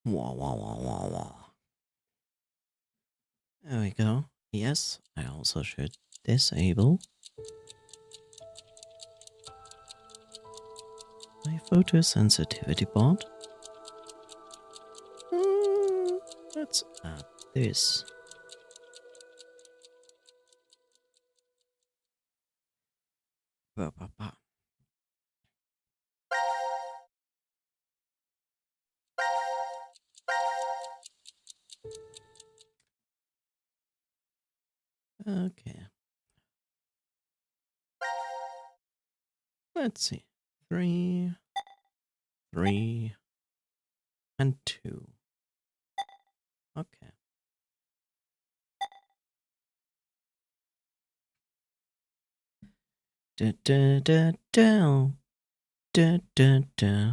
Wah, wah, wah, wah, wah. There we go. Yes, I also should disable my photosensitivity bot. Let's add this. Ba, ba, ba. Okay. Let's see. 3, 3, and 2. Okay. Da da da da da da da.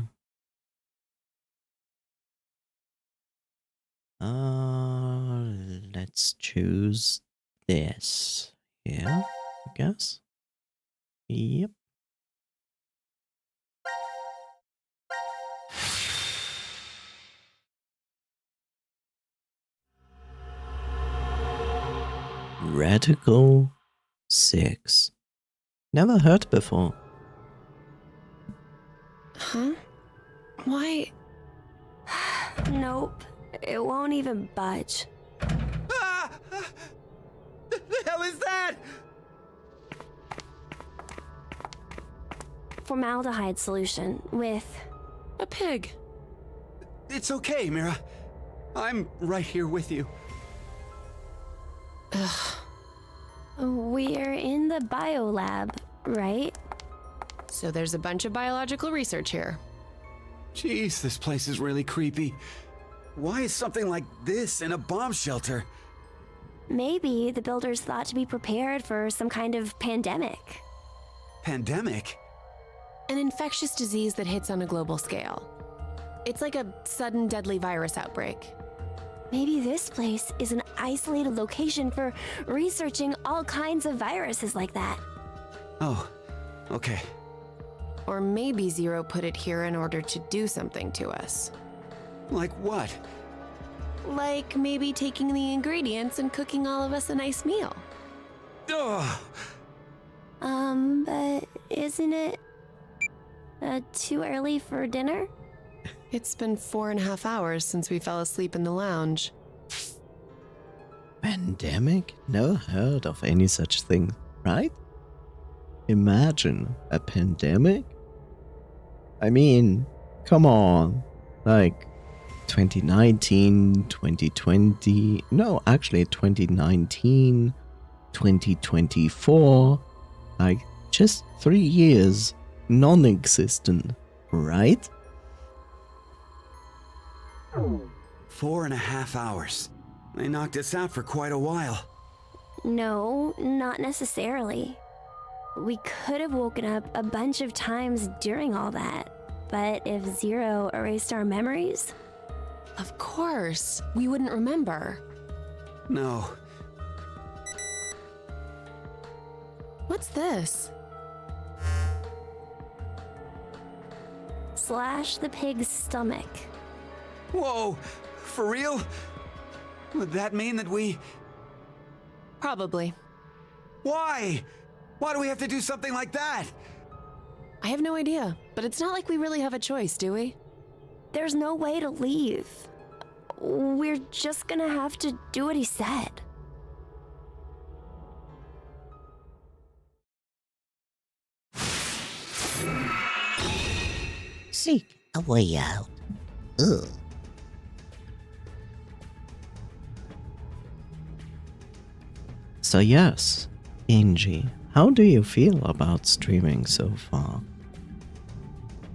Let's choose this here, I guess. Yep. Radical 6. Never heard before. Huh? Why? Nope. It won't even budge. Ah! The hell is that? Formaldehyde solution with a pig. It's okay, Mira. I'm right here with you. Ugh. We're in the biolab, right? So there's a bunch of biological research here. Jeez, this place is really creepy. Why is something like this in a bomb shelter? Maybe the builders thought to be prepared for some kind of pandemic. Pandemic? An infectious disease that hits on a global scale. It's like a sudden deadly virus outbreak. Maybe this place is an isolated location for researching all kinds of viruses like that. Oh, okay. Or maybe Zero put it here in order to do something to us. Like what? Like maybe taking the ingredients and cooking all of us a nice meal. Ugh. But isn't it too early for dinner? It's been 4.5 hours since we fell asleep in the lounge. Pandemic? Never heard of any such thing, right? Imagine a pandemic? I mean, come on. Like 2019, 2020. No, actually 2019, 2024. Like just 3 years non-existent, right? 4.5 hours. They knocked us out for quite a while. No, not necessarily. We could have woken up a bunch of times during all that, but if Zero erased our memories... Of course, we wouldn't remember. No. What's this? Slash the pig's stomach. Whoa! For real? Would that mean that we... Probably. Why? Why do we have to do something like that? I have no idea, but it's not like we really have a choice, do we? There's no way to leave. We're just gonna have to do what he said. Seek a way out. Ugh. So yes, Angie, how do you feel about streaming so far?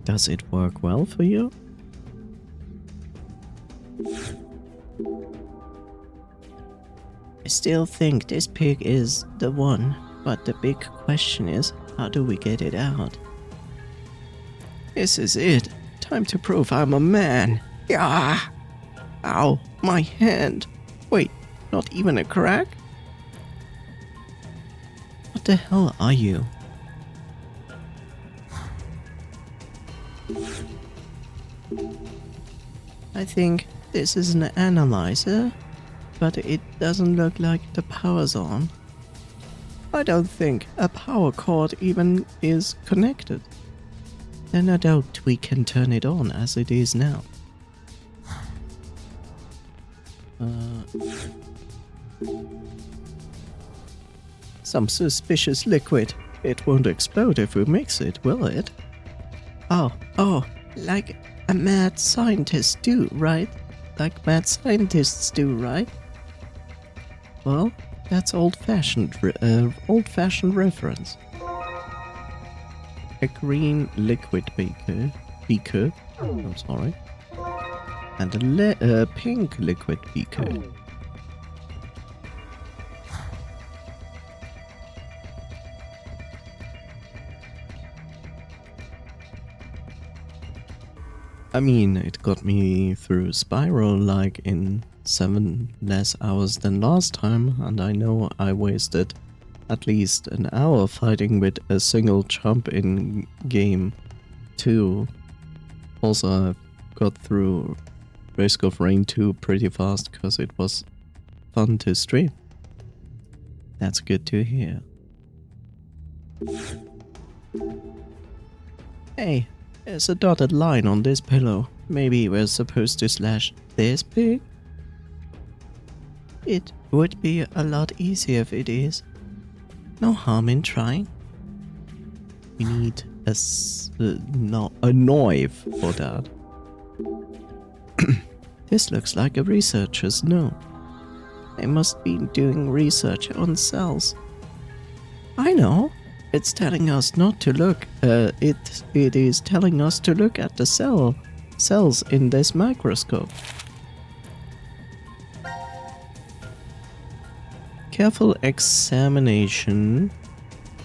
Does it work well for you? I still think this pig is the one, but the big question is, how do we get it out? This is it. Time to prove I'm a man. Yeah. Ow, my hand. Wait, not even a crack? What the hell are you? I think This is an analyzer, but it doesn't look like the power's on. I don't think a power cord even is connected. Then I doubt we can turn it on as it is now. Some suspicious liquid. It won't explode if we mix it, will it? Oh, like a mad scientist do, right? Like mad scientists do, right? Well, that's old-fashioned reference. A green liquid beaker, I'm sorry, and a pink liquid beaker. I mean, it got me through Spiral like in 7 less hours than last time, and I know I wasted at least an hour fighting with a single jump in game 2. Also, I got through Risk of Rain 2 pretty fast because it was fun to stream. That's good to hear. Hey, there's a dotted line on this pillow. Maybe we're supposed to slash this pig? It would be a lot easier if it is. No harm in trying. We need a knife for that. This looks like a researcher's note. They must be doing research on cells. I know. It's telling us not to look. It is telling us to look at the cells in this microscope. Careful examination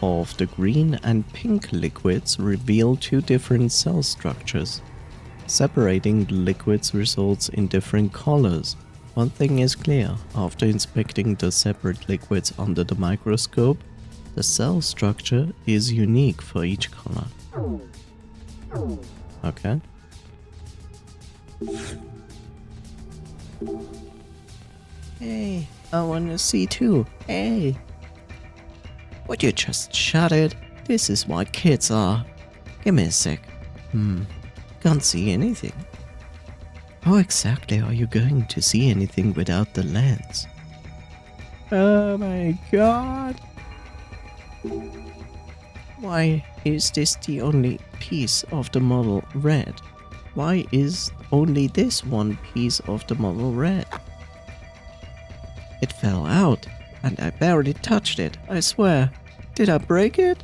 of the green and pink liquids reveal 2 different cell structures. Separating the liquids results in different colors. One thing is clear, after inspecting the separate liquids under the microscope, the cell structure is unique for each color. Okay. Hey, I wanna see too. Hey. Would you just shut it? This is what kids are. Give me a sec. Can't see anything. How exactly are you going to see anything without the lens? Oh my god. Why is this the only piece of the model red? Why is only this one piece of the model red? It fell out, and I barely touched it, I swear. Did I break it?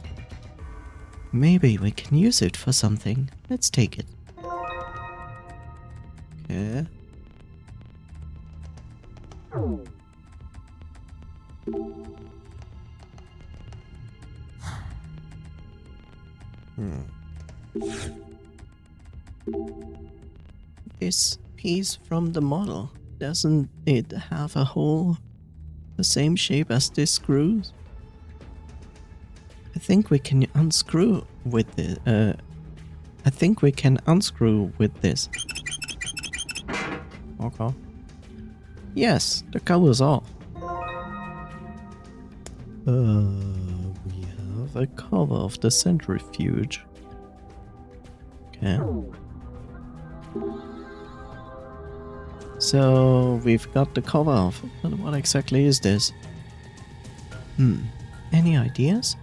Maybe we can use it for something. Let's take it. Okay. This piece from the model, doesn't it have a hole the same shape as this screws? I think we can unscrew with this. Okay. Yes, the cover's off. We have a cover of the centrifuge. Okay. So we've got the cover off, but what exactly is this? Any ideas?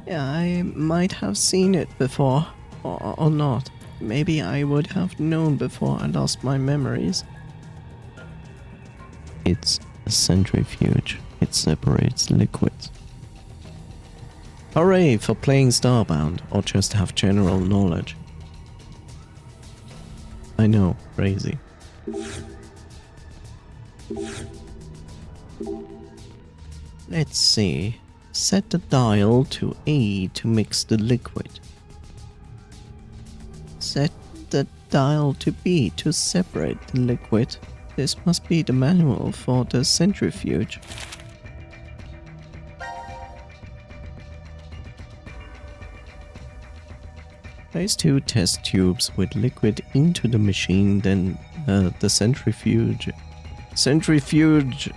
Yeah, I might have seen it before, or not. Maybe I would have known before I lost my memories. It's a centrifuge. It separates liquids. Hooray for playing Starbound, or just have general knowledge. I know, crazy. Let's see. Set the dial to A to mix the liquid. Set the dial to B to separate the liquid. This must be the manual for the centrifuge. Place 2 test tubes with liquid into the machine, then the centrifuge. Centrifuge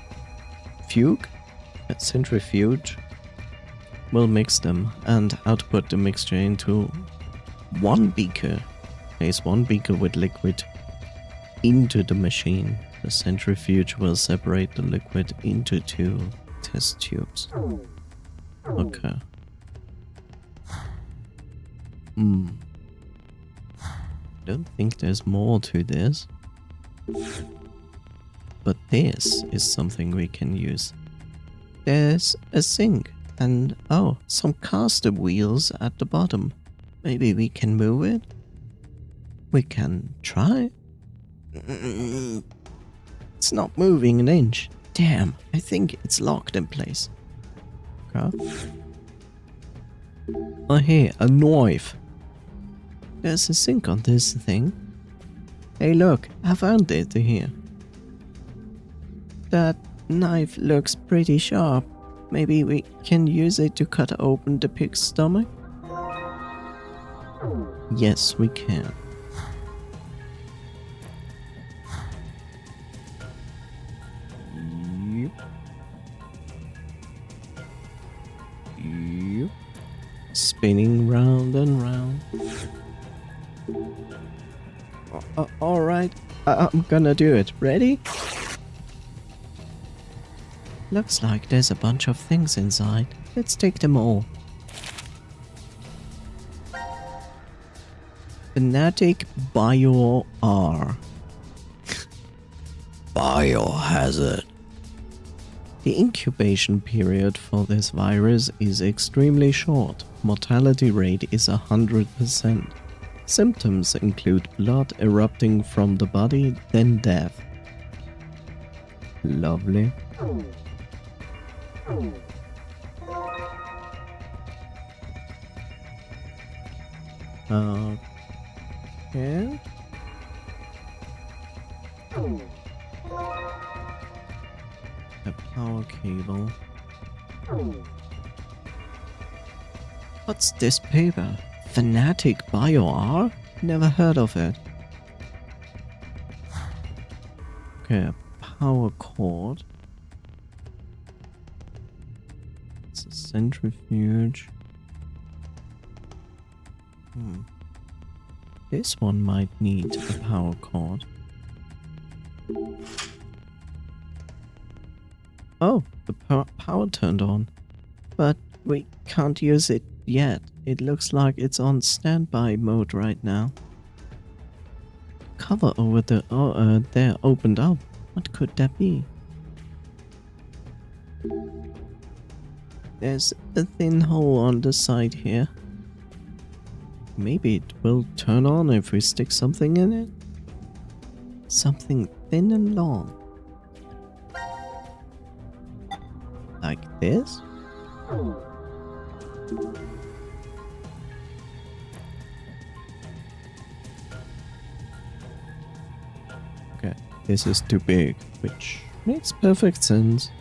will mix them and output the mixture into one beaker. Place one beaker with liquid into the machine. The centrifuge will separate the liquid into 2 test tubes. Okay. Don't think there's more to this. But this is something we can use. There's a sink and, oh, some caster wheels at the bottom. Maybe we can move it? We can try? It's not moving an inch. Damn, I think it's locked in place. Okay. Oh, hey, a knife. There's a sink on this thing. Hey, look, I found it here. That knife looks pretty sharp. Maybe we can use it to cut open the pig's stomach? Yes, we can. Yep. Spinning round and round. Alright, I'm gonna do it. Ready? Looks like there's a bunch of things inside. Let's take them all. Fanatic Bio-R. Biohazard. The incubation period for this virus is extremely short. Mortality rate is 100%. Symptoms include blood erupting from the body, then death. Lovely. Okay. A power cable. What's this paper? Fanatic Bio-R? Never heard of it. Okay, a power cord. It's a centrifuge. This one might need a power cord. Oh, the power turned on. But we can't use it yet. It looks like it's on standby mode right now. Cover over the there opened up. What could that be? There's a thin hole on the side here. Maybe it will turn on if we stick something in it? Something thin and long. Like this? Okay, this is too big, which makes perfect sense.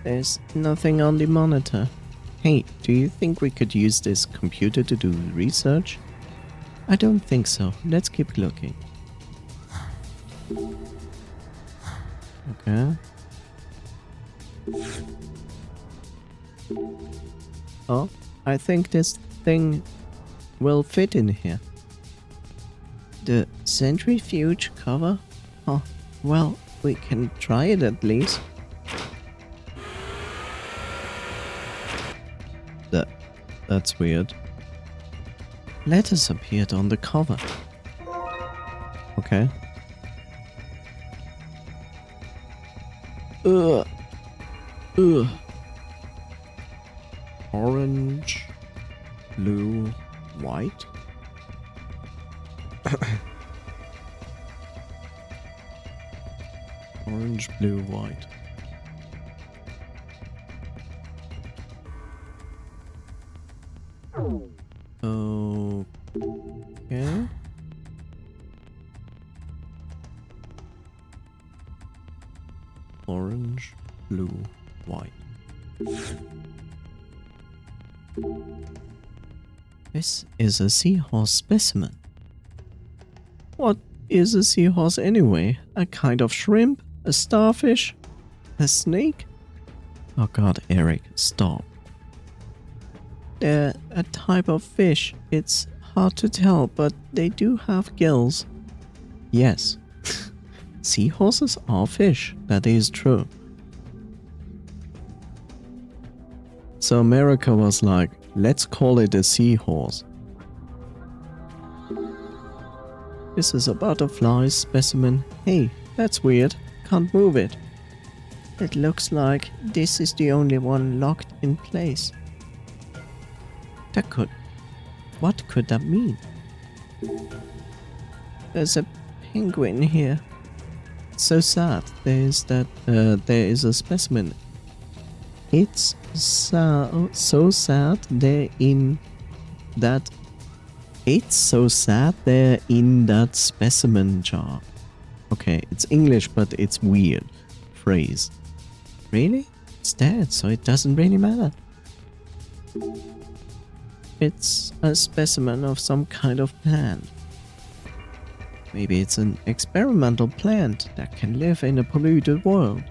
There's nothing on the monitor. Hey, do you think we could use this computer to do research? I don't think so. Let's keep looking. Okay. Oh, I think this thing will fit in here. The centrifuge cover? Oh, well, we can try it at least. That's weird. Letters appeared on the cover. Okay. Orange, blue, white. Orange, blue, white. Okay. Orange, blue, white. This is a seahorse specimen. What is a seahorse anyway? A kind of shrimp? A starfish? A snake? Oh god, Eric, stop. They're a type of fish. It's hard to tell, but they do have gills. Yes. Seahorses are fish. That is true. So America was like, let's call it a seahorse. This is a butterfly specimen. Hey, that's weird. Can't move it. It looks like this is the only one locked in place. What could that mean? There's a penguin here. It's so sad. There is a specimen. It's so sad they're in that. It's so sad they're in that specimen jar. Okay, it's English, but it's weird phrase. Really? It's dead, so it doesn't really matter. It's a specimen of some kind of plant. Maybe it's an experimental plant that can live in a polluted world.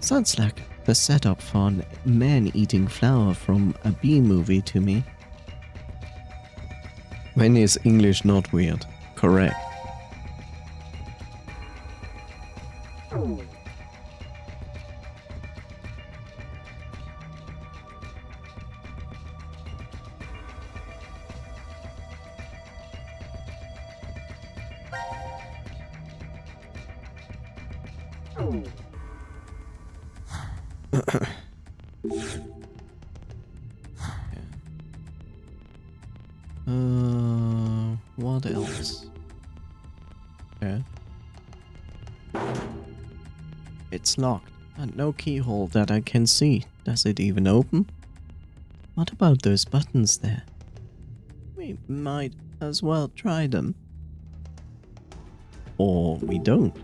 Sounds like the setup for a man eating flower from a B movie to me. When is English not weird? Correct. What else? Okay. It's locked, and no keyhole that I can see. Does it even open? What about those buttons there? We might as well try them. Or we don't.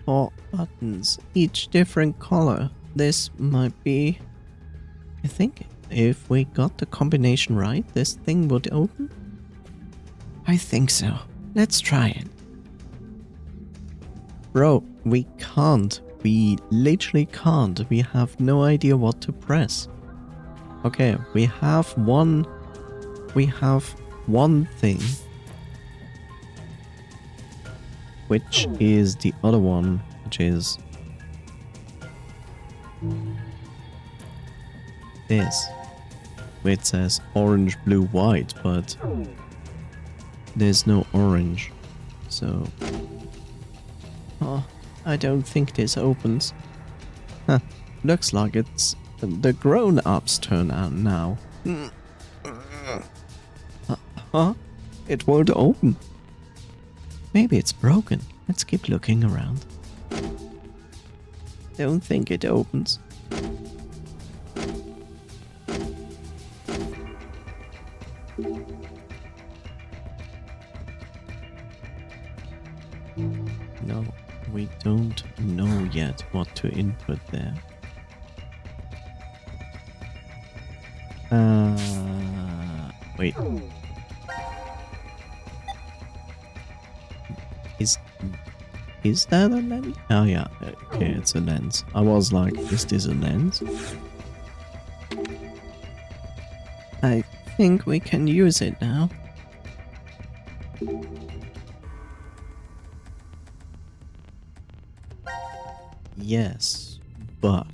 4 buttons, each different color. This might be... I think if we got the combination right, this thing would open? I think so. Let's try it. Bro, we can't. We literally can't. We have no idea what to press. Okay, we have one thing. Which is the other one, which is this. It says orange, blue, white, but there's no orange. So... oh, I don't think this opens. Huh, looks like it's the grown-ups' turn out now. Huh? It won't open. Maybe it's broken. Let's keep looking around. Don't think it opens. No, we don't know yet what to input there. Wait. Is that a lens? Oh yeah, okay, it's a lens. I was like, is this a lens? I think we can use it now. Yes, but...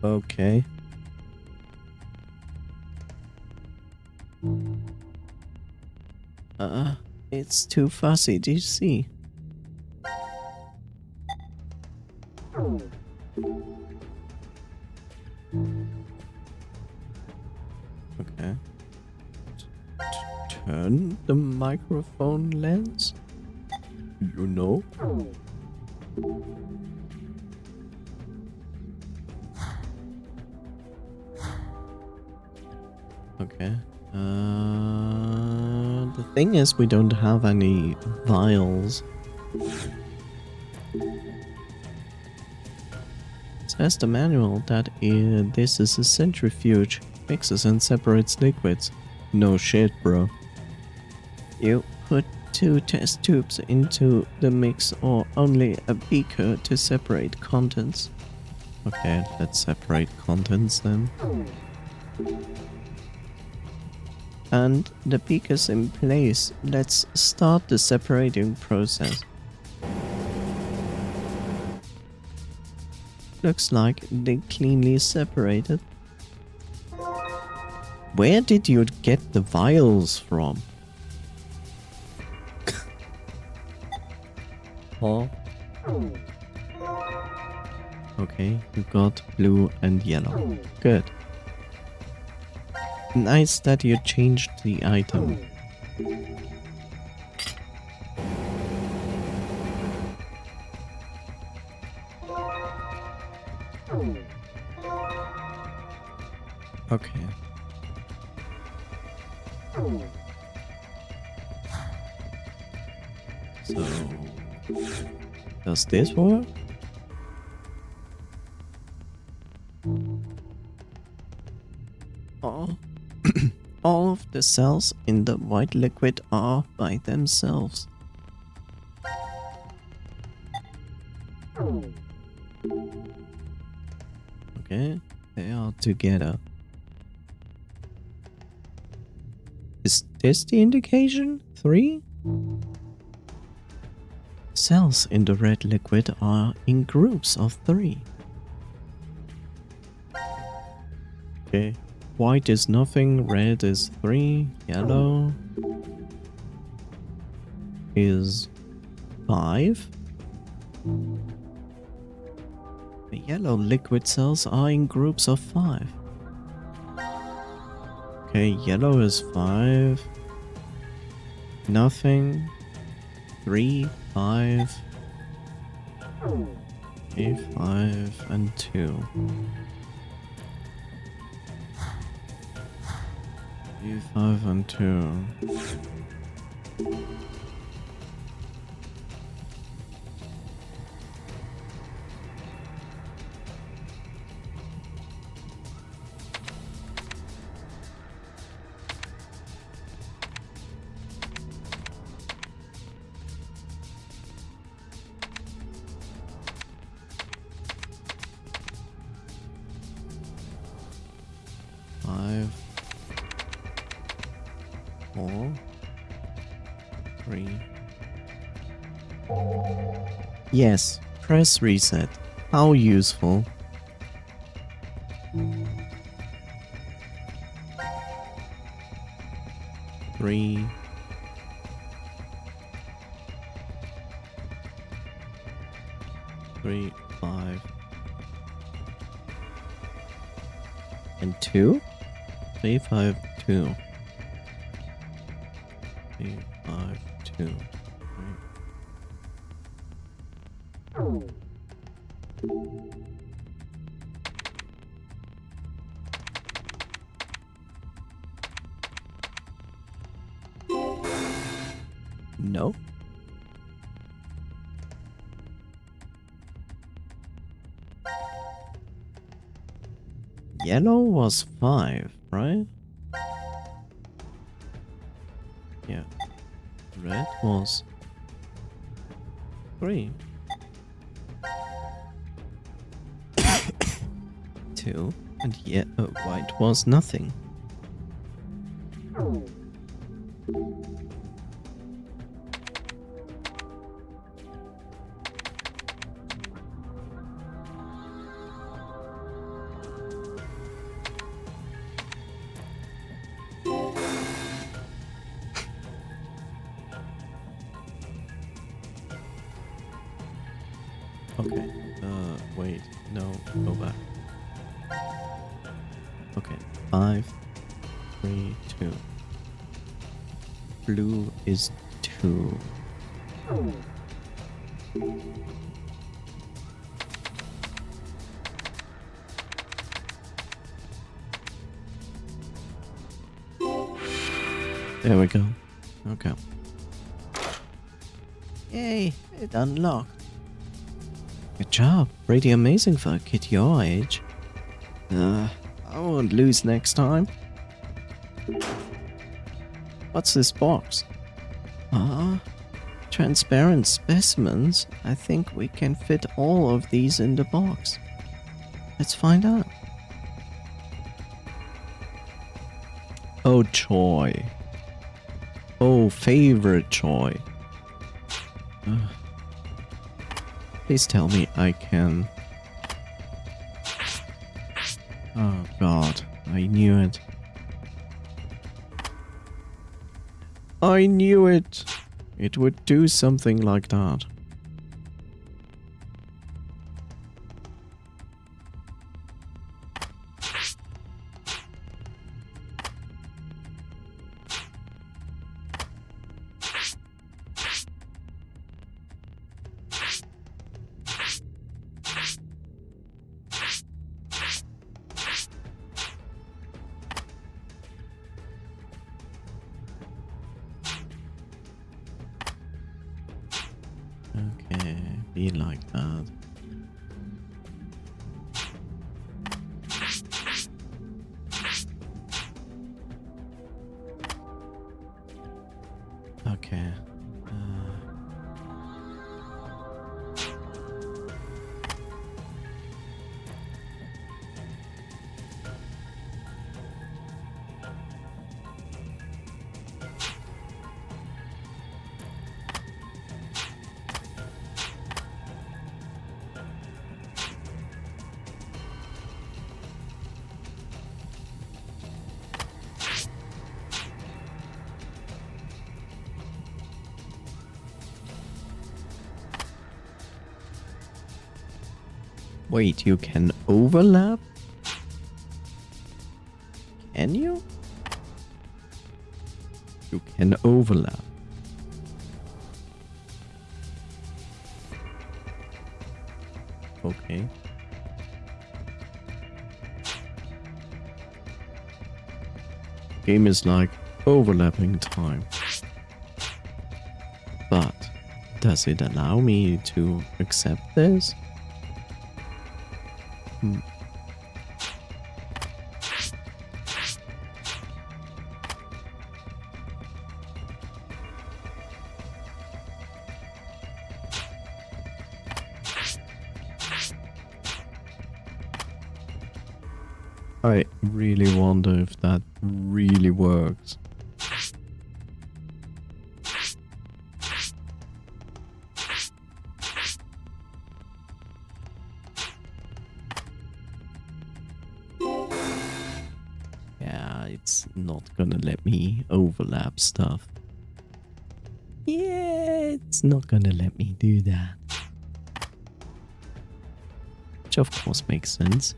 okay. It's too fuzzy, do you see? Okay. Turn the microphone lens? You know? Okay. The thing is, we don't have any vials. says the manual that this is a centrifuge. Mixes and separates liquids. No shit, bro. You put 2 test tubes into the mix or only a beaker to separate contents. Okay, let's separate contents then. And the beaker's in place. Let's start the separating process. Looks like they cleanly separated. Where did you get the vials from? Oh. Okay, you got blue and yellow. Good. Nice that you changed the item. Okay. So, does this work? All of the cells in the white liquid are by themselves. Okay, they are together. Is this the indication? 3? Cells in the red liquid are in groups of 3. Okay. White is nothing, red is 3, yellow is 5. The yellow liquid cells are in groups of 5. Okay, yellow is 5. Nothing. 3, 5. Okay, 5 and 2. 5 and 2. Yes, press reset. How useful. Three. Three, 5. And 2? 3, 5, 2. 3, 5, 2. No. Yellow was 5, right? Yeah. Red was 3. 2. And white was nothing. Okay, wait, no, go back. Okay, 5, 3, 2. Blue is 2. There we go. Okay. Yay, it unlocked. Good job. Pretty amazing for a kid your age. I won't lose next time. What's this box? Transparent specimens. I think we can fit all of these in the box. Let's find out. Oh, Choi. Oh, favorite Choi. Please tell me I can... Oh god, I knew it. I knew it! It would do something like that. Okay, be like that. Okay. Wait, you can overlap? Can you? You can overlap. Okay. Game is like overlapping time. But does it allow me to accept this? I really wonder if that really works. Yeah, it's not gonna let me overlap stuff. Yeah, it's not gonna let me do that. Which of course makes sense.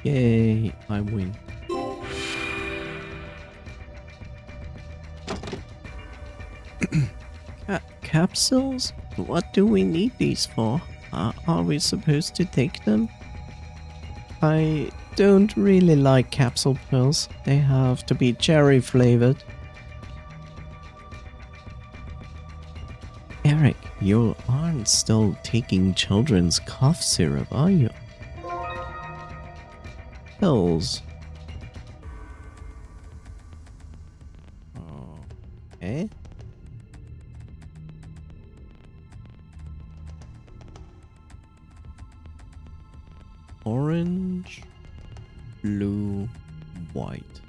Yay, I win. Capsules? What do we need these for? Are we supposed to take them? I don't really like capsule pills. They have to be cherry flavored. Eric, you aren't still taking children's cough syrup, are you? Pills. Okay. Orange, blue, white.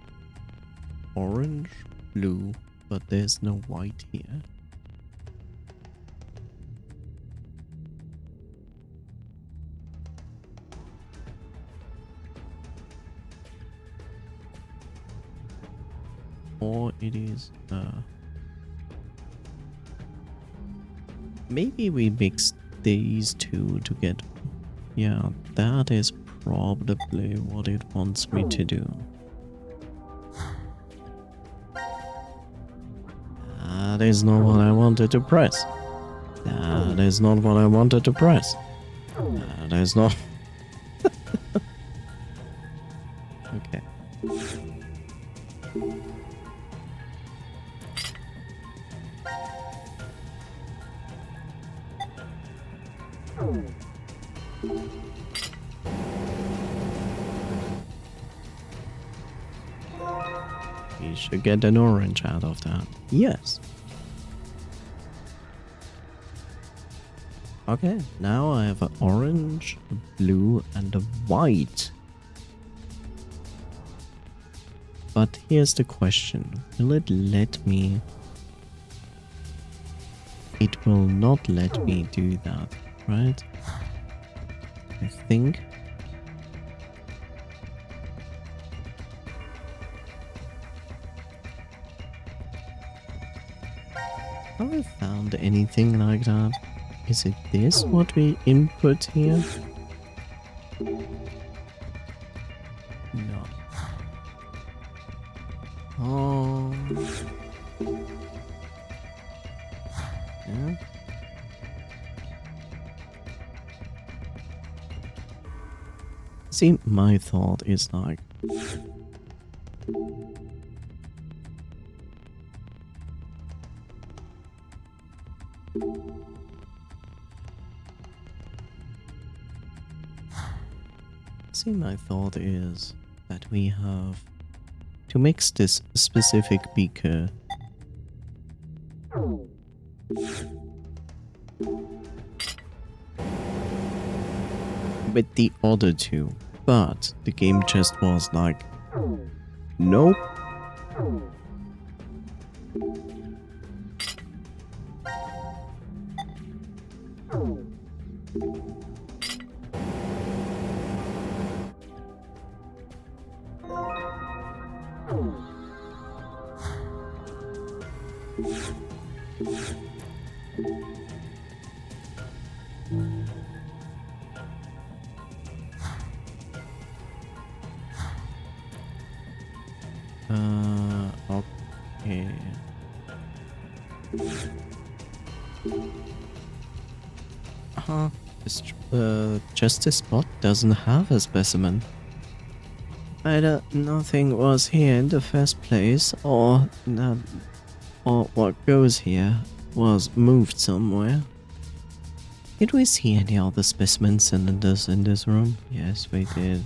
Orange, blue, but there's no white here. Or it is, maybe we mix these two together. Yeah, that is probably what it wants me to do. That is not what I wanted to press. That is not what I wanted to press. That is not... Okay. We should get an orange out of that. Yes. Okay, now I have an orange, a blue, and a white. But here's the question. Will it let me... It will not let me do that, right? I think. Have I found anything like that? Is it this what we input here? No. Oh. Yeah. See, my thought is like... See, my thought is that we have to mix this specific beaker with the other two, but the game just was like, nope. Okay. Just this spot doesn't have a specimen. Either nothing was here in the first place, or what goes here was moved somewhere. Did we see any other specimen cylinders in this room? Yes, we did.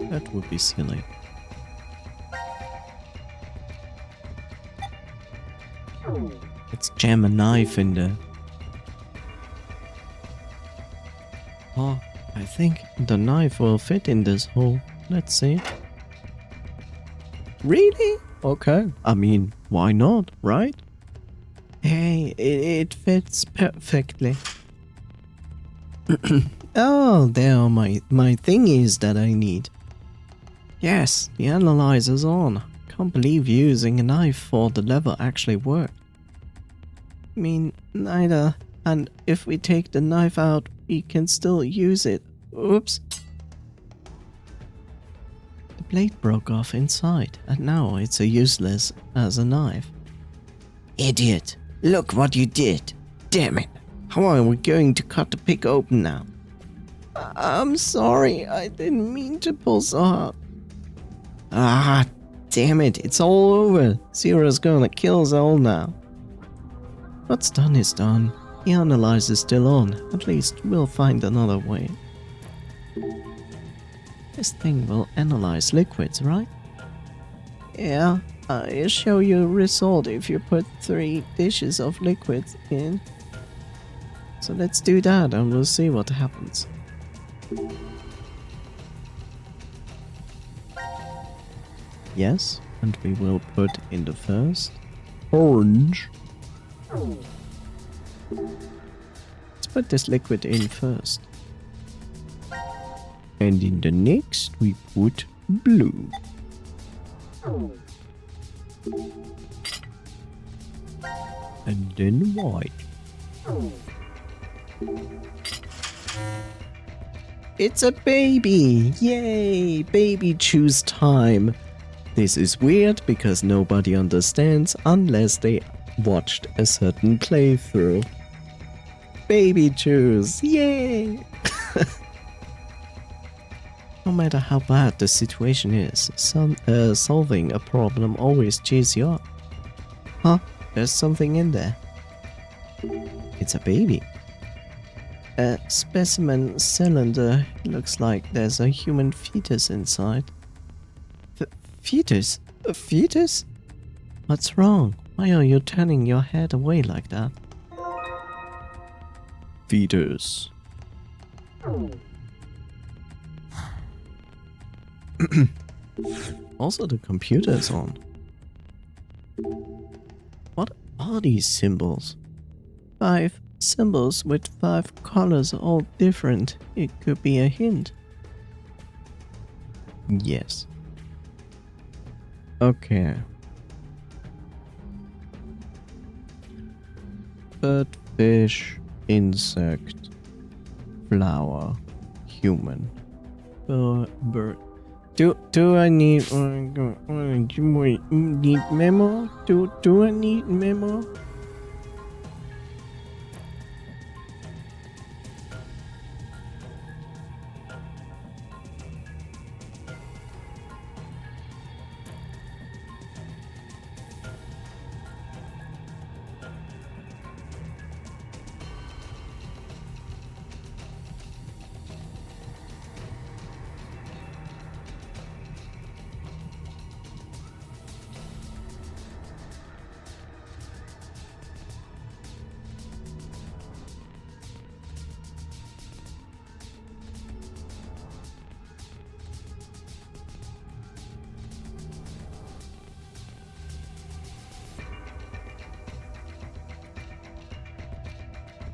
That would be silly. Let's jam a knife in there. Oh, I think the knife will fit in this hole. Let's see. Really? Okay. I mean, why not, right? Hey, it fits perfectly. Oh, there are my thingies that I need. Yes, the analyzer's on. Can't believe using a knife for the lever actually worked. I mean, neither. And if we take the knife out, we can still use it. Oops. The blade broke off inside, and now it's useless as a knife. Idiot! Look what you did! Damn it! How are we going to cut the pig open now? I'm sorry, I didn't mean to pull so hard. Ah, damn it, it's all over. Zero's gonna kill us all now. What's done is done. The analyzer's still on. At least we'll find another way. This thing will analyze liquids, right? Yeah, I'll show you a result if you put 3 dishes of liquids in. So let's do that and we'll see what happens. Yes, and we will put in the first orange. Let's put this liquid in first. And in the next we put blue. And then white. It's a baby! Yay! Baby choose time! This is weird because nobody understands unless they watched a certain playthrough. Baby choose! Yay! No matter how bad the situation is, solving a problem always cheers you up. Huh? There's something in there. It's a baby. A specimen cylinder. Looks like there's a human fetus inside. Fetus? A fetus? What's wrong? Why are you turning your head away like that? Fetus. Also, the computer is on. What are these symbols? 5 symbols with 5 colors, all different. It could be a hint. Yes. Okay. Bird, fish, insect, flower, human. Bird. Do I need need memo? Do I need memo?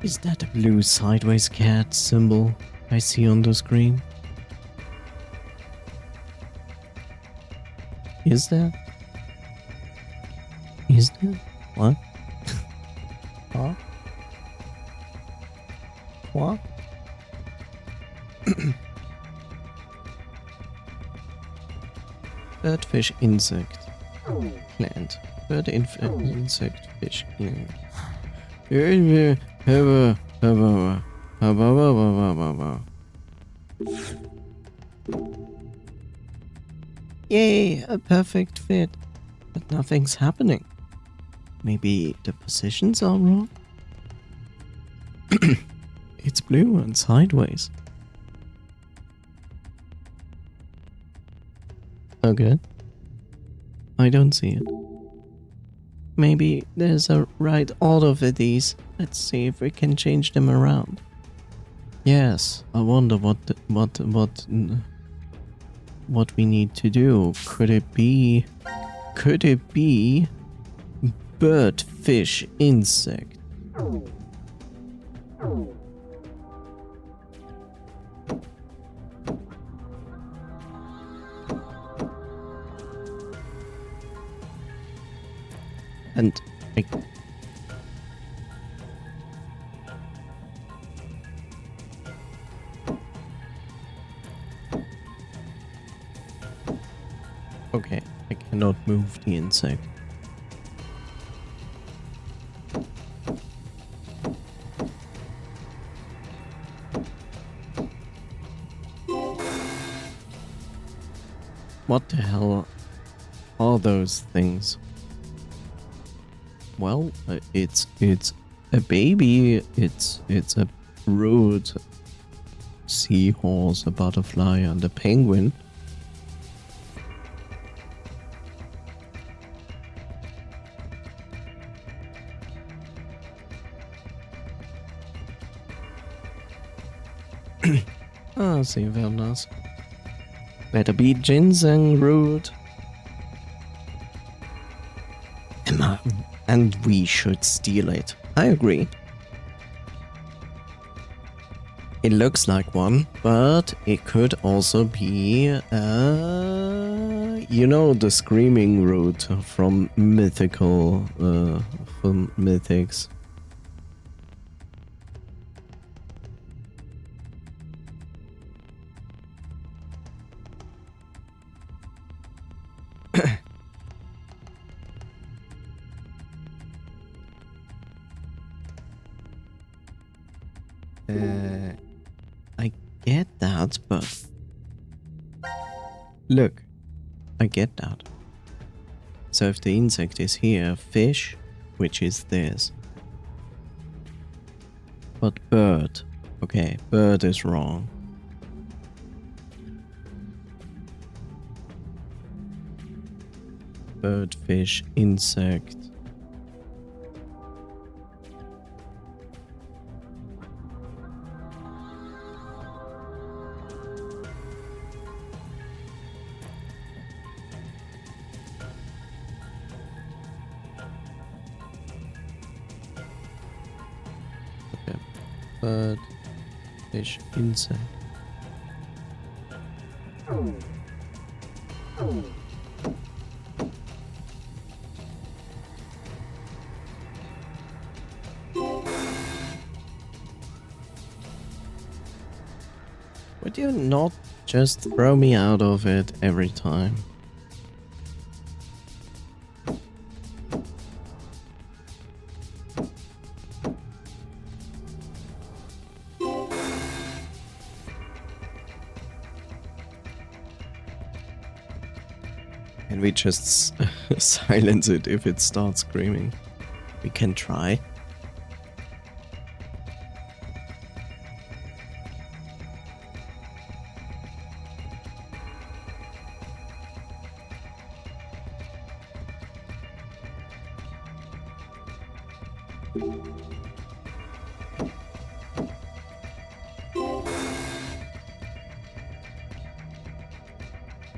Is that a blue sideways cat symbol I see on the screen? Is there? Is there? What? Huh? What? Bird, fish, insect. Plant. Bird, insect, fish. Yay, a perfect fit. But nothing's happening. Maybe the positions are wrong? It's blue and sideways. Okay. I don't see it. Maybe there's a right order for these. Let's see if we can change them around. Yes, I wonder what we need to do. Could it be bird, fish, insect? And okay, I cannot move the insect. What the hell are those things? Well, it's a baby. It's a root, seahorse, a butterfly, and a penguin. Ah, see, very nice. Better be ginseng root. And we should steal it. I agree. It looks like one, but it could also be, you know, the screaming root from mythical, from mythics. I get that, but look, I get that. So if the insect is here, fish, which is this. But bird, okay, bird is wrong. Bird, fish, insect. Bird, fish, insect. Would you not just throw me out of it every time? Can we just silence it if it starts screaming? We can try.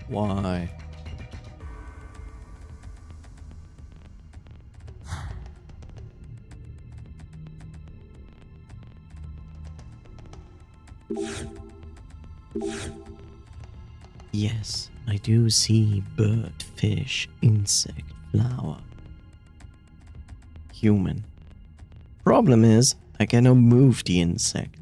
Why? Yes, I do see bird, fish, insect, flower. Human. Problem is, I cannot move the insect.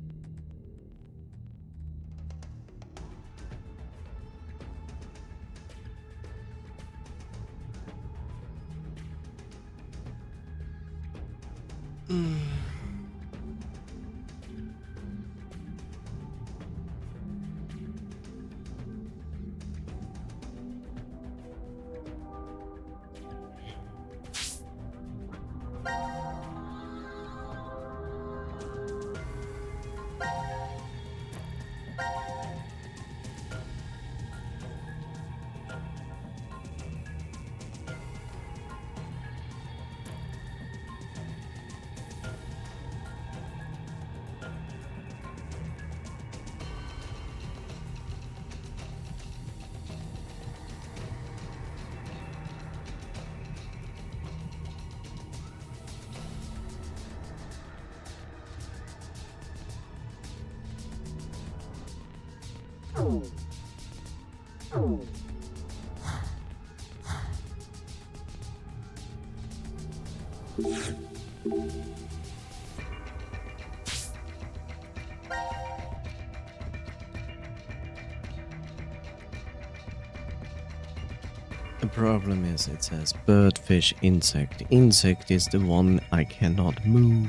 The problem is it says bird, fish, insect. Insect is the one I cannot move.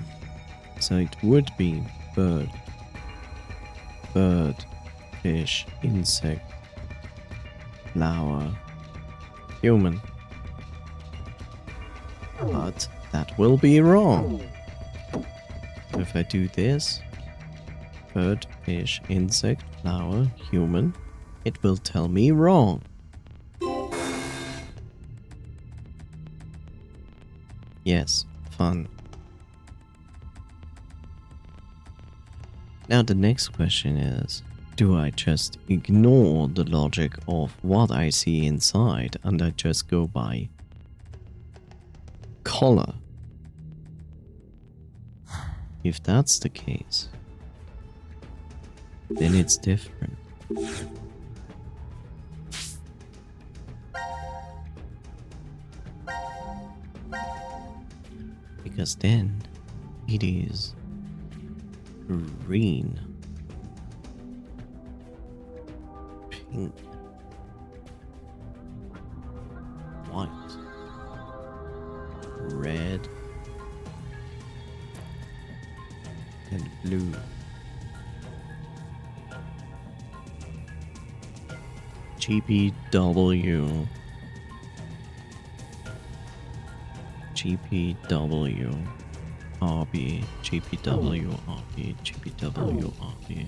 So it would be bird. Bird, fish, insect. flower, human. But that will be wrong. If I do this, bird, fish, insect, flower, human, it will tell me wrong. Yes, fun. Now the next question is, do I just ignore the logic of what I see inside and I just go by color? If that's the case, then it's different. Because then it is green, pink, white, red, and blue. GPW, GPW, RB, GPW, RB, GPW, RB.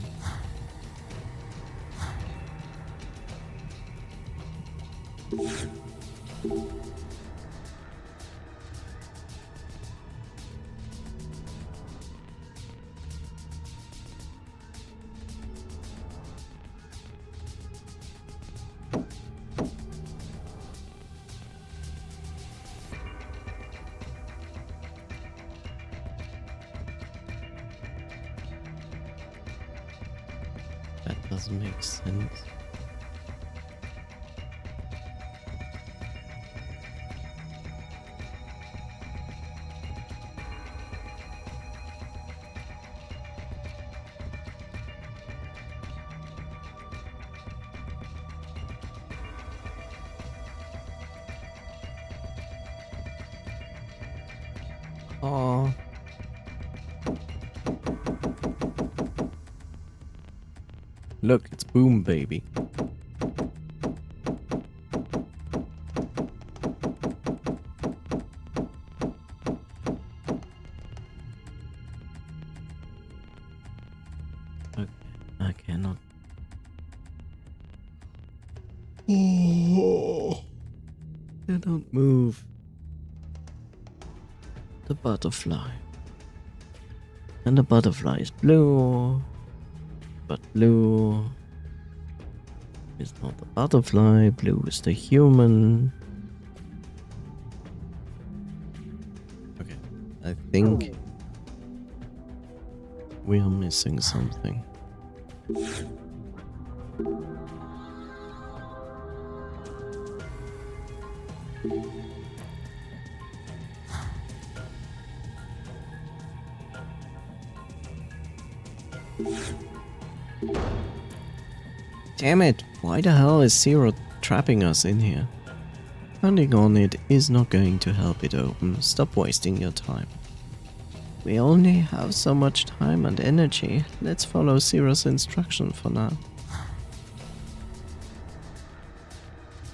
That doesn't make sense. Oh. Look, it's Boom Baby. Okay, I cannot. Oh, cannot move. The butterfly. And the butterfly is blue. But blue is not the butterfly, blue is the human. Okay, I think we are missing something. Damn it, why the hell is Zero trapping us in here? Pounding on it is not going to help it open. Stop wasting your time. We only have so much time and energy. Let's follow Zero's instruction for now.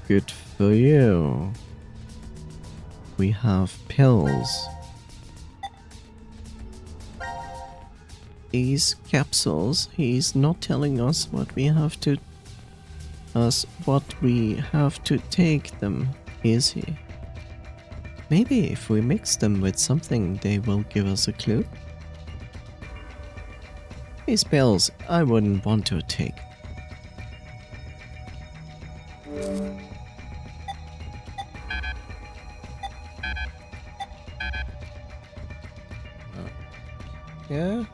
Good for you. We have pills. These capsules, he's not telling us what we have to take them, is he? Maybe if we mix them with something, they will give us a clue. These pills, I wouldn't want to take. Yeah?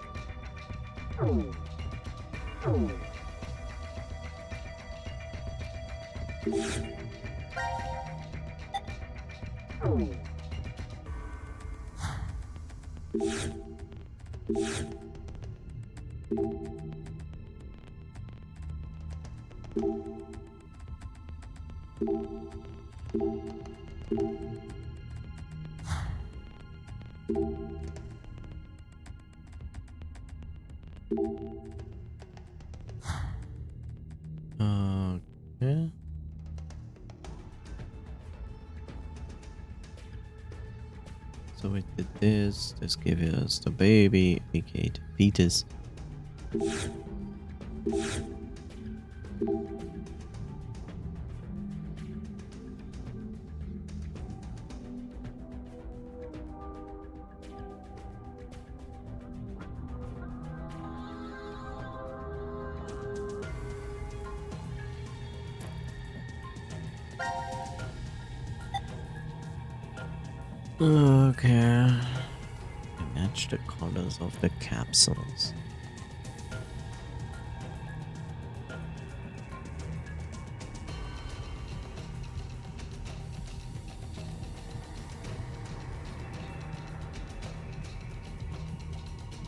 Okay. So we did this. This gives us the baby, aka the fetus. Okay. Match the colors of the capsules.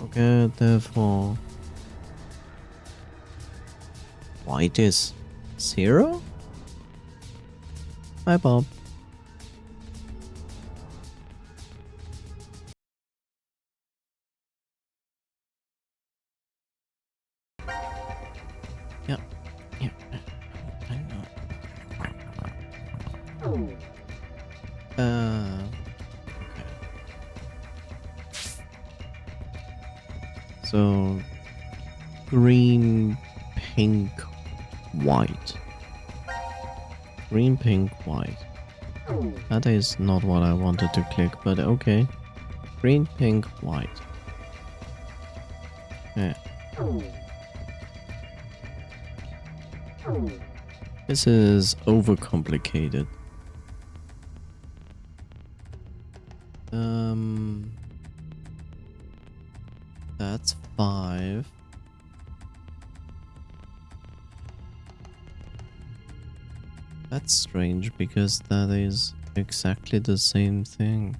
Okay, therefore, white is 0? Hi, Bob. Yep. Yep. I know. Okay. So, green, pink, white. Green, pink, white. That is not what I wanted to click, but okay. Green, pink, white. Yeah. This is overcomplicated. That's 5. That's strange because that is exactly the same thing.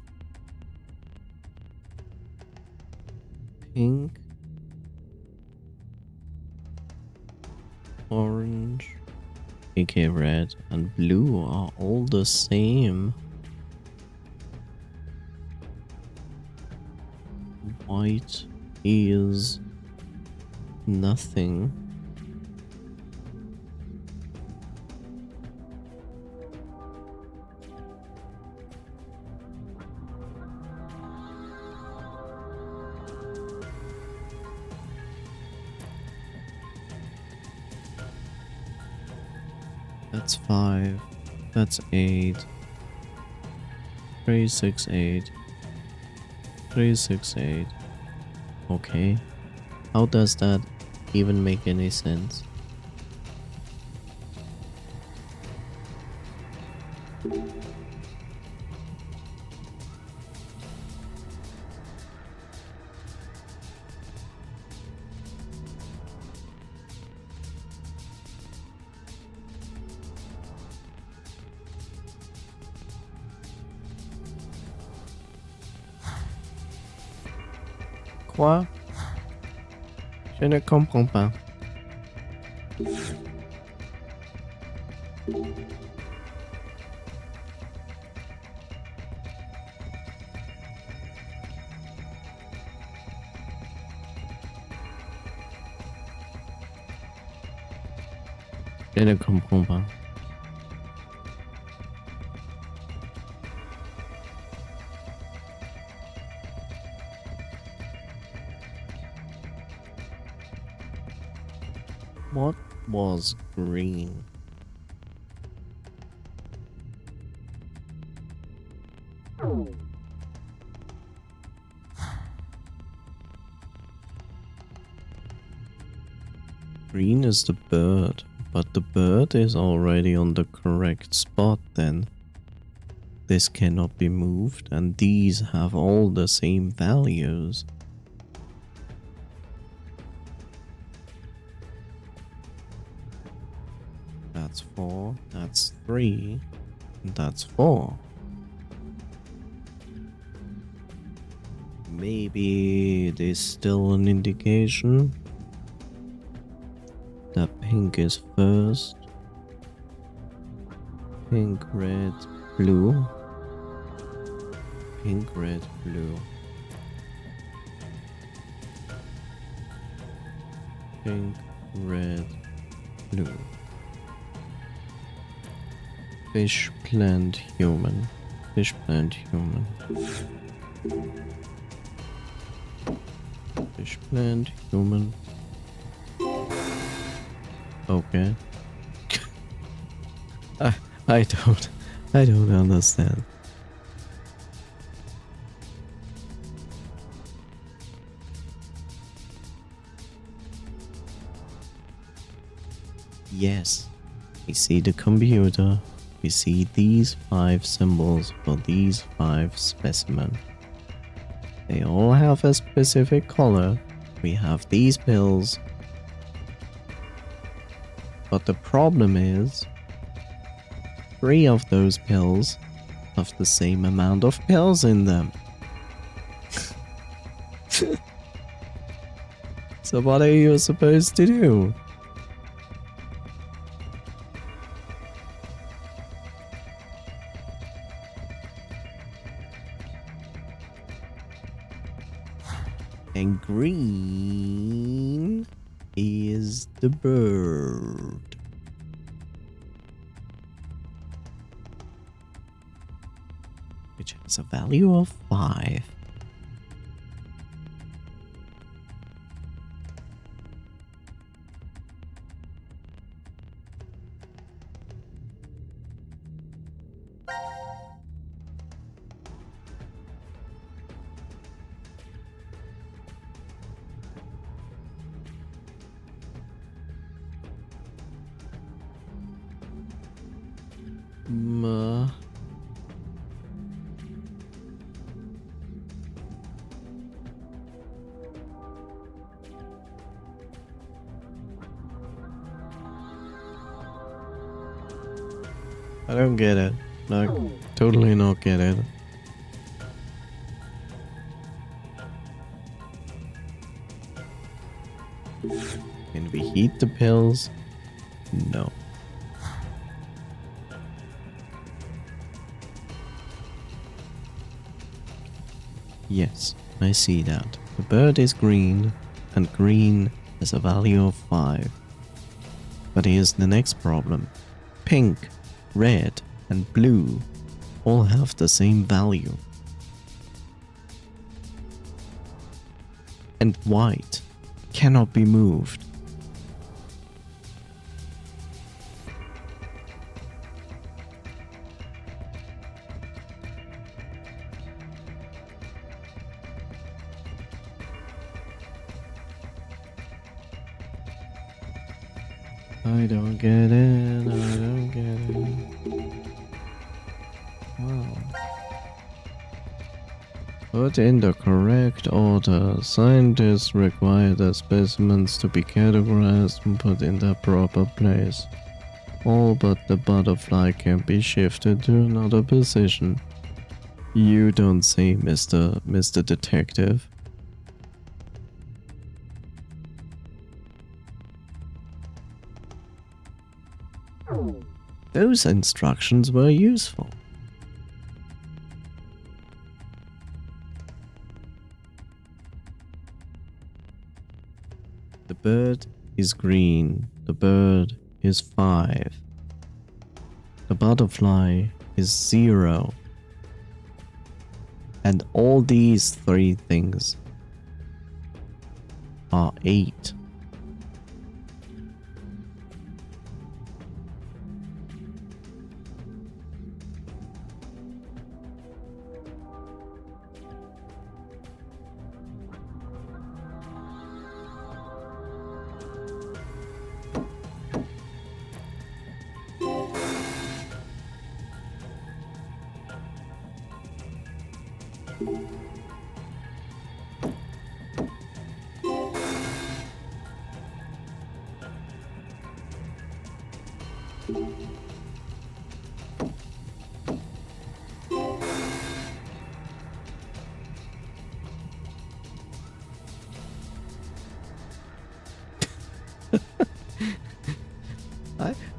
Pink, orange, aka red, and blue are all the same. White is nothing. That's 5. That's 8. 3, 6, 8. 3, 6, 8. Okay. How does that even make any sense? Quoi? Je ne comprends pas. Je ne comprends pas. What was green? Green is the bird, but the bird is already on the correct spot then. This cannot be moved, and these have all the same values. That's 4, that's 3, and that's 4. Maybe it is still an indication that pink is first. Pink, red, blue. Pink, red, blue. Pink, red, blue. Fish, plant, human. Fish, plant, human. Fish, plant, human. Okay. I don't understand. Yes, we see the computer. We see these 5 symbols for these 5 specimens. They all have a specific color. We have these pills. But the problem is, 3 of those pills have the same amount of pills in them. So what are you supposed to do? And green is the bird. Which has a value of 5. I don't get it. Like, totally not get it. Can we heat the pills? No. Yes, I see that. The bird is green, and green has a value of 5. But here's the next problem. Pink, red, and blue all have the same value. And white cannot be moved. I don't get it, I don't get it. Wow. Put in the correct order. Scientists require the specimens to be categorized and put in their proper place. All but the butterfly can be shifted to another position. You don't say, Mr. Detective. Those instructions were useful. The bird is green. The bird is 5. The butterfly is 0. And all these 3 things are 8.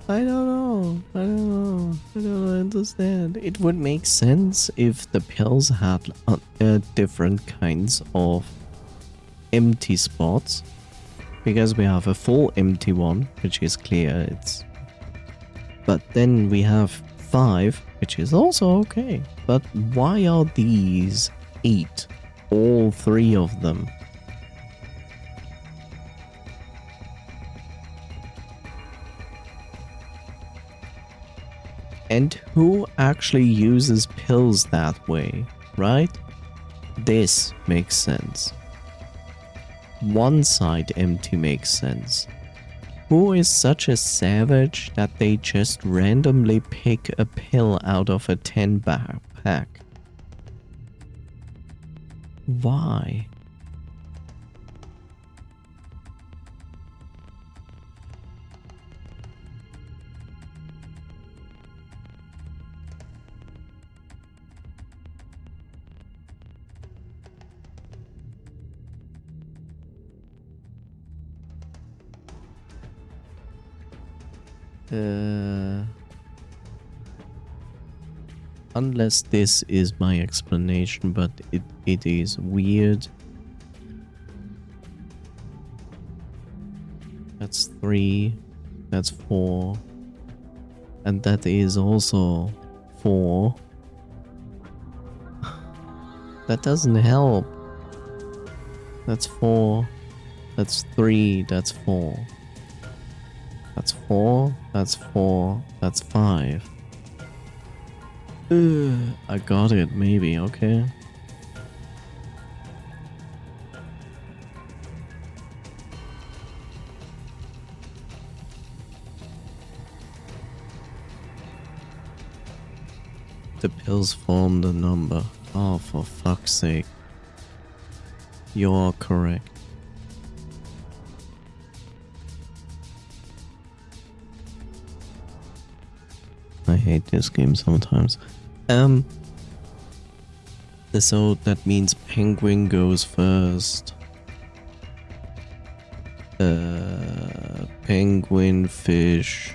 I don't understand. It would make sense if the pills had different kinds of empty spots, because we have a full empty one, which is clear. But then we have 5, which is also okay. But why are these ate all 3 of them. And who actually uses pills that way, right? This makes sense. One side empty makes sense. Who is such a savage that they just randomly pick a pill out of a 10 pack? Why? Unless this is my explanation, but it is weird. That's 3. That's 4. And that is also 4. That doesn't help. That's 4. That's 3. That's 4. That's 4. That's 4. That's 5. I got it, maybe, okay. The pills form the number. Oh, for fuck's sake. You're correct. I hate this game sometimes. So that means penguin goes first. Penguin fish.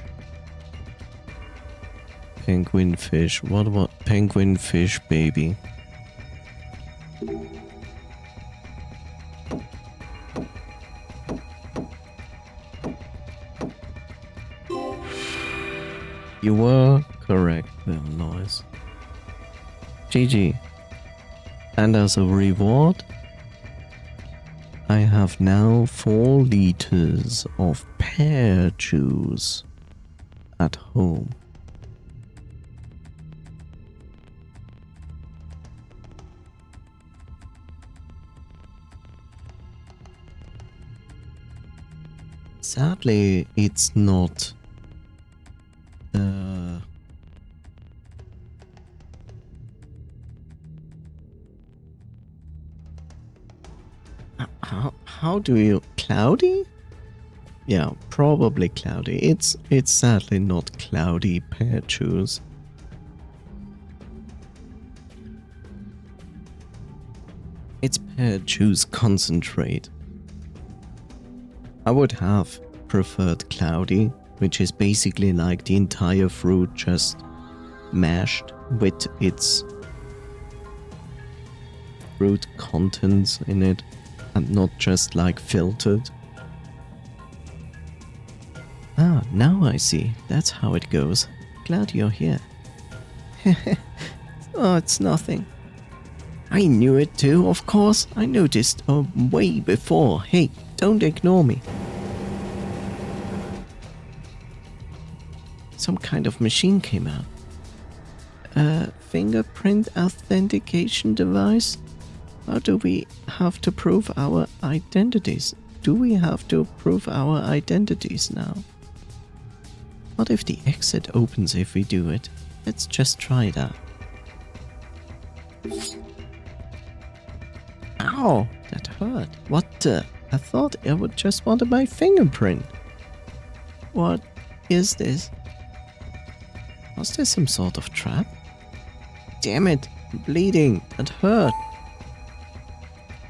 Penguin fish. What about penguin fish baby? You were correct, Bill Noise. GG. And as a reward, I have now 4 liters of pear juice at home. Sadly, it's not how do you... Cloudy? Yeah, probably cloudy. It's sadly not cloudy pear juice. It's pear juice concentrate. I would have preferred cloudy, which is basically like the entire fruit just mashed with its fruit contents in it and not just like filtered. Ah, now I see. That's how it goes. Glad you're here. Oh, it's nothing. I knew it too, of course. I noticed way before. Hey, don't ignore me. Some kind of machine came out. Fingerprint authentication device? How do we have to prove our identities? Do we have to prove our identities now? What if the exit opens if we do it? Let's just try that. Ow! That hurt. What the? I thought I would just wanted my fingerprint. What is this? Was there some sort of trap? Damn it! I'm bleeding. That hurt.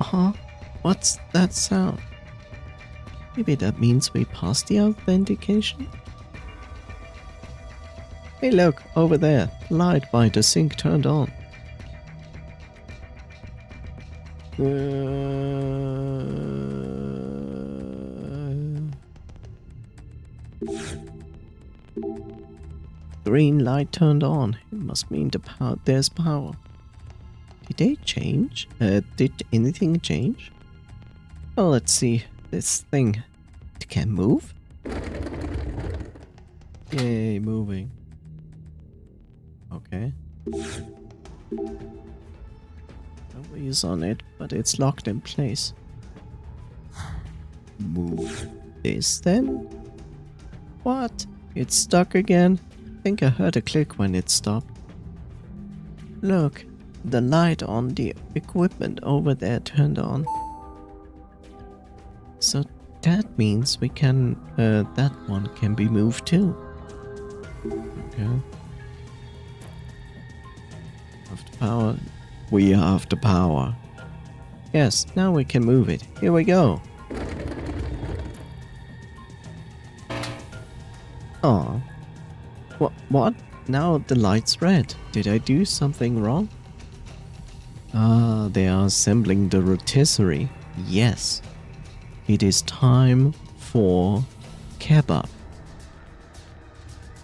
Uh-huh. What's that sound? Maybe that means we passed the authentication? Hey look, over there. Light by the sink turned on. Green light turned on. It must mean there's power. Did they change? Did anything change? Oh, let's see. This thing. It can move? Yay, moving. Okay. No wheels on it, but it's locked in place. Move this then? What? It's stuck again? I think I heard a click when it stopped. Look, the light on the equipment over there turned on. So that means we can, that one can be moved too. Okay. Have the power. We have the power. Yes, now we can move it. Here we go. Oh. What? Now the light's red. Did I do something wrong? Ah, they are assembling the rotisserie. Yes. It is time for kebab.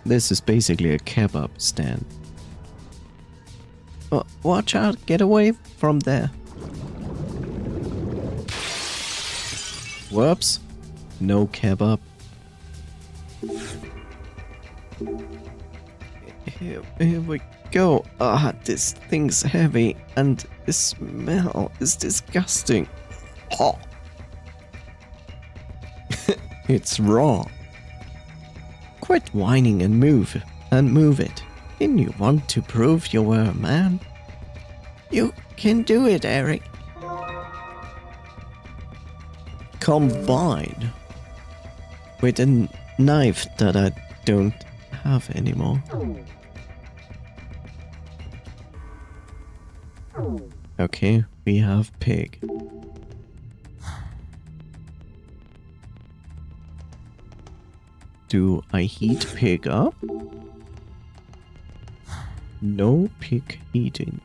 This is basically a kebab stand. Oh, watch out, get away from there. Whoops. No kebab. Here we go. Ah, this thing's heavy and the smell is disgusting. Oh. It's raw. Quit whining and move it. Didn't you want to prove you were a man? You can do it, Eric. Combine with a knife that I don't have anymore. Okay, we have pig. Do I heat pig up? No pig heating.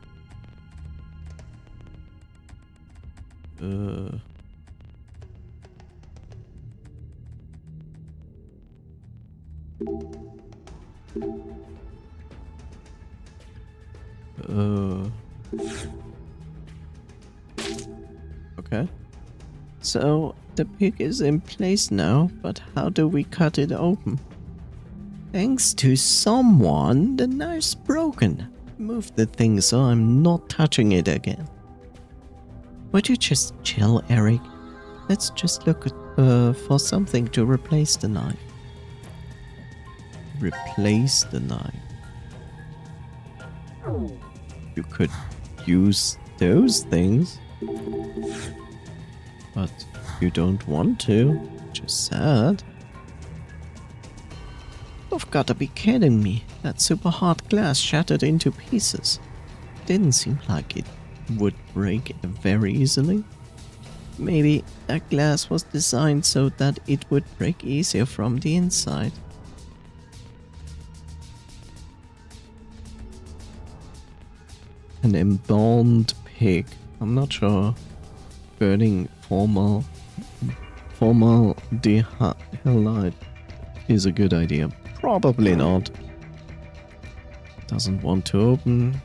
Okay. So the pig is in place now, but how do we cut it open? Thanks to someone, the knife's broken. Move the thing so I'm not touching it again. Would you just chill, Eric? Let's just look for something to replace the knife. Replace the knife. You could use those things, but you don't want to, which is sad. You've gotta be kidding me. That super hard glass shattered into pieces. Didn't seem like it would break very easily. Maybe that glass was designed so that it would break easier from the inside. An embalmed pig. I'm not sure. Burning formaldehyde is a good idea. Probably not. Doesn't want to open.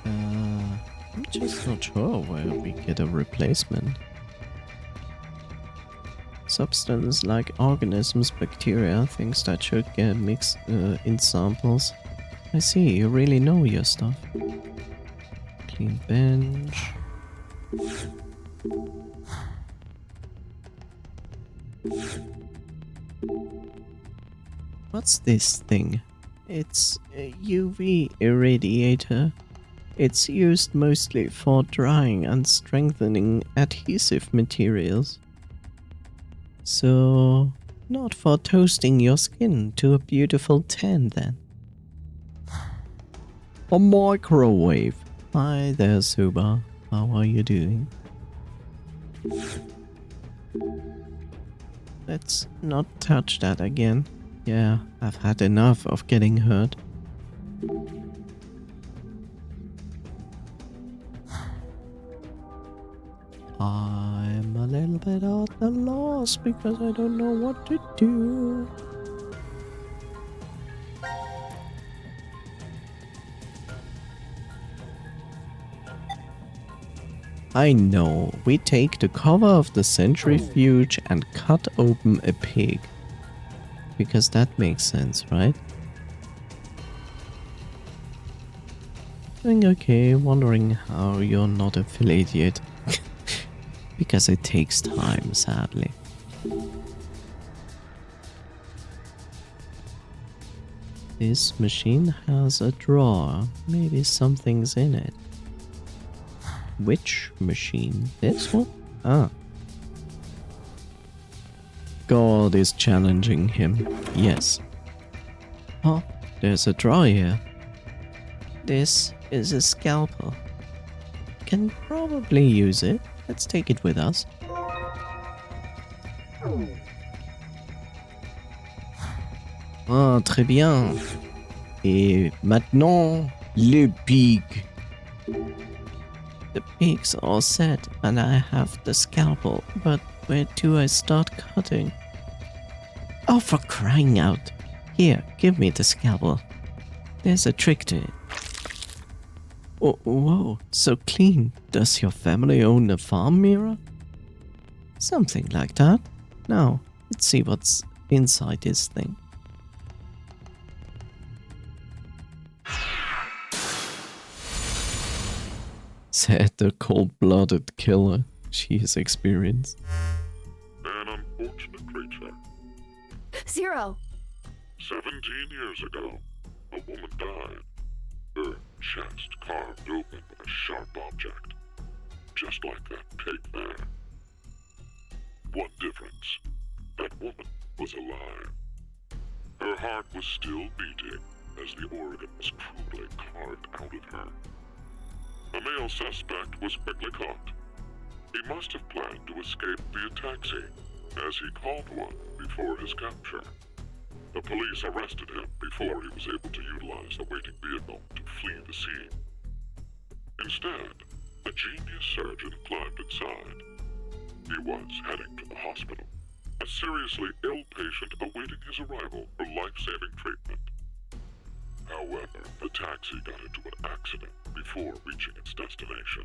I'm just not sure where we get a replacement. Substance like organisms, bacteria, things that should get mixed in samples. I see, you really know your stuff. Clean bench. What's this thing? It's a UV irradiator. It's used mostly for drying and strengthening adhesive materials. So, not for toasting your skin to a beautiful tan then. A microwave. Hi there, Suba. How are you doing? Let's not touch that again. Yeah, I've had enough of getting hurt. I I'm a little bit at a loss because I don't know what to do. I know, we take the cover of the centrifuge and cut open a pig. Because that makes sense, right? Doing okay, wondering how you're not affiliated. Because it takes time, sadly. This machine has a drawer. Maybe something's in it. Which machine? This one? Ah. God is challenging him. Yes. Oh, there's a drawer here. This is a scalpel. Can probably use it. Let's take it with us. Ah, très bien. Et maintenant, le pig. The pig's all set, and I have the scalpel, but where do I start cutting? Oh, for crying out. Here, give me the scalpel. There's a trick to it. Oh, whoa, so clean. Does your family own a farm, Mira? Something like that. Now, let's see what's inside this thing. Said the cold-blooded killer she has experienced. An unfortunate creature. Zero! 17 years ago, a woman died. Her chest carved open with a sharp object. Just like that pig there. One difference. That woman was alive. Her heart was still beating as the organ was crudely carved out of her. A male suspect was quickly caught. He must have planned to escape via taxi, as he called one before his capture. The police arrested him before he was able to utilize the waiting vehicle to flee the scene. Instead, a genius surgeon climbed inside. He was heading to the hospital, a seriously ill patient awaiting his arrival for life-saving treatment. However, the taxi got into an accident before reaching its destination.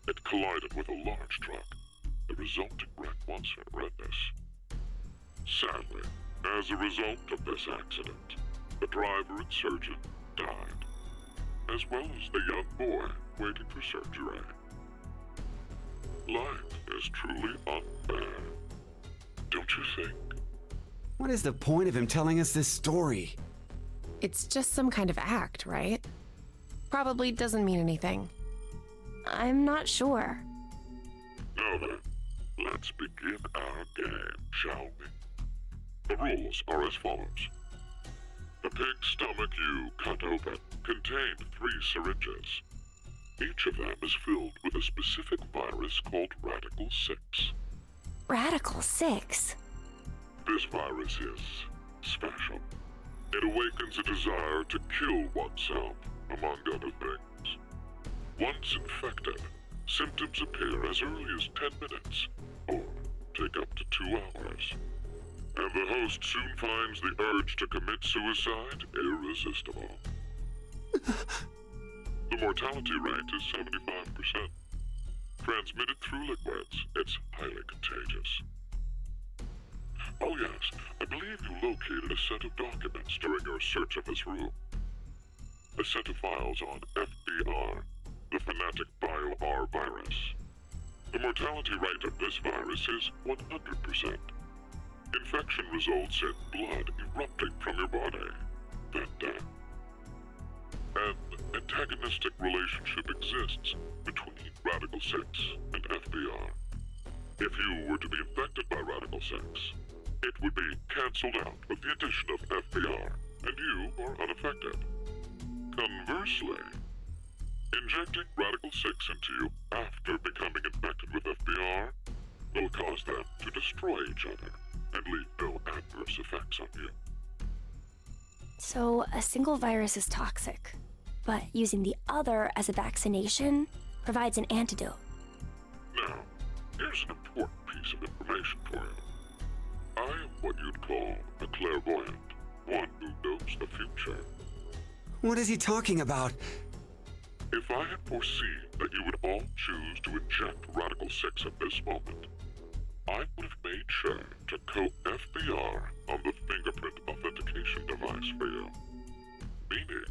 It collided with a large truck. The resulting wreck was horrendous. Sadly, as a result of this accident, the driver and surgeon died, as well as the young boy waiting for surgery. Life is truly unfair, don't you think? What is the point of him telling us this story? It's just some kind of act, right? Probably doesn't mean anything. I'm not sure. Now then, let's begin our game, shall we? The rules are as follows. The pig's stomach you cut open contained 3 syringes. Each of them is filled with a specific virus called Radical 6. Radical 6? This virus is special. It awakens a desire to kill oneself, among other things. Once infected, symptoms appear as early as 10 minutes, or take up to 2 hours. And the host soon finds the urge to commit suicide irresistible. The mortality rate is 75%. Transmitted through liquids, it's highly contagious. Oh yes, I believe you located a set of documents during your search of his room. A set of files on FBR, the Fanatic Bile R virus. The mortality rate of this virus is 100%. Infection results in blood erupting from your body, then death. An antagonistic relationship exists between Radical 6 and FBR. If you were to be infected by Radical 6, it would be cancelled out with the addition of FBR, and you are unaffected. Conversely, injecting Radical 6 into you after becoming infected with FBR will cause them to destroy each other and leave no adverse effects on you. So a single virus is toxic, but using the other as a vaccination provides an antidote. Now, here's an important piece of information for you. I am what you'd call a clairvoyant, one who knows the future. What is he talking about? If I had foreseen that you would all choose to inject Radical 6 at this moment, I would have made sure to coat FBR on the fingerprint authentication device for you. Meaning,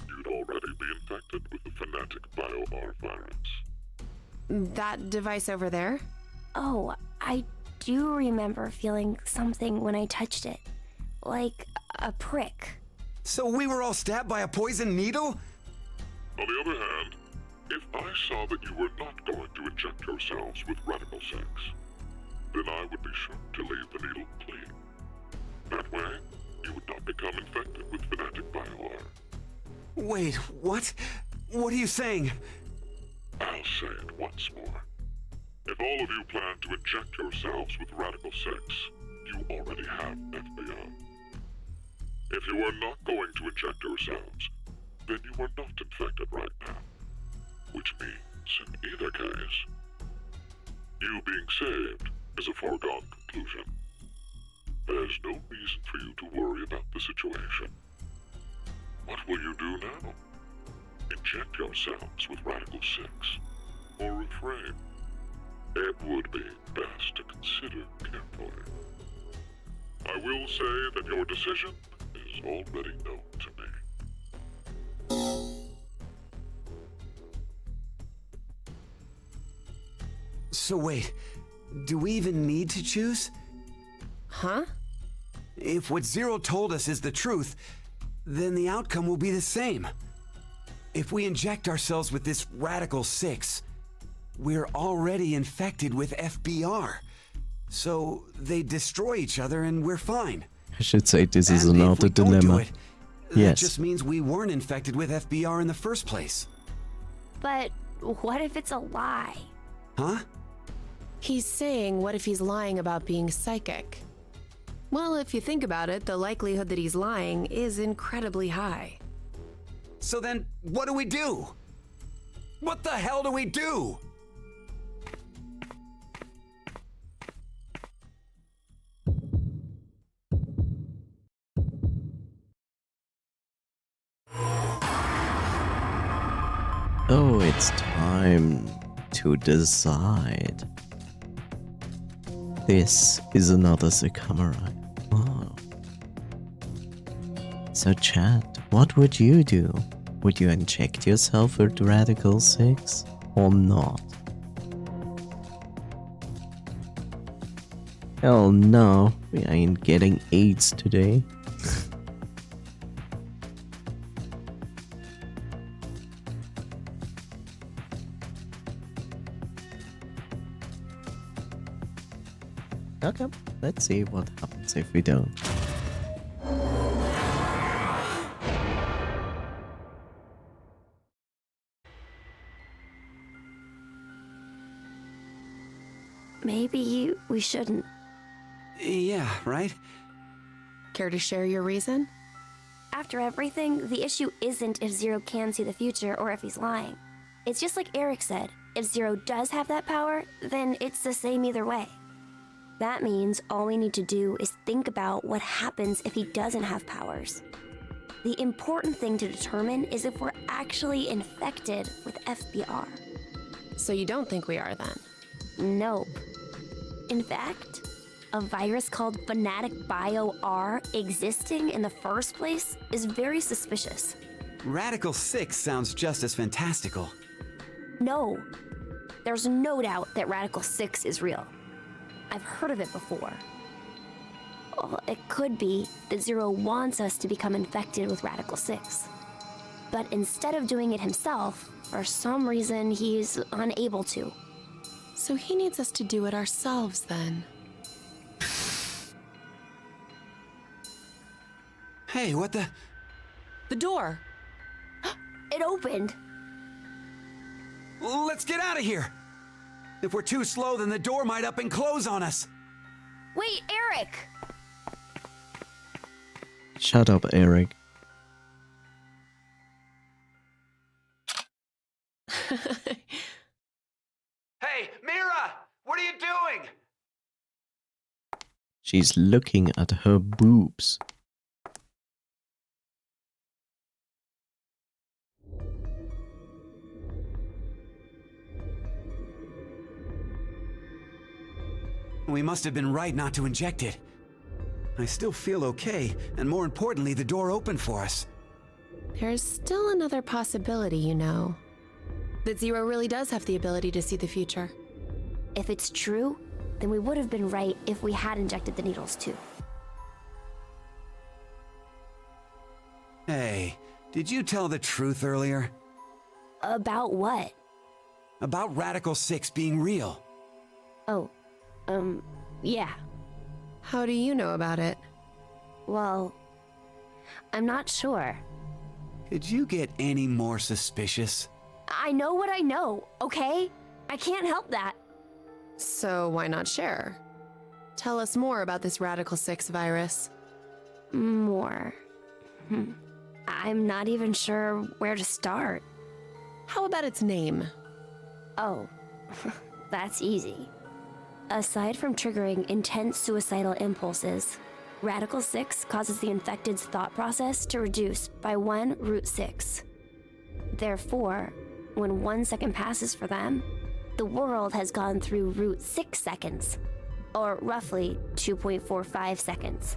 you'd already be infected with the Fanatic BioR virus. That device over there? Oh, I do remember feeling something when I touched it. Like a prick. So we were all stabbed by a poison needle? On the other hand, if I saw that you were not going to inject yourselves with Radical 6, then I would be sure to leave the needle clean. That way, you would not become infected with Fanatic BioR. Wait, what? What are you saying? I'll say it once more. If all of you plan to inject yourselves with Radical 6, you already have FBR. If you are not going to inject yourselves, then you are not infected right now. Which means, in either case, you being saved is a foregone conclusion. There's no reason for you to worry about the situation. What will you do now? Inject yourselves with Radical 6, or refrain? It would be best to consider carefully. I will say that your decision is already known to me. So wait, do we even need to choose? Huh? If what Zero told us is the truth, then the outcome will be the same. If we inject ourselves with this Radical 6, we're already infected with FBR. So they destroy each other and we're fine. I should say this is And if another we don't do dilemma. it, that Yes. just means we weren't infected with FBR in the first place. But what if it's a lie? Huh? He's saying, what if he's lying about being psychic? Well, if you think about it, the likelihood that he's lying is incredibly high. So then, what do we do? What the hell do we do? Oh, it's time to decide. This is another Sekamerai. Oh. So chat, what would you do? Would you inject yourself with Radical 6 or not? Hell no, we ain't getting AIDS today. Okay, let's see what happens if we don't. Maybe we shouldn't. Yeah, right? Care to share your reason? After everything, the issue isn't if Zero can see the future or if he's lying. It's just like Eric said, if Zero does have that power, then it's the same either way. That means all we need to do is think about what happens if he doesn't have powers. The important thing to determine is if we're actually infected with FBR. So you don't think we are then? Nope. In fact, a virus called Fanatic BioR existing in the first place is very suspicious. Radical 6 sounds just as fantastical. No, there's no doubt that Radical 6 is real. I've heard of it before. Well, it could be that Zero wants us to become infected with Radical 6. But instead of doing it himself, for some reason he's unable to. So he needs us to do it ourselves then. Hey, what the? The door! It opened! Let's get out of here! If we're too slow, then the door might up and close on us. Wait, Eric! Shut up, Eric. Hey, Mira! What are you doing? She's looking at her boobs. We must have been right not to inject it. I still feel okay, and more importantly, the door opened for us. There's still another possibility, you know. That Zero really does have the ability to see the future. If it's true, then we would have been right if we had injected the needles too. Hey, did you tell the truth earlier? About what? About Radical 6 being real. Oh, yeah. How do you know about it? Well, I'm not sure. Could you get any more suspicious? I know what I know, okay? I can't help that. So why not share? Tell us more about this Radical 6 virus. More. I'm not even sure where to start. How about its name? Oh, that's easy. Aside from triggering intense suicidal impulses, Radical 6 causes the infected's thought process to reduce by 1√6. Therefore, when 1 second passes for them, the world has gone through √6 seconds, or roughly 2.45 seconds.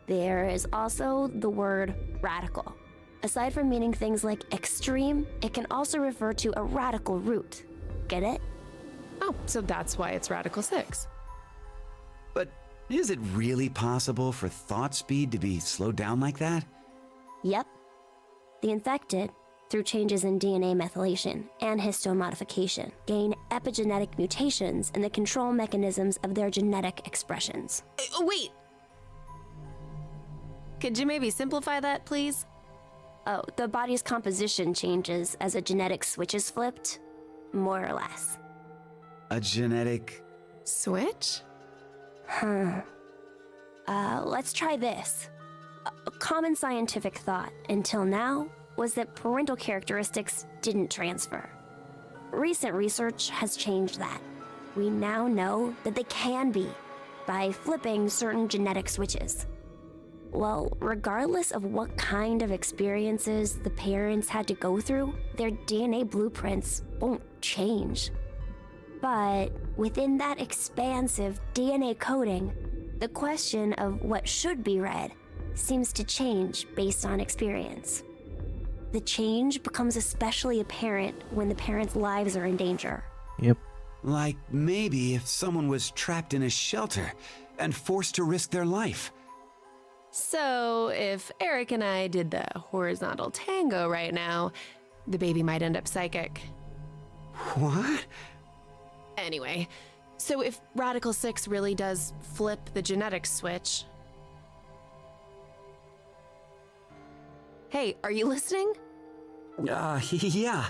There is also the word radical. Aside from meaning things like extreme, it can also refer to a radical root. Get it? Oh, so that's why it's Radical 6. But is it really possible for thought speed to be slowed down like that? Yep. The infected, through changes in DNA methylation and histone modification, gain epigenetic mutations in the control mechanisms of their genetic expressions. Wait! Could you maybe simplify that, please? Oh, the body's composition changes as a genetic switch is flipped, more or less. A genetic... Switch? Let's try this. A common scientific thought until now was that parental characteristics didn't transfer. Recent research has changed that. We now know that they can be by flipping certain genetic switches. Well, regardless of what kind of experiences the parents had to go through, their DNA blueprints won't change. But within that expansive DNA coding, the question of what should be read seems to change based on experience. The change becomes especially apparent when the parents' lives are in danger. Yep. Like maybe if someone was trapped in a shelter and forced to risk their life. So, if Eric and I did the horizontal tango right now, the baby might end up psychic. What? Anyway, so if Radical 6 really does flip the genetic switch... Hey, are you listening? Yeah.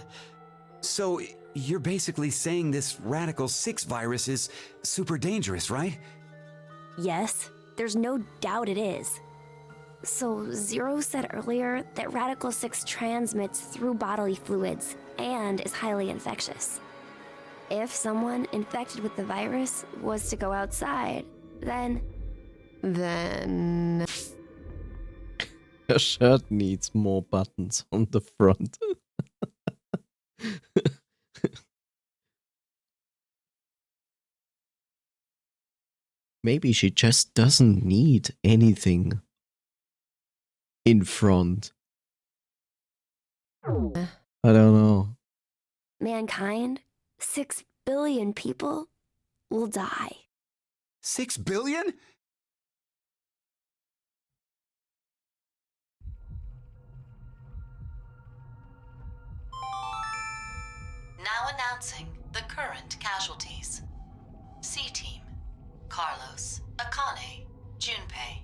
So you're basically saying this Radical 6 virus is super dangerous, right? Yes, there's no doubt it is. So Zero said earlier that Radical 6 transmits through bodily fluids and is highly infectious. If someone infected with the virus was to go outside, then... Her shirt needs more buttons on the front. Maybe she just doesn't need anything in front. I don't know. mankind, 6 billion people, will die. 6 billion? Now announcing the current casualties. C-Team, Carlos, Akane, Junpei.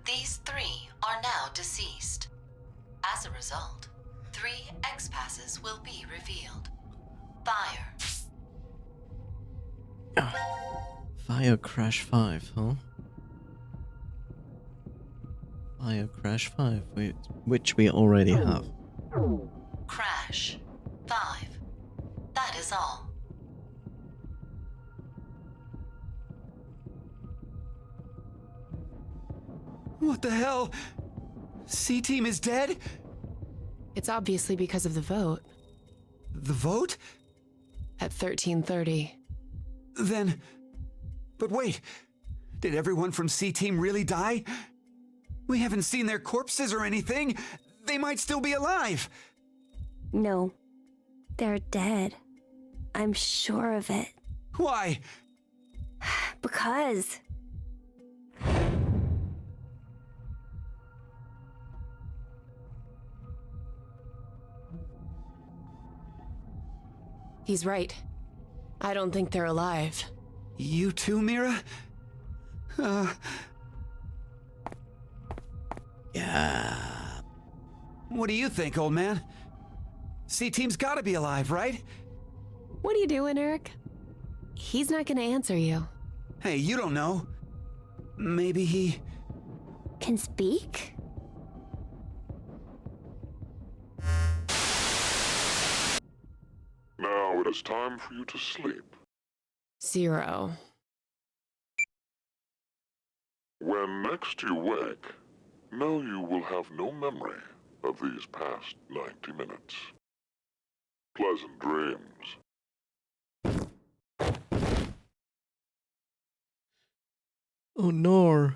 These 3 are now deceased. As a result, 3 X-passes will be revealed. Fire. Fire Crash 5, huh? Fire Crash 5, which we already have. Crash. 5. That is all. What the hell? C-Team is dead? It's obviously because of the vote The vote? at 13:30. Then... But wait, did everyone from C-Team really die? We haven't seen their corpses or anything. They might still be alive. No, they're dead. I'm sure of it. Why? Because. He's right. I don't think they're alive. You too, Mira? Yeah. What do you think, old man? C-Team's gotta be alive, right? What are you doing, Eric? He's not gonna answer you. Hey, you don't know. Maybe he... Can speak? Now it is time for you to sleep. 0. When next you wake, know you will have no memory of these past 90 minutes. Pleasant dreams. Oh no.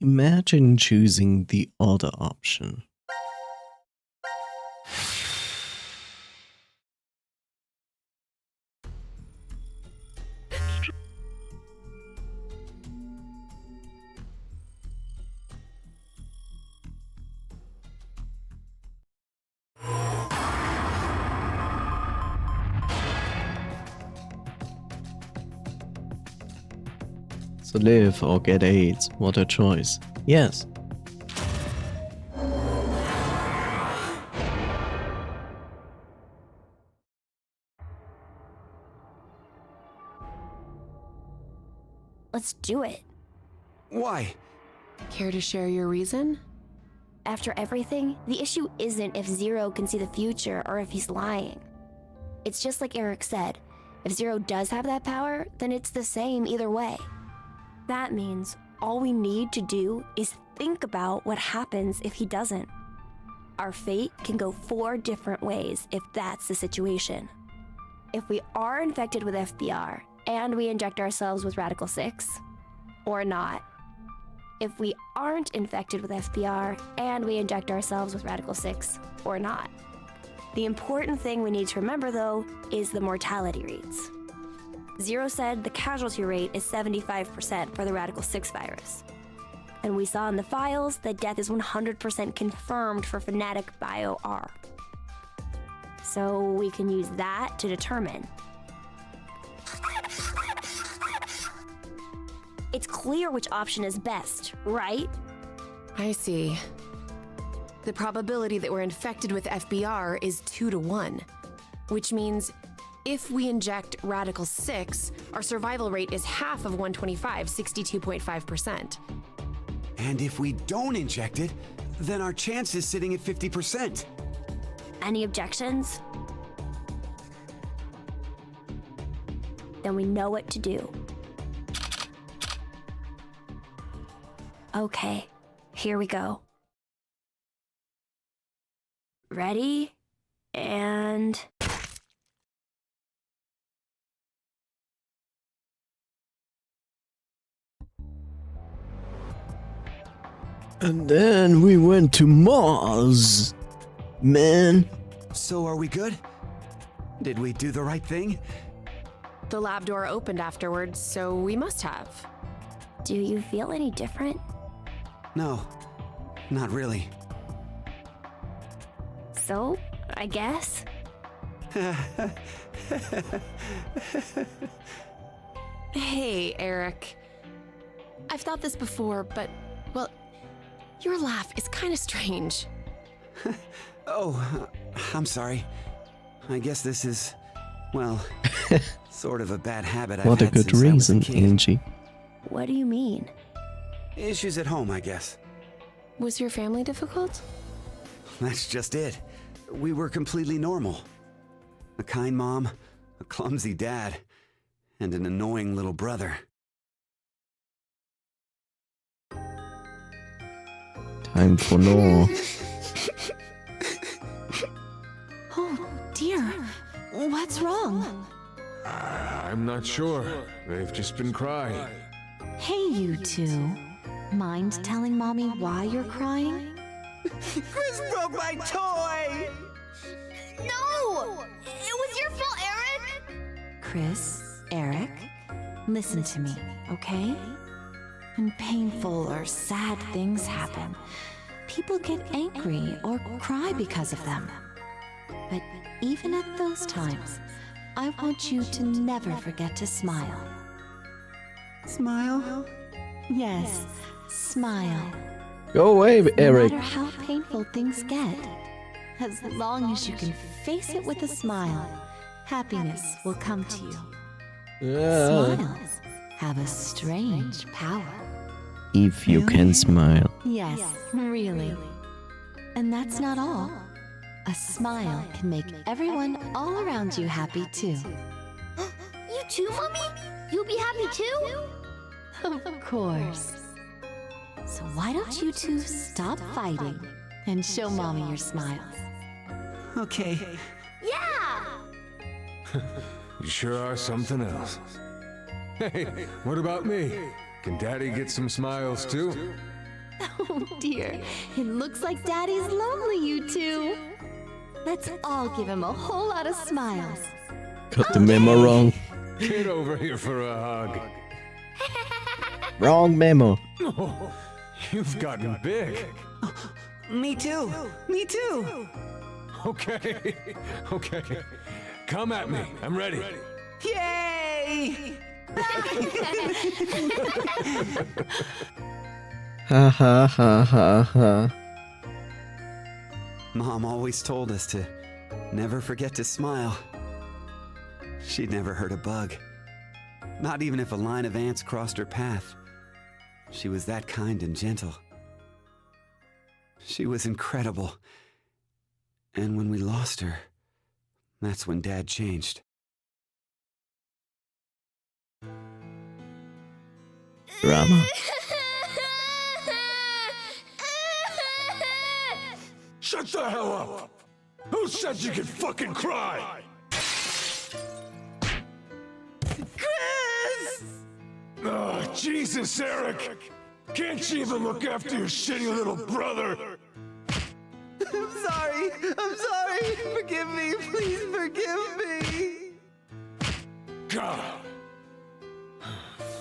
Imagine choosing the other option. So live or get AIDS, what a choice. Yes. Let's do it. Why? Care to share your reason? After everything, the issue isn't if Zero can see the future or if he's lying. It's just like Eric said, if Zero does have that power, then it's the same either way. That means all we need to do is think about what happens if he doesn't. Our fate can go 4 different ways if that's the situation. If we are infected with FBR and we inject ourselves with Radical 6, or not. If we aren't infected with FBR and we inject ourselves with Radical 6, or not. The important thing we need to remember, though, is the mortality rates. Zero said the casualty rate is 75% for the Radical 6 virus. And we saw in the files that death is 100% confirmed for Fnatic Bio-R. So we can use that to determine. It's clear which option is best, right? I see. The probability that we're infected with FBR is 2 to 1, which means if we inject Radical 6, our survival rate is half of 125, 62.5%. And if we don't inject it, then our chance is sitting at 50%. Any objections? Then we know what to do. Okay, here we go. Ready? And... And then we went to Mars. Man. So are we good? Did we do the right thing? The lab door opened afterwards, so we must have. do you feel any different? No, not really. So, I guess? Hey, Eric. I've thought this before, but, well, your laugh is kind of strange. Oh, I'm sorry. I guess this is, well, sort of a bad habit I've What a had good since I was a reason, kid. Angie. What do you mean? Issues at home, I guess. Was your family difficult? That's just it. We were completely normal. A kind mom, a clumsy dad, and an annoying little brother. Time for more. Oh, dear. What's wrong? I'm not sure. They've just been crying. Hey, you two. Mind telling Mommy why you're crying? Chris broke my toy! No! It was your fault, Eric! Chris, Eric, listen to me, okay? When painful or sad things happen, people get angry or cry because of them. But even at those times, I want you to never forget to smile. Smile? Yes, smile. Go away, No Eric. matter how painful things get, as long as you can face it with a smile, happiness will come to you. Smiles have a strange power. If you can smile. Yes, really. And that's not all. A smile can make everyone all around you happy too. You too, Mommy? You'll be happy too? Of course. So why don't you two stop fighting and show Mommy your smiles? Okay. Yeah! You sure are something else. Hey, what about me? Can Daddy get some smiles too? Oh dear, it looks like Daddy's lonely, you two. Let's all give him a whole lot of smiles. Got the memo wrong. Get over here for a hug. Wrong memo. Oh, you've gotten big. Me too. Me too. Okay, okay. Come at me. I'm ready. Yay! Ha ha ha ha ha. Mom always told us to never forget to smile. She'd never hurt a bug. Not even if a line of ants crossed her path. She was that kind and gentle. She was incredible. And when we lost her, that's when Dad changed. Drama. Shut the hell up! Who said you could fucking cry? Chris! Oh, Jesus, Eric! Can't you even look after your shitty little brother? I'm sorry. I'm sorry. Forgive me. Please forgive me. God.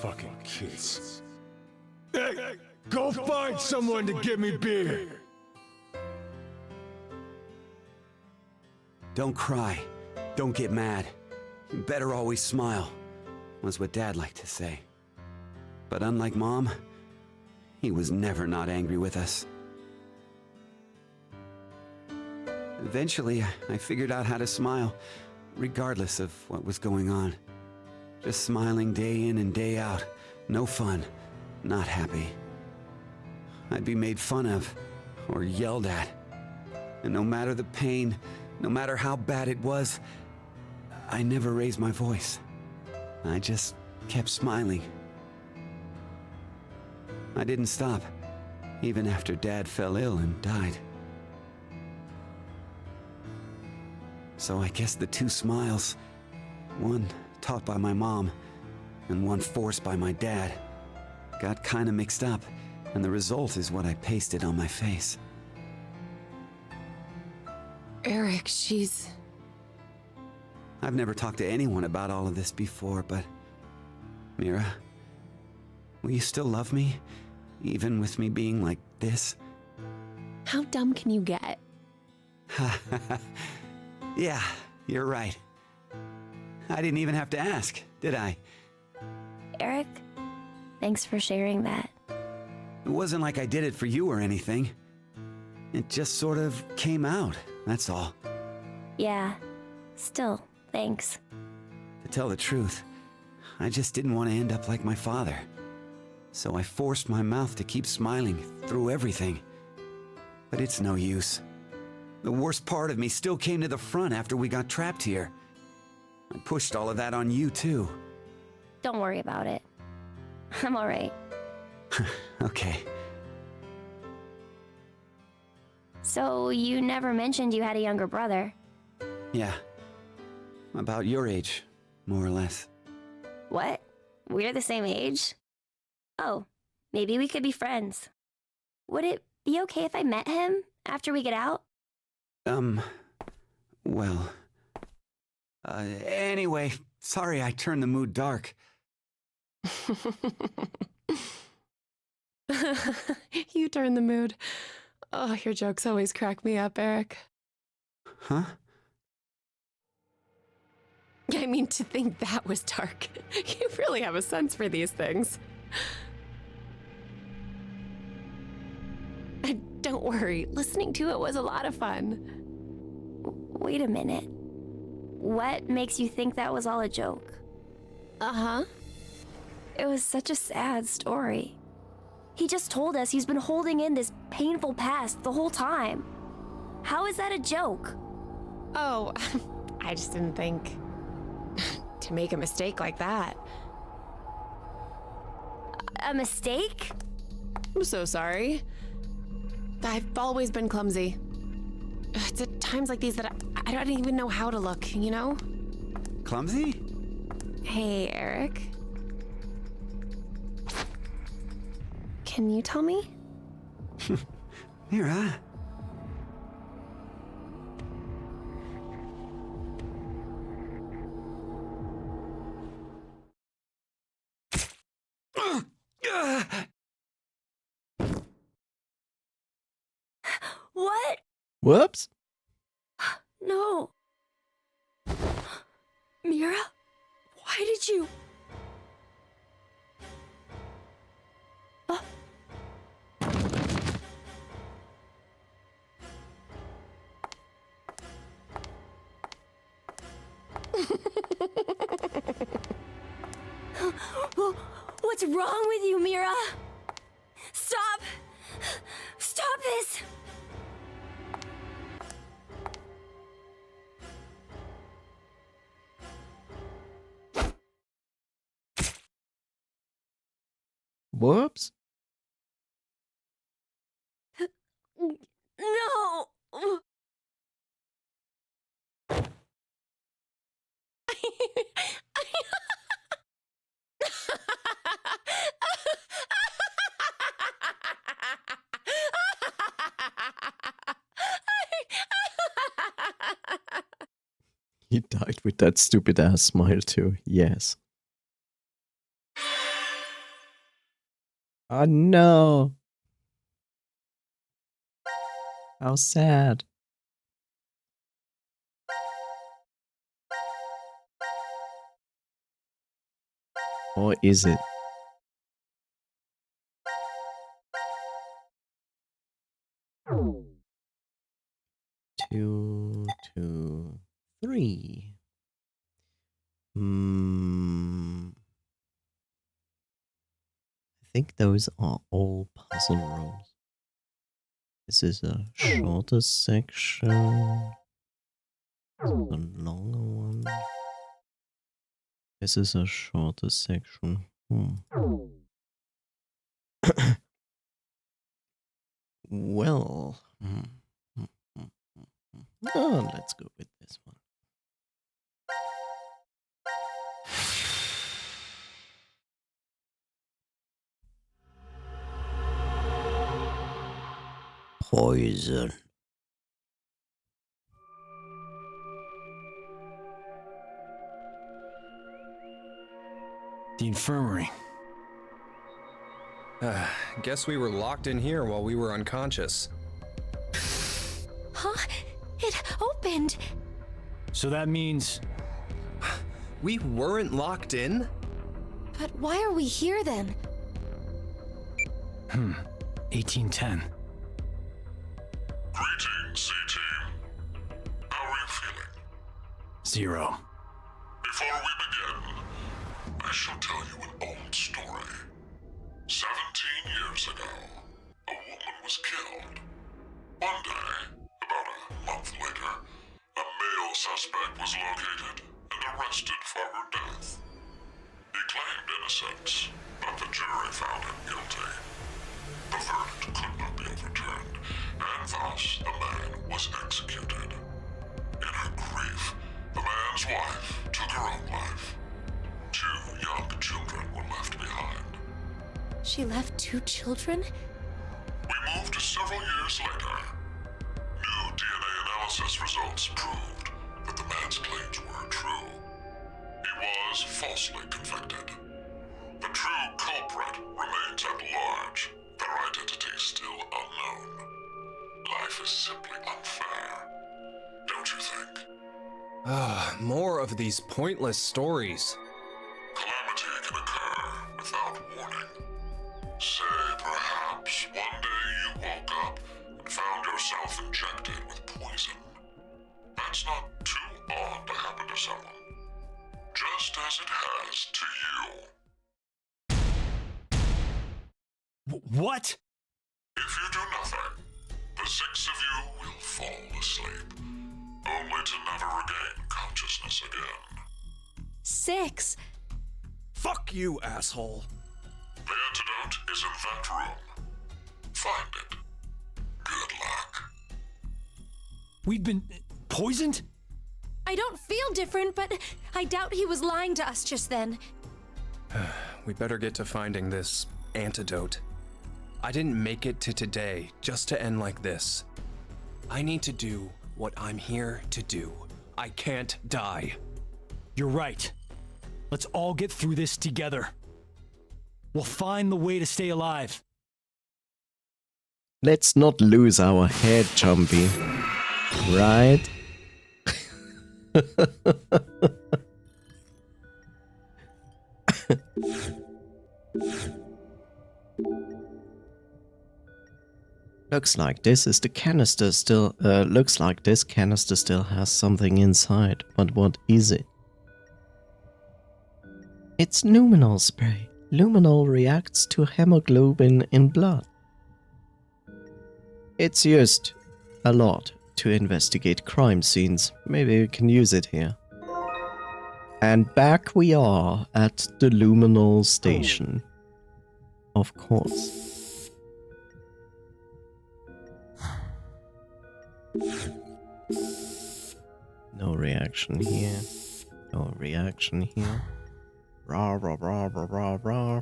Fucking kids. Hey, go find someone to give me beer. Don't cry. Don't get mad. You better always smile, was what Dad liked to say. But unlike Mom, he was never not angry with us. Eventually, I figured out how to smile, regardless of what was going on. Just smiling day in and day out. No fun. Not happy. I'd be made fun of, or yelled at. And no matter the pain, no matter how bad it was, I never raised my voice. I just kept smiling. I didn't stop, even after Dad fell ill and died. So I guess the two smiles, one taught by my mom and one forced by my dad, got kinda mixed up, and the result is what I pasted on my face. Eric, she's... I've never talked to anyone about all of this before, but... Mira, will you still love me? Even with me being like this? How dumb can you get? Yeah, you're right. I didn't even have to ask, did I? Eric, thanks for sharing that. It wasn't like I did it for you or anything. It just sort of came out, that's all. Yeah, still, thanks. To tell the truth, I just didn't want to end up like my father. So I forced my mouth to keep smiling through everything. But it's no use. The worst part of me still came to the front after we got trapped here. I pushed all of that on you, too. Don't worry about it. I'm alright. Okay. So, you never mentioned you had a younger brother. Yeah. About your age, more or less. What? We're the same age? Oh, maybe we could be friends. Would it be okay if I met him after we get out? Well... anyway, sorry I turned the mood dark. You turn the mood. Oh, your jokes always crack me up, Eric. Huh? I mean, to think that was dark. You really have a sense for these things. Don't worry, listening to it was a lot of fun. Wait a minute. What makes you think that was all a joke? Uh-huh. It was such a sad story. He just told us he's been holding in this painful past the whole time. How is that a joke? Oh, I just didn't think to make a mistake like that. A mistake? I'm so sorry. I've always been clumsy. It's at times like these that I don't even know how to look, you know? Clumsy? Hey, Eric. Can you tell me? Mira. What? Whoops. No. Mira? Why did you... What's wrong with you, Mira? Stop! Stop this! Whoops. No! He died with that stupid ass smile too. Yes. Oh no. How sad. Or is it? Two, two, three. I think those are all puzzle rooms. This is a shorter section. This is a longer one. This is a shorter section. Well, oh, let's go with this one. Poison. The infirmary. Guess we were locked in here while we were unconscious. Huh? It opened! So that means... We weren't locked in? But why are we here then? 1810. Greetings, Z-Team. How are you feeling? 0. Before we begin, I shall tell you an old story. 17 years ago, a woman was killed. One day, about a month later, a male suspect was located and arrested for her death. He claimed innocence, but the jury found him guilty. The verdict could not be overturned, and thus the man was executed. In her grief, the man's wife took her own life. 2 young children were left behind. She left 2 children? We moved to several years later. New DNA analysis results proved that the man's claims were true. He was falsely convicted. The true culprit remains at large, their identity still unknown. Life is simply unfair, don't you think? More of these pointless stories. Calamity can occur without warning. Say, perhaps, one day you woke up and found yourself injected with poison. That's not too odd to happen to someone. Just as it has to you. What? If you do nothing, the 6 of you will fall asleep, only to never regain consciousness again. 6. Fuck you, asshole. The antidote is in that room. Find it. Good luck. We've been poisoned? I don't feel different, but I doubt he was lying to us just then. We better get to finding this antidote. I didn't make it to today just to end like this. I need to do what I'm here to do. I can't die. You're right. Let's all get through this together. We'll find the way to stay alive. Let's not lose our head, Jumpy. Right? Looks like this is the canister still, looks like this canister still has something inside, but what is it? It's luminol spray. Luminol reacts to hemoglobin in blood. It's used a lot to investigate crime scenes. Maybe we can use it here. And back we are at the luminol station. Of course. No reaction here. No reaction here. Rah, rah, rah, rah, rah, rah.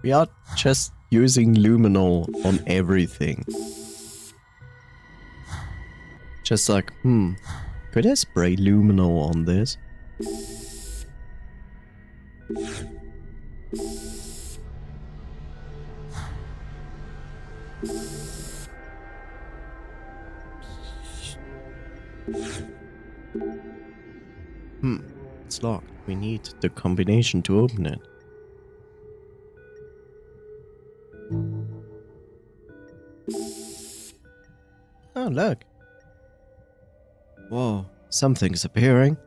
We are just using luminol on everything. Just like, could I spray luminol on this? It's locked. We need the combination to open it. Oh, look. Whoa, something's appearing.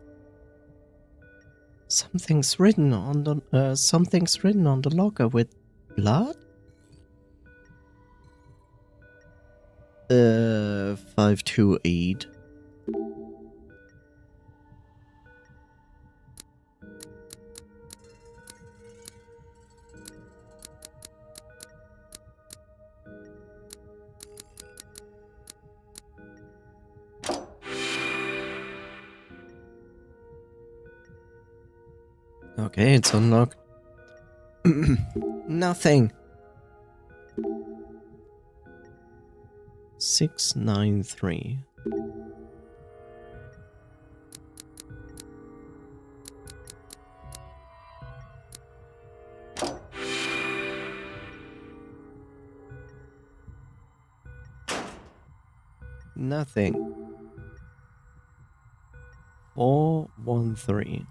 Something's written on the locker with blood? 528. Okay, it's unlocked. Nothing. 693. Nothing. 413.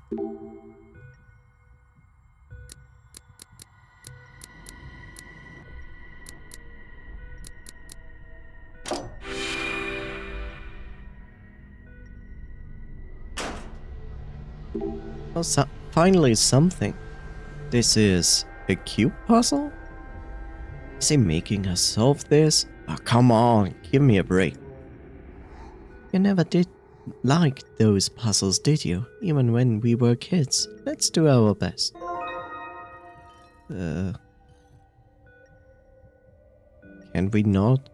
Oh, finally something. This is a cube puzzle? Is he making us solve this? Oh, come on, give me a break. You never did like those puzzles, did you? Even when we were kids. Let's do our best. Can we not?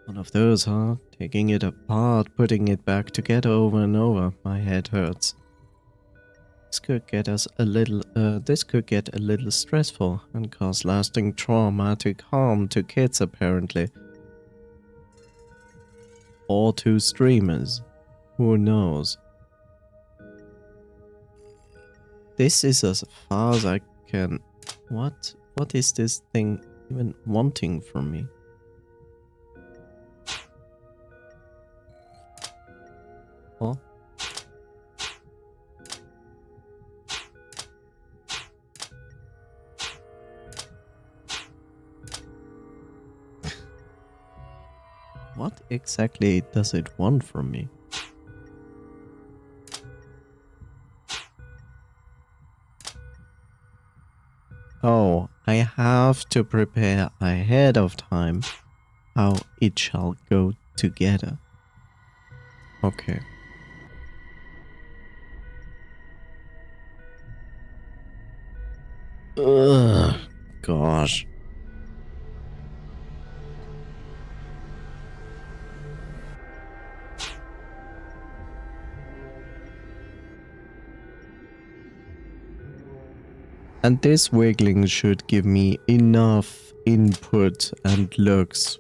One of those, huh? Taking it apart, putting it back together over and over. My head hurts. This could get a little stressful and cause lasting traumatic harm to kids apparently. Or to streamers. Who knows? This is as far as I can... What is this thing even wanting from me? Huh? What exactly does it want from me? Oh, I have to prepare ahead of time how it shall go together. Okay. Ugh, gosh. And this wiggling should give me enough input and looks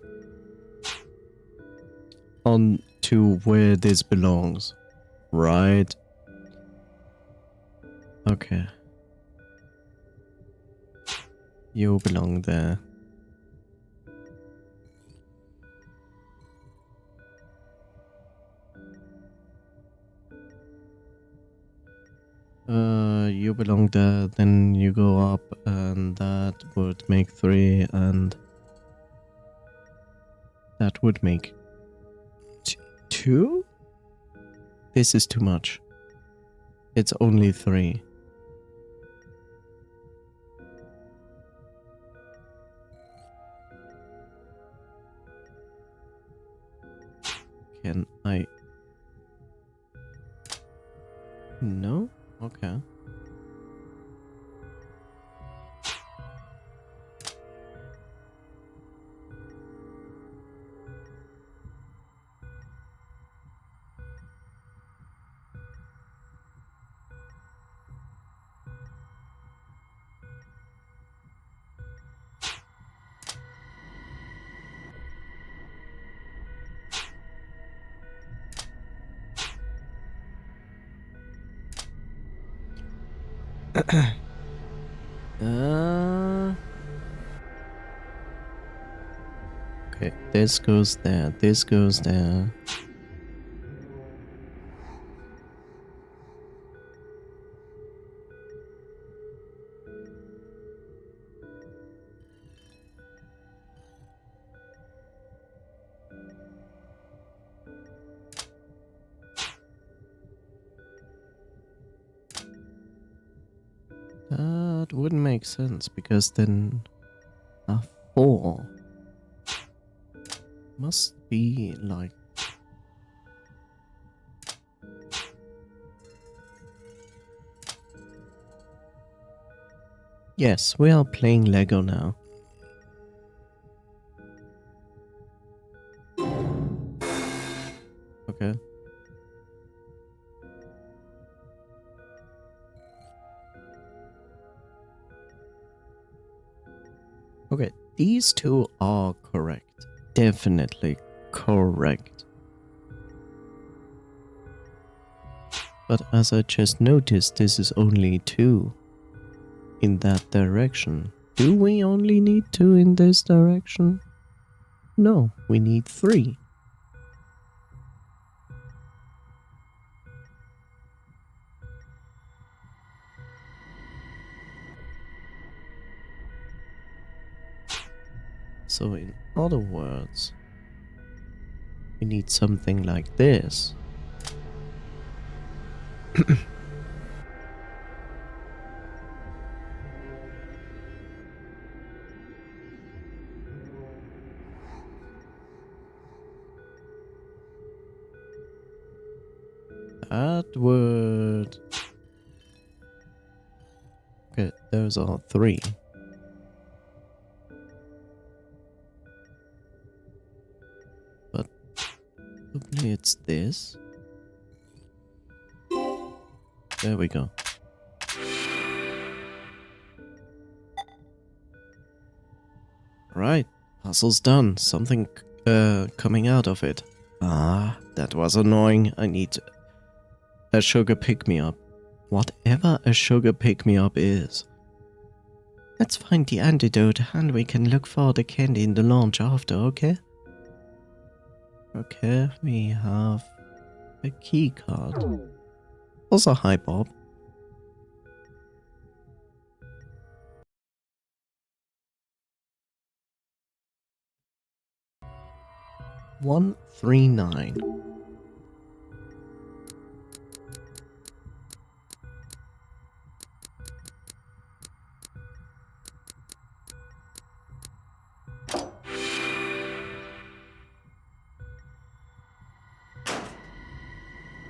on to where this belongs, right? Okay. You belong there. You belong there, then you go up, and that would make 3, and that would make 2? This is too much. It's only 3. Can I... No? Okay. Okay, this goes there, this goes there. That wouldn't make sense, because then a 4 must be like... Yes, we are playing Lego now. Okay. Okay, these two are correct. Definitely correct. But as I just noticed, this is only 2 in that direction. Do we only need 2 in this direction? No, we need 3. So in other words, we need something like this. That would... Okay, those are 3. But probably it's this. There we go. Right, puzzle's done. Something coming out of it. Ah, that was annoying. I need a sugar pick-me-up. Whatever a sugar pick-me-up is. Let's find the antidote and we can look for the candy in the launch after, okay? Okay, we have a key card. Also, hi Bob. $139.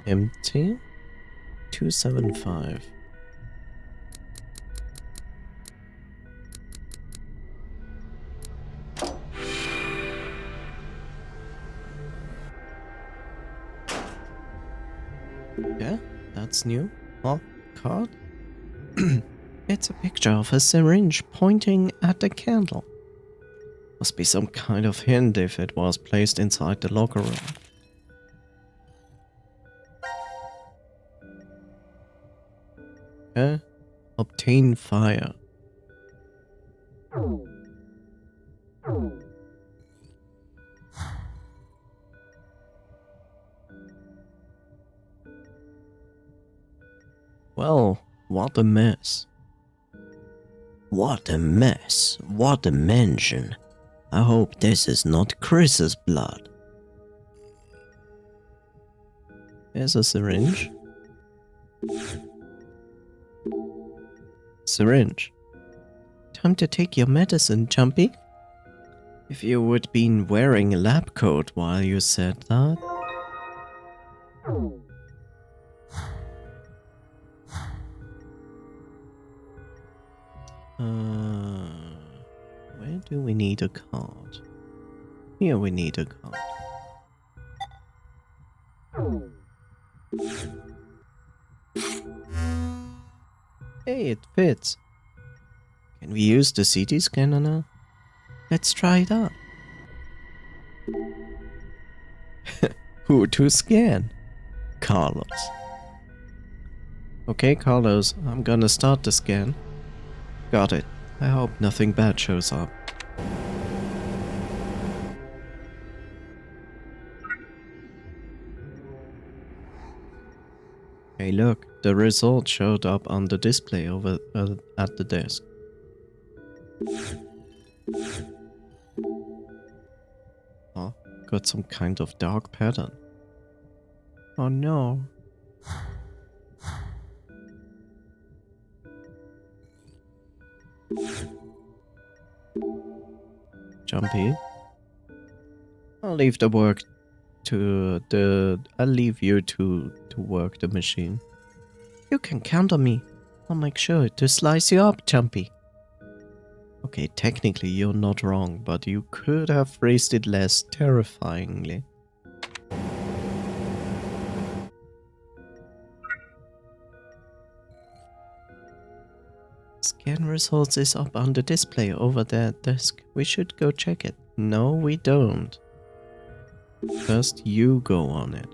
Empty. 275. Yeah, that's new. Oh, card? It's a picture of a syringe pointing at the candle. Must be some kind of hint if it was placed inside the locker room. Okay. Obtain fire. Well, what a mess. What a mess. What a mansion. I hope this is not Chris's blood. There's a syringe. Syringe. Time to take your medicine, Jumpy. If you would been wearing a lab coat while you said that. Where do we need a card? Here we need a card. Hey, it fits. Can we use the CT scanner now? Let's try it out. Who to scan? Carlos. Okay, Carlos, I'm gonna start the scan. Got it. I hope nothing bad shows up. Hey look, the result showed up on the display over at the desk. Oh, got some kind of dark pattern. Oh no. Jumpy. I'll leave the work to I'll leave you to work the machine. You can count on me. I'll make sure to slice you up, Jumpy. Okay, technically you're not wrong, but you could have phrased it less terrifyingly. Scan results is up on the display over that desk. We should go check it. No, we don't. First, you go on it.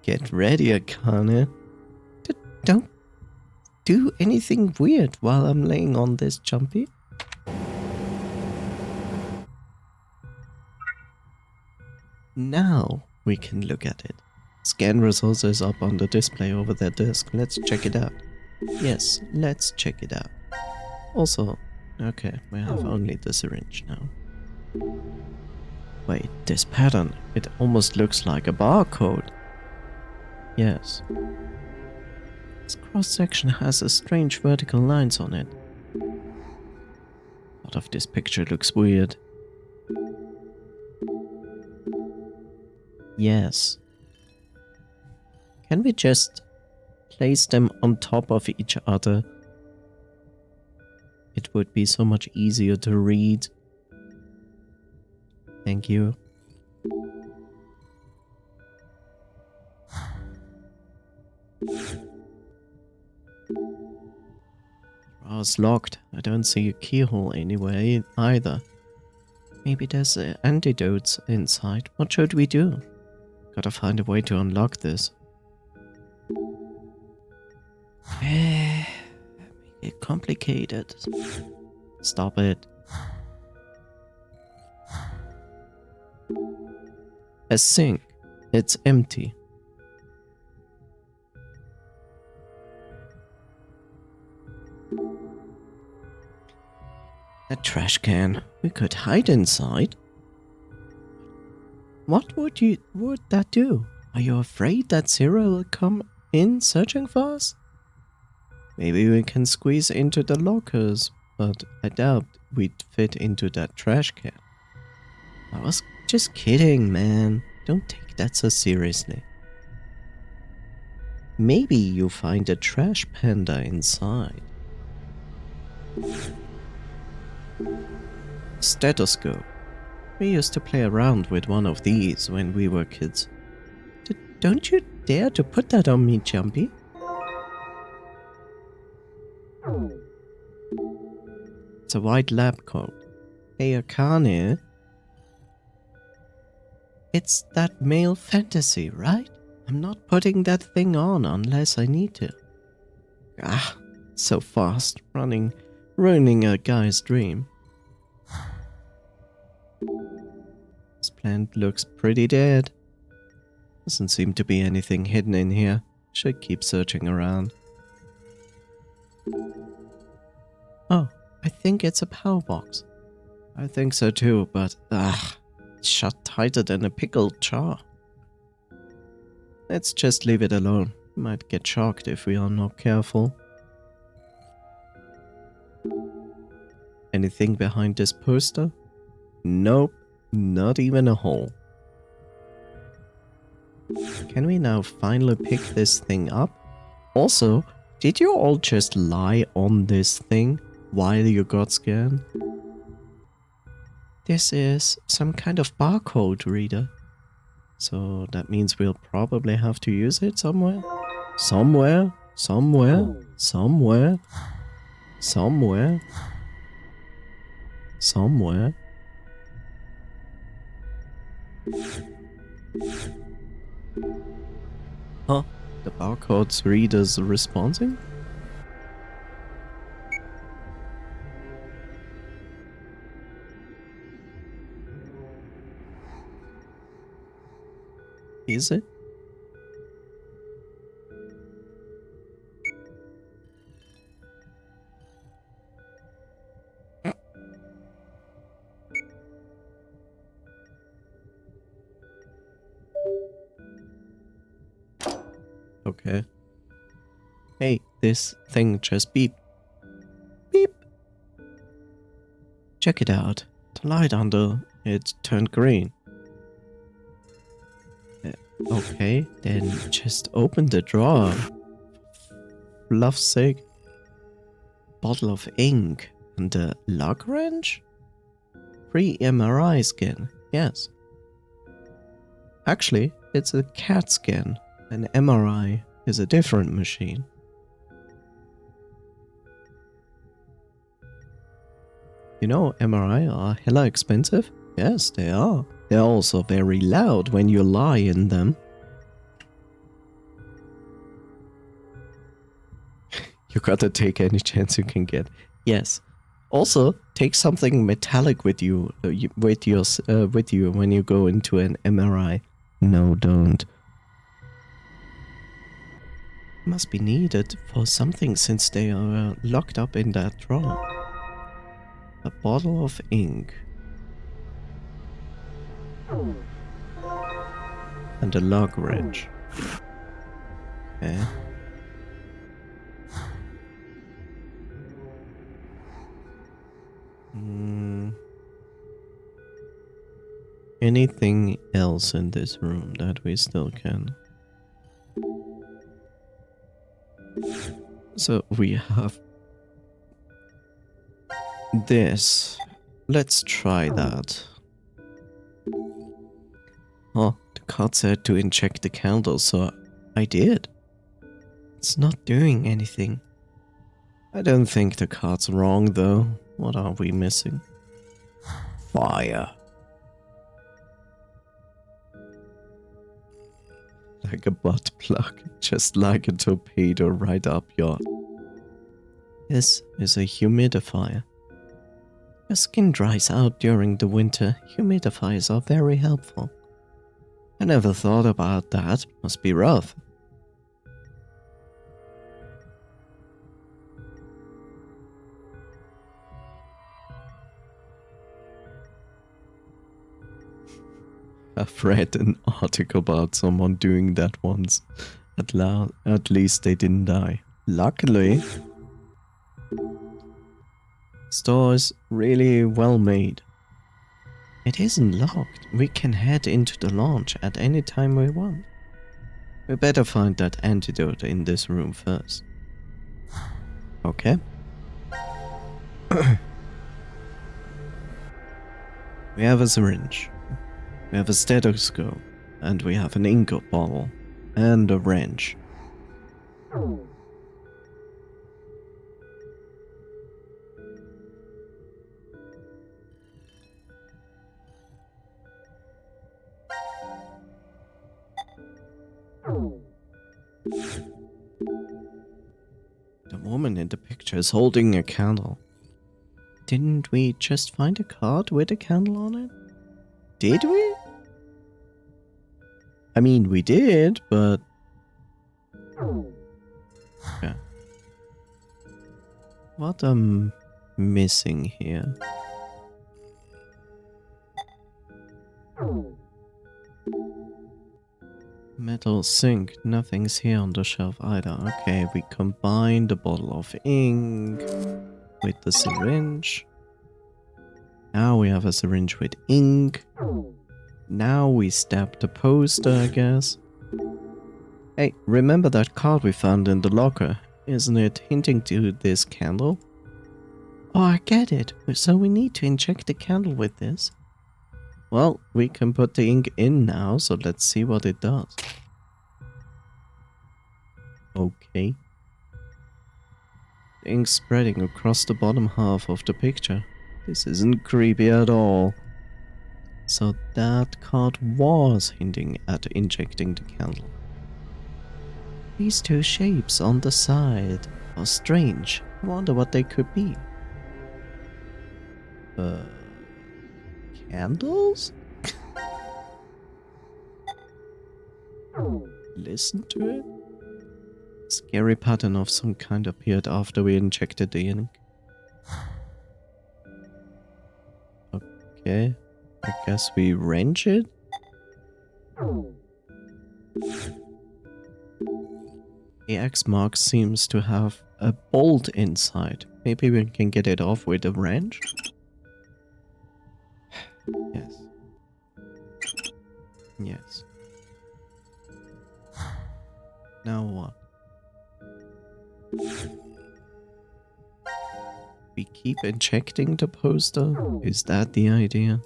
Get ready, Akane. Don't do anything weird while I'm laying on this, Jumpy. Now we can look at it. Scan results is up on the display over that desk. Let's check it out. Yes, let's check it out. Also, okay, we have only the syringe now. Wait, this pattern, it almost looks like a barcode. Yes. This cross-section has a strange vertical lines on it. Part of this picture looks weird. Yes. Can we just place them on top of each other? It would be so much easier to read. Thank you. Drawer's locked. I don't see a keyhole anywhere either. Maybe there's antidotes inside. What should we do? Gotta find a way to unlock this. Make it complicated. Stop it. A sink. It's empty. A trash can. We could hide inside. What would that do? Are you afraid that Zero will come in searching for us? Maybe we can squeeze into the lockers, but I doubt we'd fit into that trash can. I was just kidding, man. Don't take that so seriously. Maybe you find a trash panda inside. Stethoscope. We used to play around with one of these when we were kids. Don't you dare to put that on me, Jumpy. It's a white lab coat. Hey, Akane. It's that male fantasy, right? I'm not putting that thing on unless I need to. Ah, so fast, ruining a guy's dream. This plant looks pretty dead. Doesn't seem to be anything hidden in here. Should keep searching around. Oh, I think it's a power box. I think so too, but it's shut tighter than a pickled jar. Let's just leave it alone. Might get shocked if we are not careful. Anything behind this poster? Nope, not even a hole. Can we now finally pick this thing up? Also, did you all just lie on this thing while you got scanned? This is some kind of barcode reader. So that means we'll probably have to use it somewhere. Somewhere. Huh? The barcode's reader's responding? Is it? Okay. Hey, this thing just beeped. Beep! Check it out. The light under it turned green. Okay, then just open the drawer. For love's sake. Bottle of ink and a lug wrench? Free MRI scan, yes. Actually, it's a CAT scan. An MRI is a different machine. You know, MRI are hella expensive? Yes, they are. They're also very loud when you lie in them. You gotta take any chance you can get. Yes. Also, take something metallic with you when you go into an MRI. No, don't. Must be needed for something since they are locked up in that drawer. A bottle of ink. And a log wrench. Okay. Anything else in this room that we still can? So we have this. Let's try that. Oh, the card said to inject the candle, so I did. It's not doing anything. I don't think the card's wrong though. What are we missing? Fire. Like a butt plug, just like a torpedo right up your... This is a humidifier. Your skin dries out during the winter. Humidifiers are very helpful. I never thought about that. Must be rough. I've read an article about someone doing that once. At least they didn't die. Luckily. Store is really well made. It isn't locked. We can head into the launch at any time we want. We better find that antidote in this room first. Okay. We have a syringe. We have a stethoscope. And we have an ink bottle. And a wrench. The woman in the picture is holding a candle. Didn't we just find a card with a candle on it? Did we? I mean, we did, but... Okay. What am I missing here? Metal sink, nothing's here on the shelf either. Okay, we combine the bottle of ink with the syringe. Now we have a syringe with ink. Now we stab the poster, I guess. Hey, remember that card we found in the locker? Isn't it hinting to this candle? Oh, I get it. So we need to inject the candle with this. Well, we can put the ink in now, so let's see what it does. Okay. The ink spreading across the bottom half of the picture. This isn't creepy at all. So that card was hinting at injecting the candle. These two shapes on the side are strange. I wonder what they could be. Candles? Listen to it. Scary pattern of some kind appeared after we injected the ink. Okay, I guess we wrench it. The X mark seems to have a bolt inside. Maybe we can get it off with a wrench? Yes. Yes. Now what? We keep injecting the poster? Is that the idea?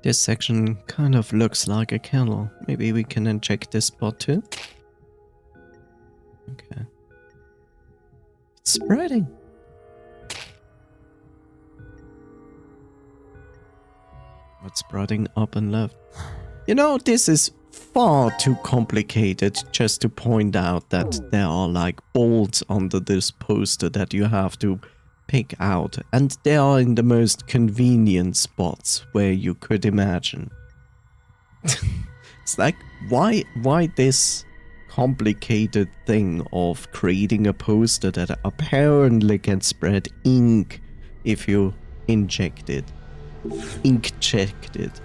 This section kind of looks like a candle. Maybe we can inject this spot too? Okay. It's spreading. What's spreading up and left? You know, this is far too complicated just to point out that there are like bolts under this poster that you have to pick out, and they are in the most convenient spots where you could imagine. It's like, why this complicated thing of creating a poster that apparently can spread ink if you inject it? ink checked it.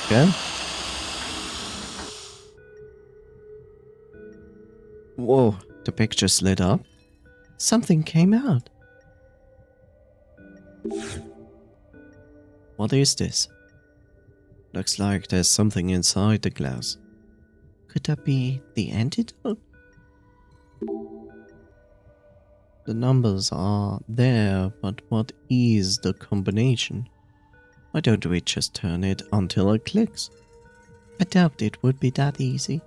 Okay. Whoa, the pictures lit up. Something came out. What is this? Looks like there's something inside the glass. Could that be the antidote? The numbers are there, but what is the combination? Why don't we just turn it until it clicks? I doubt it would be that easy.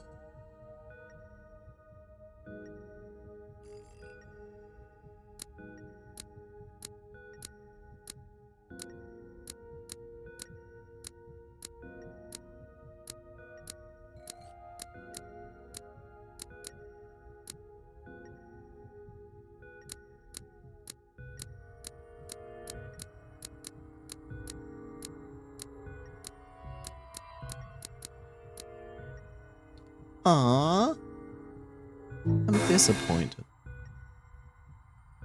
Aww. I'm disappointed.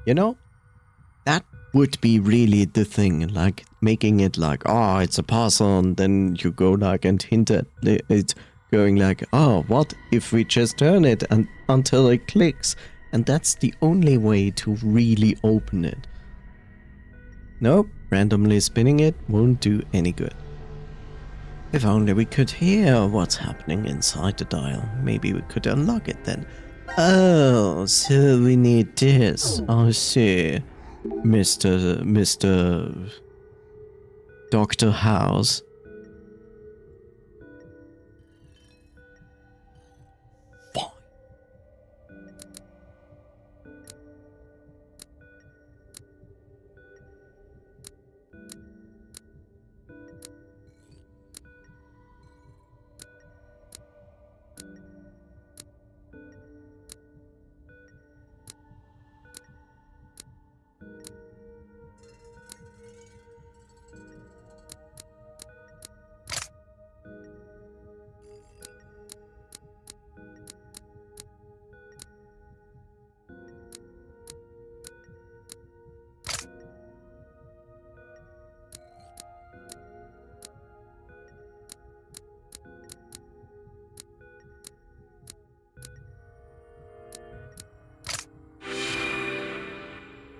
You know, that would be really the thing, like making it like, oh, it's a puzzle, and then you go like and hint at it going like, oh, what if we just turn it and until it clicks? And that's the only way to really open it. Nope, randomly spinning it won't do any good. If only we could hear what's happening inside the dial. Maybe we could unlock it then. Oh, so we need this. I see. Mr. Dr. House. Fine.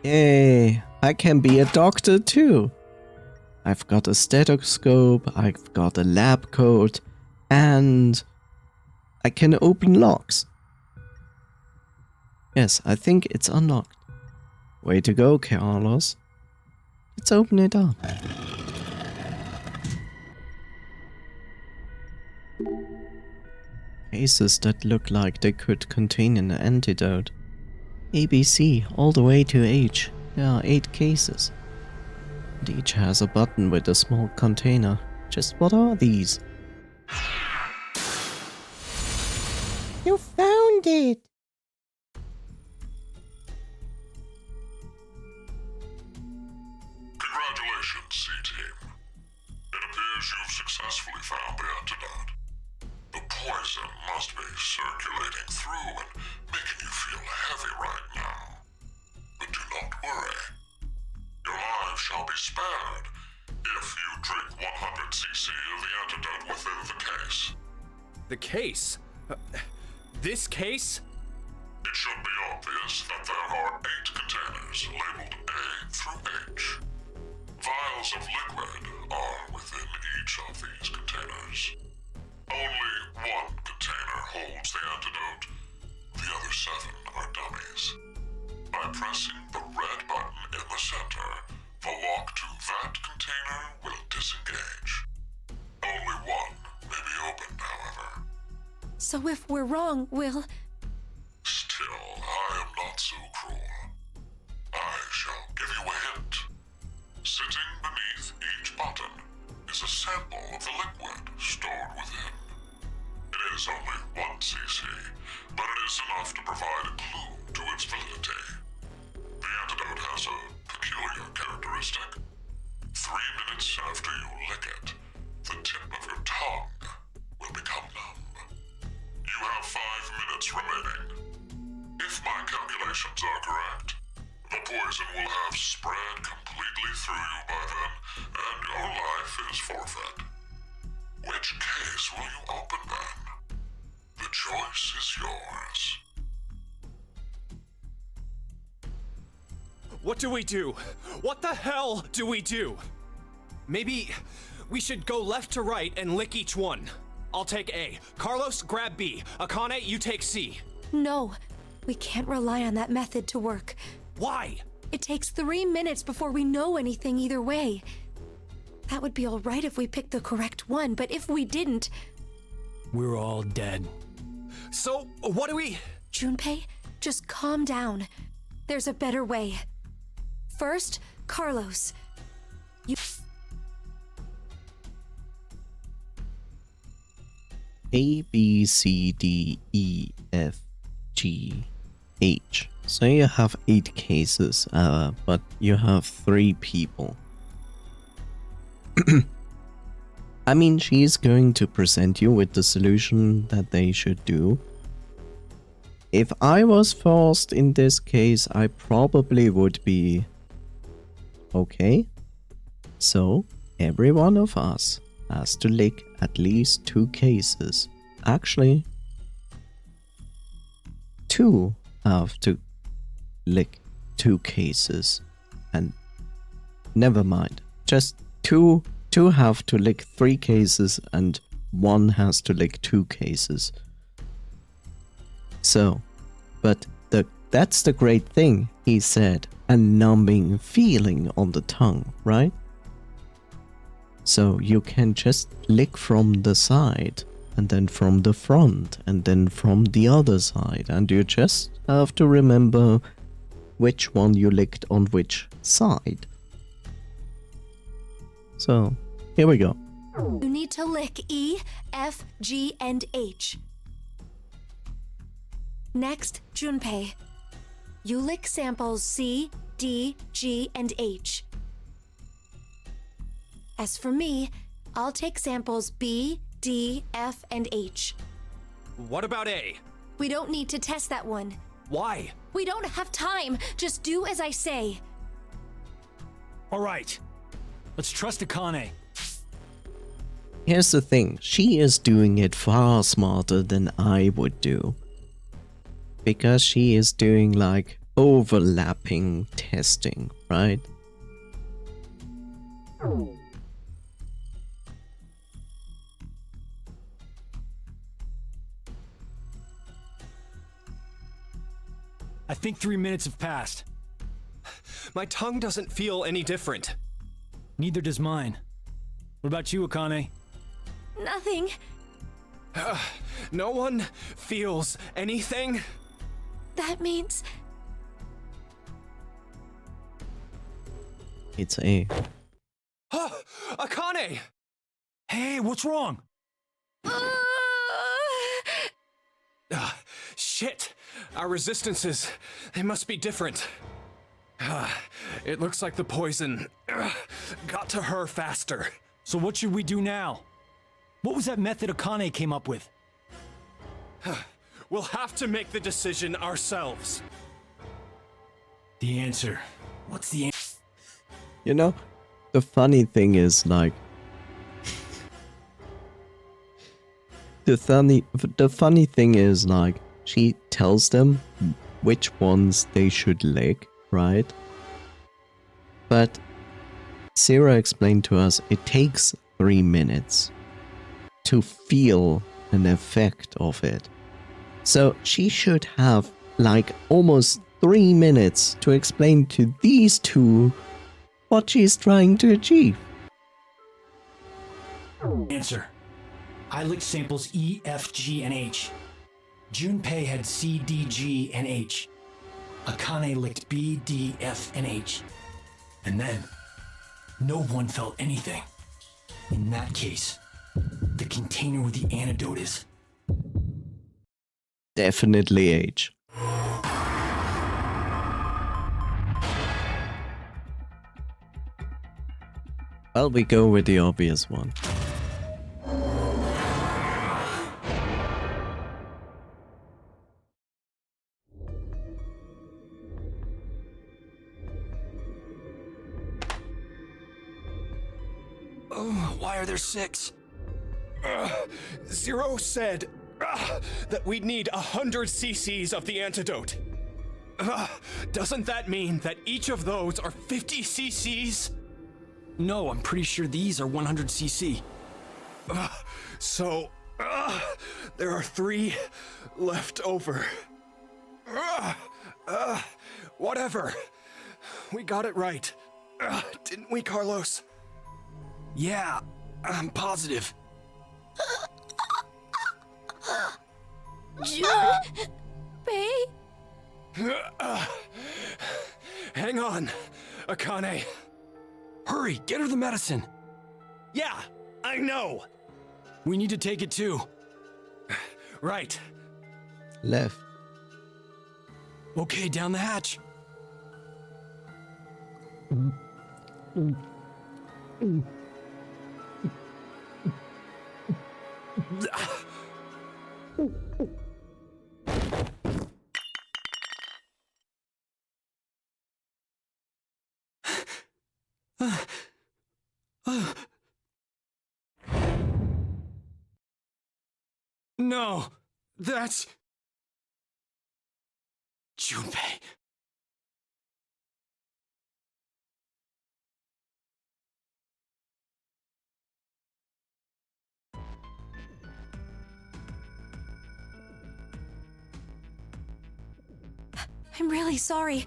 Yay, I can be a doctor too. I've got a stethoscope, I've got a lab coat, and I can open locks. Yes, I think it's unlocked. Way to go, Carlos. Let's open it up. Cases that look like they could contain an antidote. ABC, all the way to H. There are 8 cases. And each has a button with a small container. Just what are these? You found it! Congratulations, C-Team. It appears you've successfully found the antidote. The poison must be circulating through and making you feel heavy right now. But do not worry. Your lives shall be spared if you drink 100 cc of the antidote within the case. The case? This case? It should be obvious that there are 8 containers labeled A through H. Vials of liquid are within each of these containers. Only one container holds the antidote. The other 7 are dummies. By pressing the red button in the center, the lock to that container will disengage. Only one may be opened, however. So if we're wrong, we'll... Still, I am not so cruel. I shall give you a hint. Sitting beneath each button is a sample of the liquid stored within. It is only 1 cc, but it is enough to provide a clue to its validity. The antidote has a peculiar characteristic. 3 minutes after you lick it, the tip of your tongue will become numb. You have 5 minutes If my calculations are correct, the poison will have spread completely through you by then, and your life is forfeit. Which case will you open then? The choice is yours. What do we do? What the hell do we do? Maybe we should go left to right and lick each one. I'll take A. Carlos, grab B. Akane, you take C. No, we can't rely on that method to work. Why? It takes 3 minutes before we know anything either way. That would be all right if we picked the correct one, but if we didn't... We're all dead. So, what do we... Junpei, just calm down. There's a better way. First, Carlos. You... A, B, C, D, E, F, G, H. So you have 8 cases, but you have 3 people. I mean, she's going to present you with the solution that they should do. If I was forced in this case, I probably would be... Okay. So, every one of us has to lick at least 2 cases. Actually, 2 have to lick 2 cases. And never mind. Just 2 have to lick 3 cases and 1 has to lick 2 cases. So, but that's the great thing, he said. A numbing feeling on the tongue, right? So you can just lick from the side, and then from the front, and then from the other side, and you just have to remember which one you licked on which side. So, here we go. You need to lick E, F, G, and H. Next, Junpei. You lick samples C, D, G, and H. As for me, I'll take samples B, D, F, and H. What about A? We don't need to test that one. Why? We don't have time. Just do as I say. All right. Let's trust Akane. Here's the thing, she is doing it far smarter than I would do. Because she is doing like overlapping testing, right? I think 3 minutes have passed. My tongue doesn't feel any different. Neither does mine. What about you, Akane? Nothing. No one feels anything? That means... It's A. Akane! Hey, what's wrong? Shit! Our resistances, they must be different. It looks like the poison got to her faster. So what should we do now? What was that method Akane came up with? We'll have to make the decision ourselves. The answer. What's the answer? You know, the funny thing is like... the funny thing is like, she tells them which ones they should lick, right? But Sarah explained to us it takes 3 minutes to feel an effect of it. So she should have like almost 3 minutes to explain to these 2 what she's trying to achieve. Answer. I licked samples E, F, G, and H. Junpei had C, D, G, and H. Akane licked B, D, F, and H. And then, no one felt anything. In that case, the container with the antidote is... Definitely H. Well, we go with the obvious one. Why are there 6? Zero said that we'd need 100 cc's of the antidote. Doesn't that mean that each of those are 50 cc's? No, I'm pretty sure these are 100 cc. So, there are 3 left over. Whatever. We got it right. Didn't we, Carlos? Yeah, I'm positive. Junpei? Hang on, Akane. Hurry, get her the medicine. Yeah, I know. We need to take it too. Right. Left. Okay, down the hatch. No, that's... Junpei. I'm really sorry.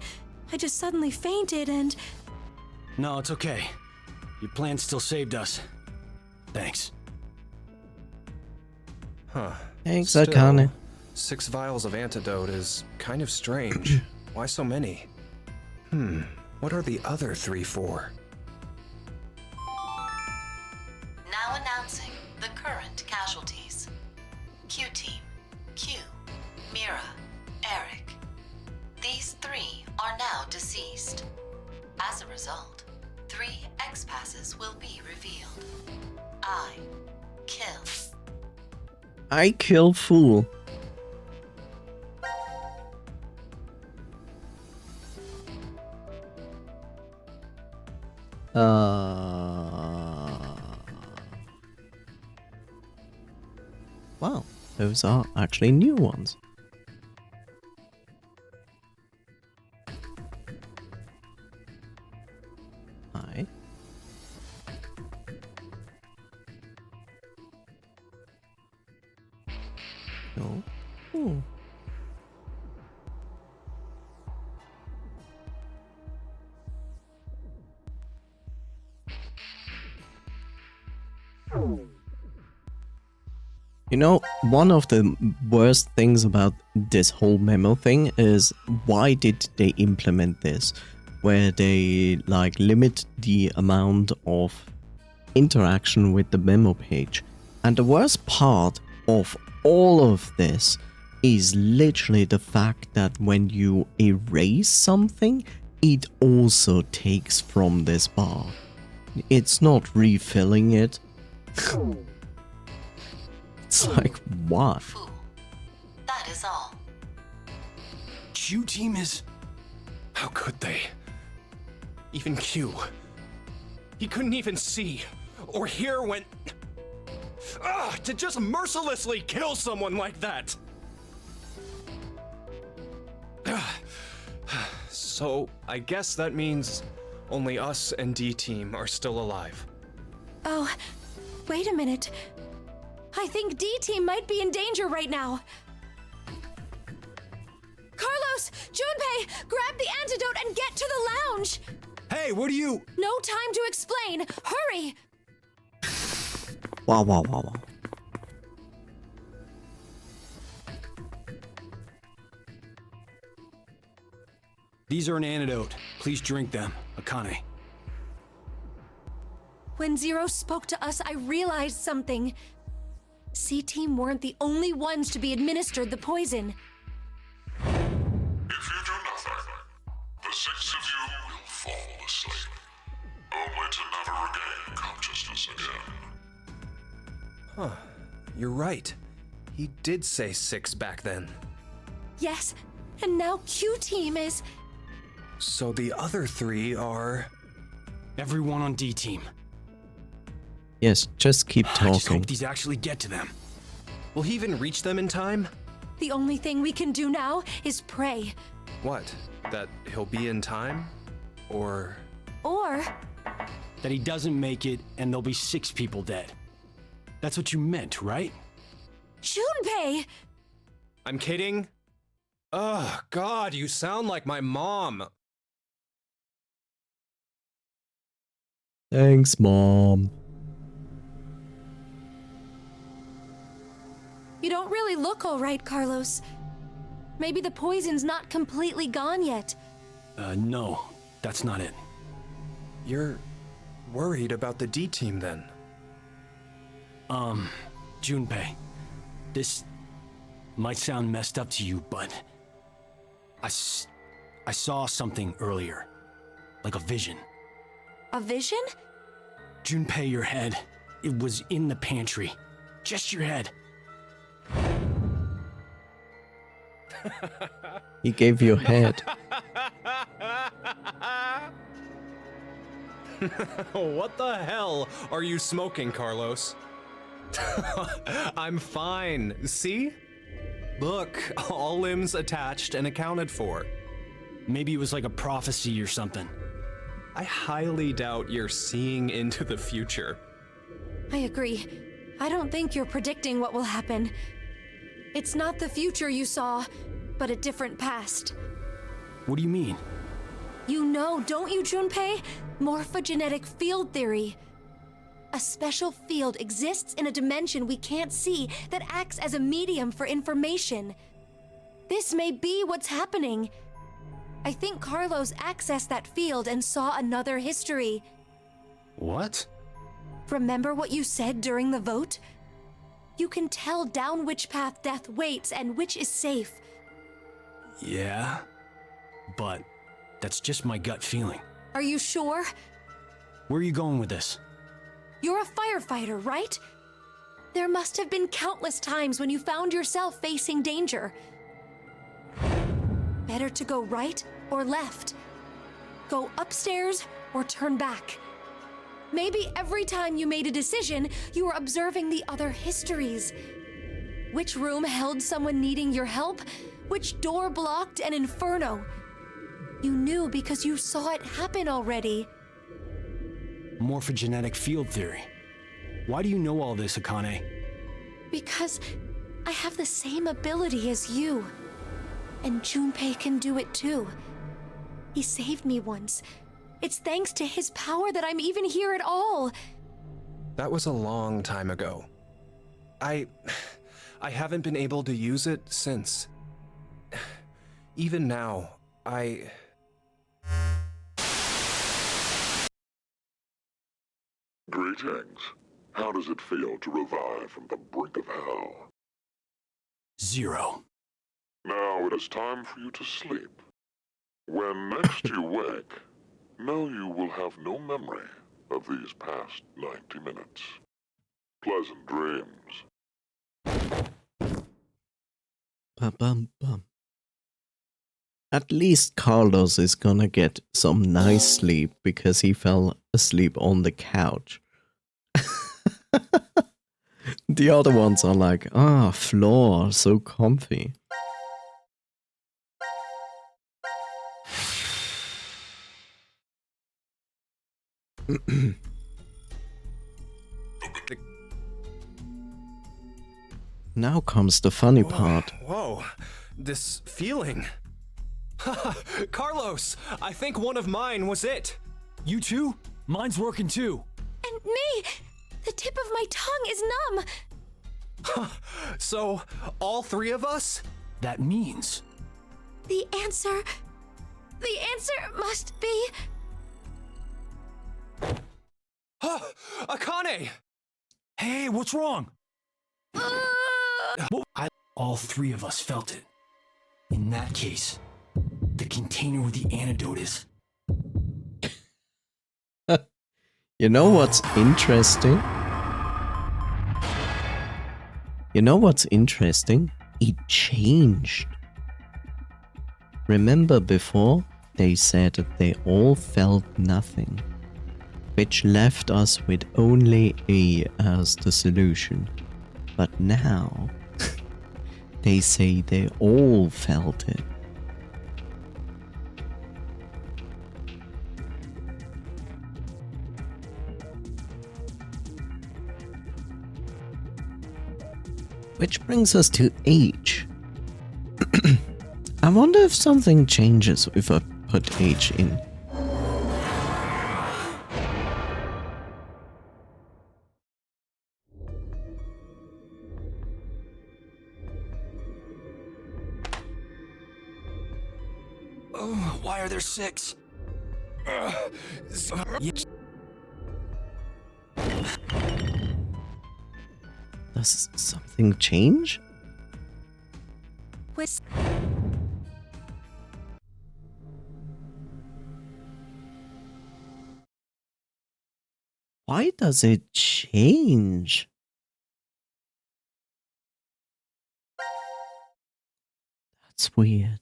I just suddenly fainted and... No, it's okay. Your plan still saved us. Thanks. Huh. Thanks, Still, Akane. 6 vials of antidote is kind of strange. Why so many? What are the other 3 for? Now announcing the current casualties. Q-Team, Q, Mira, Eric. These 3 are now deceased. As a result, 3 X-passes will be revealed. I kill. I kill fool. Wow, those are actually new ones. Hi. No. Ooh. You know, one of the worst things about this whole memo thing is why did they implement this? Where they like limit the amount of interaction with the memo page. And the worst part of all of this is literally the fact that when you erase something, it also takes from this bar. It's not refilling it. It's like, what? Fool. That is all. Q-Team is... How could they? Even Q. He couldn't even see or hear when... to just mercilessly kill someone like that! So, I guess that means only us and D-Team are still alive. Oh, wait a minute. I think D-Team might be in danger right now. Carlos! Junpei! Grab the antidote and get to the lounge! Hey, what are you... No time to explain! Hurry! Wow, wow, wow, wow. These are an antidote. Please drink them, Akane. When Zero spoke to us, I realized something. C-Team weren't the only ones to be administered the poison. If you do nothing, the 6 of you will fall asleep, only to never regain consciousness again. Huh. You're right. He did say 6 back then. Yes, and now Q-Team is... So the other 3 are... Everyone on D-Team. Yes, just keep I just talking. hope these actually get to them. Will he even reach them in time? The only thing we can do now is pray. What? That he'll be in time? Or... Or That he doesn't make it and there'll be 6 people dead. That's what you meant, right? Junpei! I'm kidding? Ugh, God, you sound like my mom. Thanks, Mom. You don't really look all right, Carlos. Maybe the poison's not completely gone yet. No, that's not it. You're worried about the D team then? Junpei, this might sound messed up to you, but I saw something earlier, like a vision. A vision? Junpei, your head, it was in the pantry. Just your head. He gave you a head. What the hell are you smoking, Carlos? I'm fine. See? Look, all limbs attached and accounted for. Maybe it was like a prophecy or something. I highly doubt you're seeing into the future. I agree. I don't think you're predicting what will happen. It's not the future you saw, but a different past. What do you mean? You know, don't you, Junpei? Morphogenetic field theory. A special field exists in a dimension we can't see that acts as a medium for information. This may be what's happening. I think Carlos accessed that field and saw another history. What? Remember what you said during the vote? You can tell down which path death waits and which is safe. Yeah, but that's just my gut feeling. Are you sure? Where are you going with this? You're a firefighter, right? There must have been countless times when you found yourself facing danger. Better to go right or left? Go upstairs or turn back? Maybe every time you made a decision, you were observing the other histories. Which room held someone needing your help? Which door blocked an inferno? You knew because you saw it happen already. Morphogenetic field theory. Why do you know all this, Akane? Because I have the same ability as you. And Junpei can do it too. He saved me once. It's thanks to his power that I'm even here at all. That was a long time ago. I haven't been able to use it since. Even now, Greetings. How does it feel to revive from the brink of hell? 0. Now it is time for you to sleep. When next you wake, know you will have no memory of these past 90 minutes. Pleasant dreams. Ba-bum-bum. At least Carlos is gonna get some nice sleep because he fell asleep on the couch. The other ones are like, floor, so comfy. Now comes the funny part. Whoa, this feeling. Carlos, I think one of mine was it. You too? Mine's working too. And me! The tip of my tongue is numb. So, all 3 of us? That means... The answer must be... Akane! Hey, what's wrong? All 3 of us felt it. In that case, the container with the antidote is... You know what's interesting? It changed. Remember before, they said that they all felt nothing. which left us with only A as the solution. But now, they say they all felt it. Which brings us to H. I wonder if something changes if I put H in. Oh, why are there 6? Does something change? Why does it change? That's weird.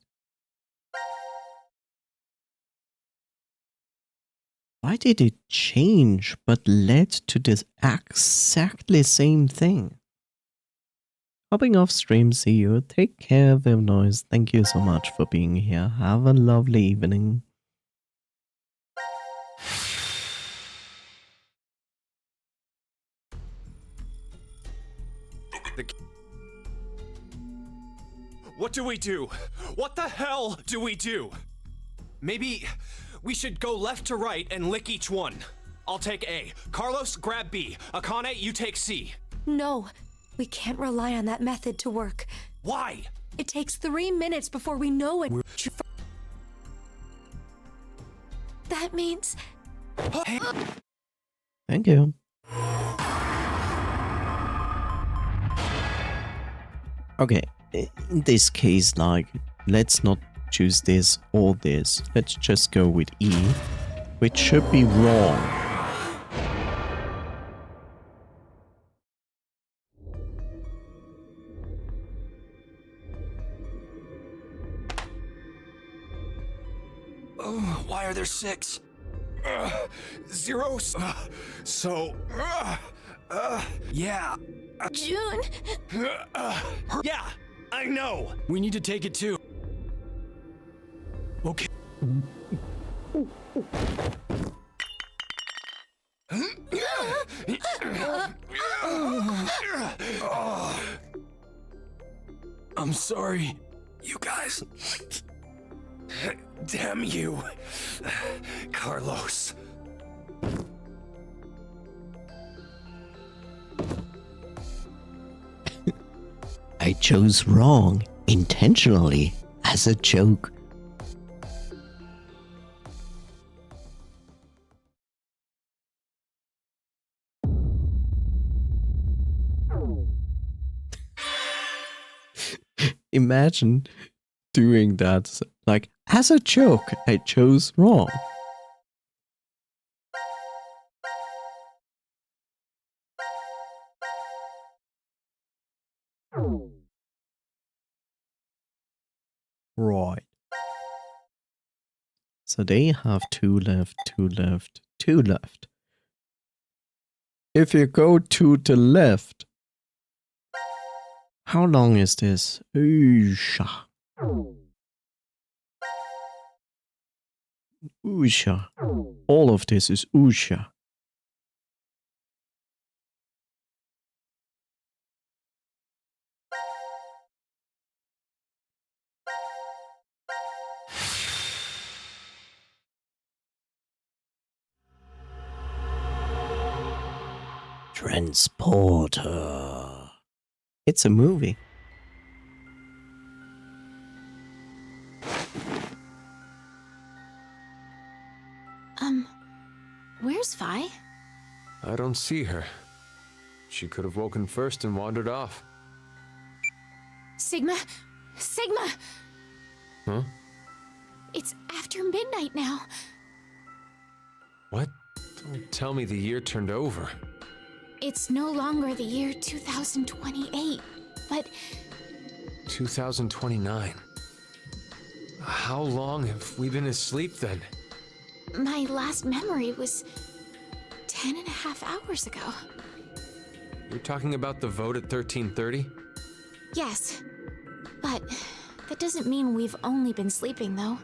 Why did it change but led to this exactly same thing? Hopping off stream, see you. Take care, Viv Noise. Thank you so much for being here. Have a lovely evening. What do we do? What the hell do we do? Maybe we should go left to right and lick each one. I'll take A. Carlos, grab B. Akane, you take C. No, we can't rely on that method to work. Why? It takes 3 minutes before we know it. That means... Thank you. Okay, in this case, like, let's not choose this or this. Let's just go with E, which should be wrong. Oh, why are there 6? 0? Yeah. June! Yeah, I know. We need to take it too. Okay. I'm sorry. You guys. Damn you. Carlos. I chose wrong intentionally as a joke. Imagine doing that, like, as a joke. I chose wrong. Right. So they have 2 left, 2 left, 2 left. If you go to the left, how long is this? Usha. Usha. All of this is Usha. Transporter. It's a movie. Where's Vi? I don't see her. She could have woken first and wandered off. Sigma! Sigma! Huh? It's after midnight now. What? Don't tell me the year turned over. It's no longer the year 2028, but... 2029. How long have we been asleep then? My last memory was 10.5 hours ago. You're talking about the vote at 1330? Yes. But that doesn't mean we've only been sleeping, though.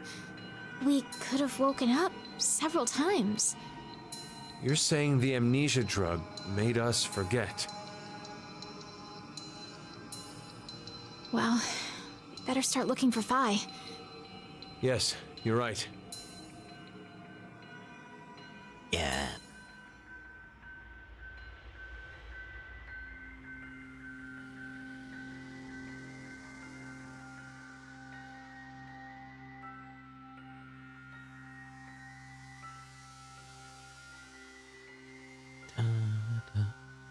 We could have woken up several times. You're saying the amnesia drug made us forget. Well, we better start looking for Phi. Yes, you're right. Yeah.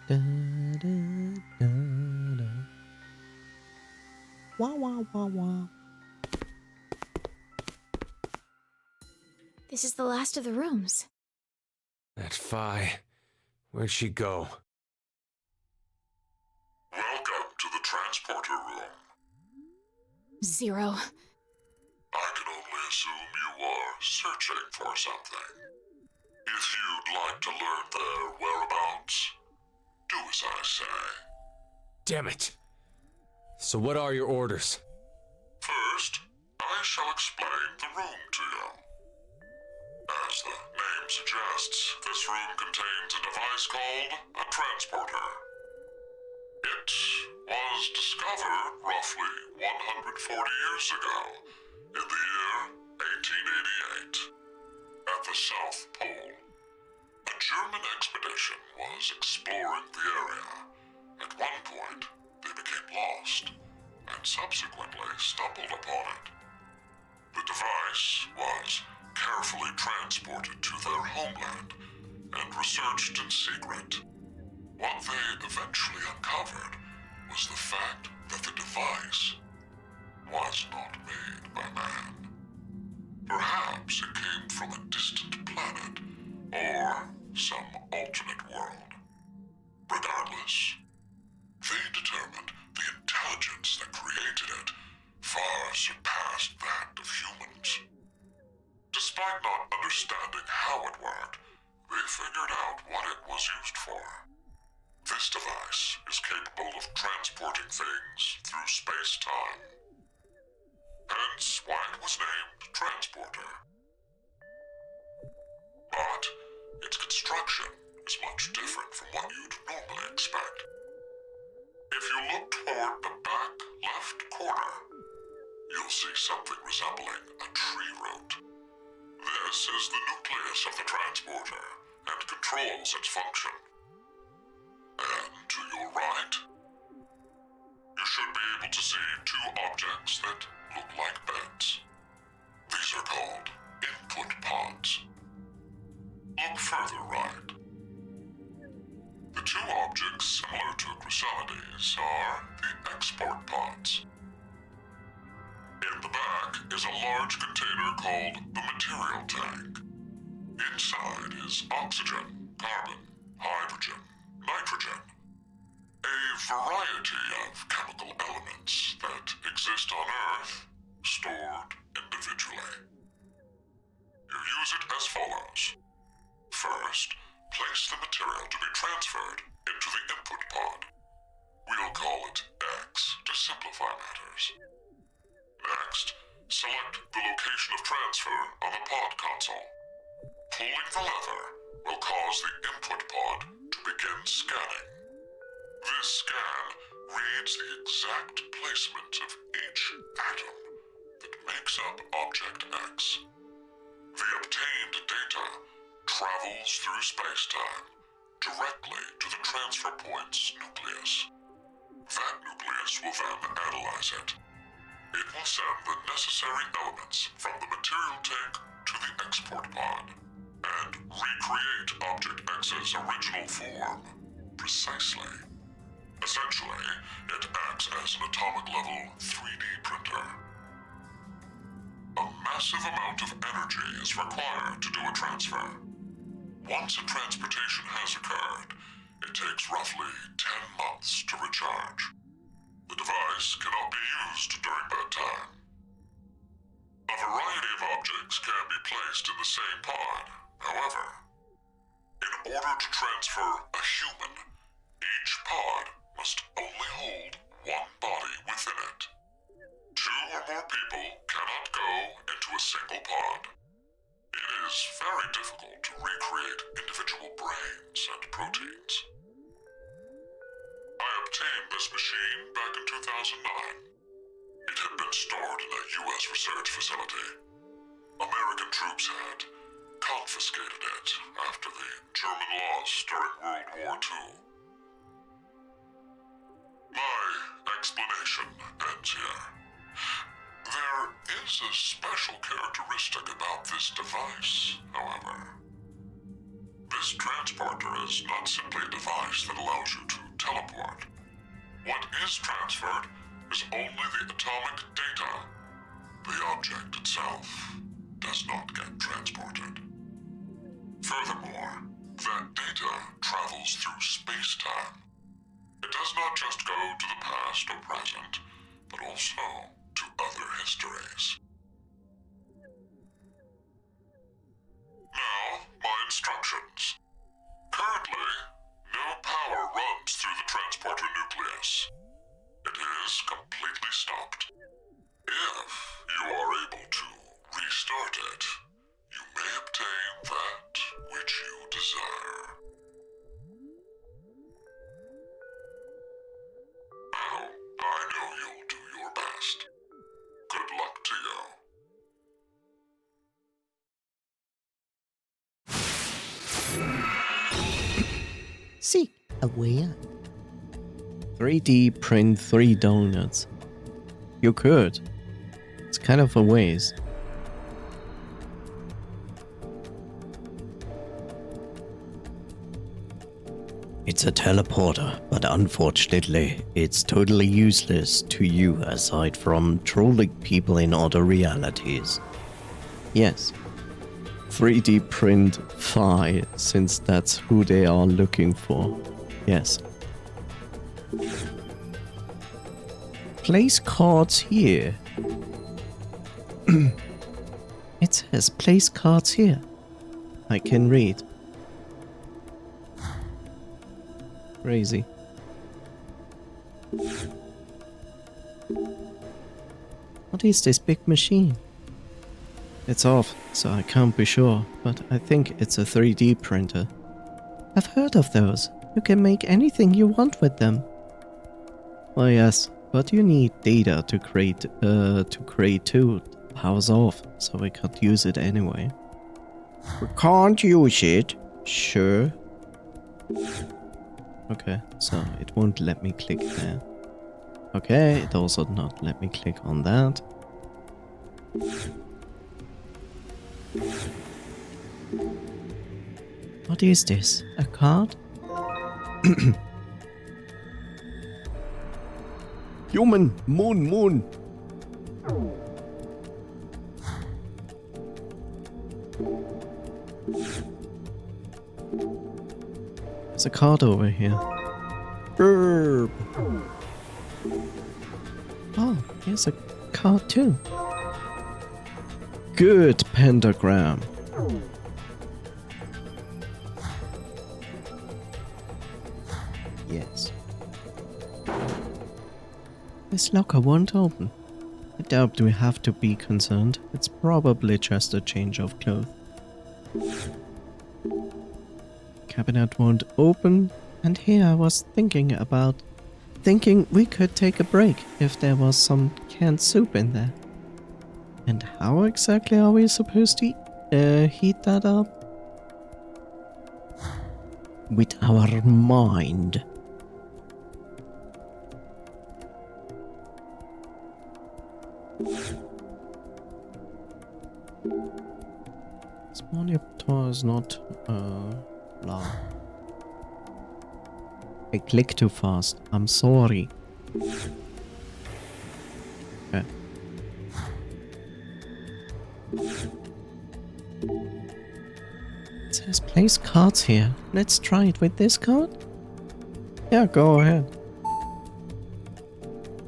Da, da, da, da. Wah, wah, wah, wah. This is the last of the rooms. That Phi. Where'd she go? Welcome to the transporter room. Zero. I can only assume you are searching for something. If you'd like to learn their whereabouts, do as I say. Damn it! So what are your orders? First, I shall explain the room to you. As the name suggests, this room contains a device called a transporter. It was discovered roughly 140 years ago, in the year 1888, at the South Pole. A German expedition was exploring the area. At one point, they became lost, and subsequently stumbled upon it. The device was carefully transported to their homeland and researched in secret. What they eventually uncovered was the fact that the device was not made by man. Perhaps it came from a distant planet or some alternate world. Regardless, they determined the intelligence that created it far surpassed that of humans. Despite not understanding how it worked, they figured out what it was used for. This device is capable of transporting things through space-time. Hence why it was named Transporter. But its construction is much different from what you'd normally expect. If you look toward the back left corner, you'll see something resembling a tree root. This is the nucleus of the transporter and controls its function. And to your right, you should be able to see two objects that look like beds. These are called input pods. Look further right. The two objects similar to chrysalides are the export pods. In the back is a large container called the material tank. Inside is oxygen, carbon, hydrogen, nitrogen, a variety of chemical elements that exist on Earth, stored individually. You use it as follows. First, place the material to be transferred into the input pod. We'll call it X to simplify matters. Next, select the location of transfer on the pod console. Pulling the lever will cause the input pod to begin scanning. This scan reads the exact placement of each atom that makes up Object X. The obtained data travels through space-time directly to the transfer point's nucleus. That nucleus will then analyze it. It will send the necessary elements from the material tank to the export pod and recreate Object X's original form precisely. Essentially, it acts as an atomic-level 3D printer. A massive amount of energy is required to do a transfer. Once a transportation has occurred, it takes roughly 10 months to recharge. The device cannot be used during that time. A variety of objects can be placed in the same pod, however. In order to transfer a human, each pod must only hold one body within it. 2 or more people cannot go into a single pod. It is very difficult to recreate individual brains and proteins. I obtained this machine back in 2009. It had been stored in a U.S. research facility. American troops had confiscated it after the German loss during World War II. My explanation ends here. There is a special characteristic about this device, however. This transporter is not simply a device that allows you to teleport. What is transferred is only the atomic data. The object itself does not get transported. Furthermore, that data travels through space-time. It does not just go to the past or present, but also to other histories. Now, my instructions. Currently, no power runs through the transporter nucleus. It is completely stopped. If you are able to restart it, you may obtain that which you desire. Now, I know you'll do your best. Good luck to you. See, aware. 3D print 3 donuts. You could. It's kind of a waste. It's a teleporter, but unfortunately, it's totally useless to you aside from trolling people in other realities. Yes. 3D print Phi, since that's who they are looking for. Yes. Place cards here. It says place cards here. I can read. Crazy. What is this big machine? It's off, so I can't be sure, but I think it's a 3D printer. I've heard of those. You can make anything you want with them. Oh yes, but you need data to create too. Power's off, so we can't use it anyway. We can't use it? Sure. Okay, so it won't let me click there. Okay, it also not let me click on that. What is this? A card? Human! Moon! There's a card over here. Burp. Oh, here's a card too. Good pentagram. Yes. This locker won't open. I doubt we have to be concerned. It's probably just a change of clothes. Cabinet won't open, and here I was thinking we could take a break if there was some canned soup in there. And how exactly are we supposed to heat that up? With our mind. This monitor is not blah. I clicked too fast. I'm sorry. Okay. It says place cards here. Let's try it with this card. Yeah, go ahead.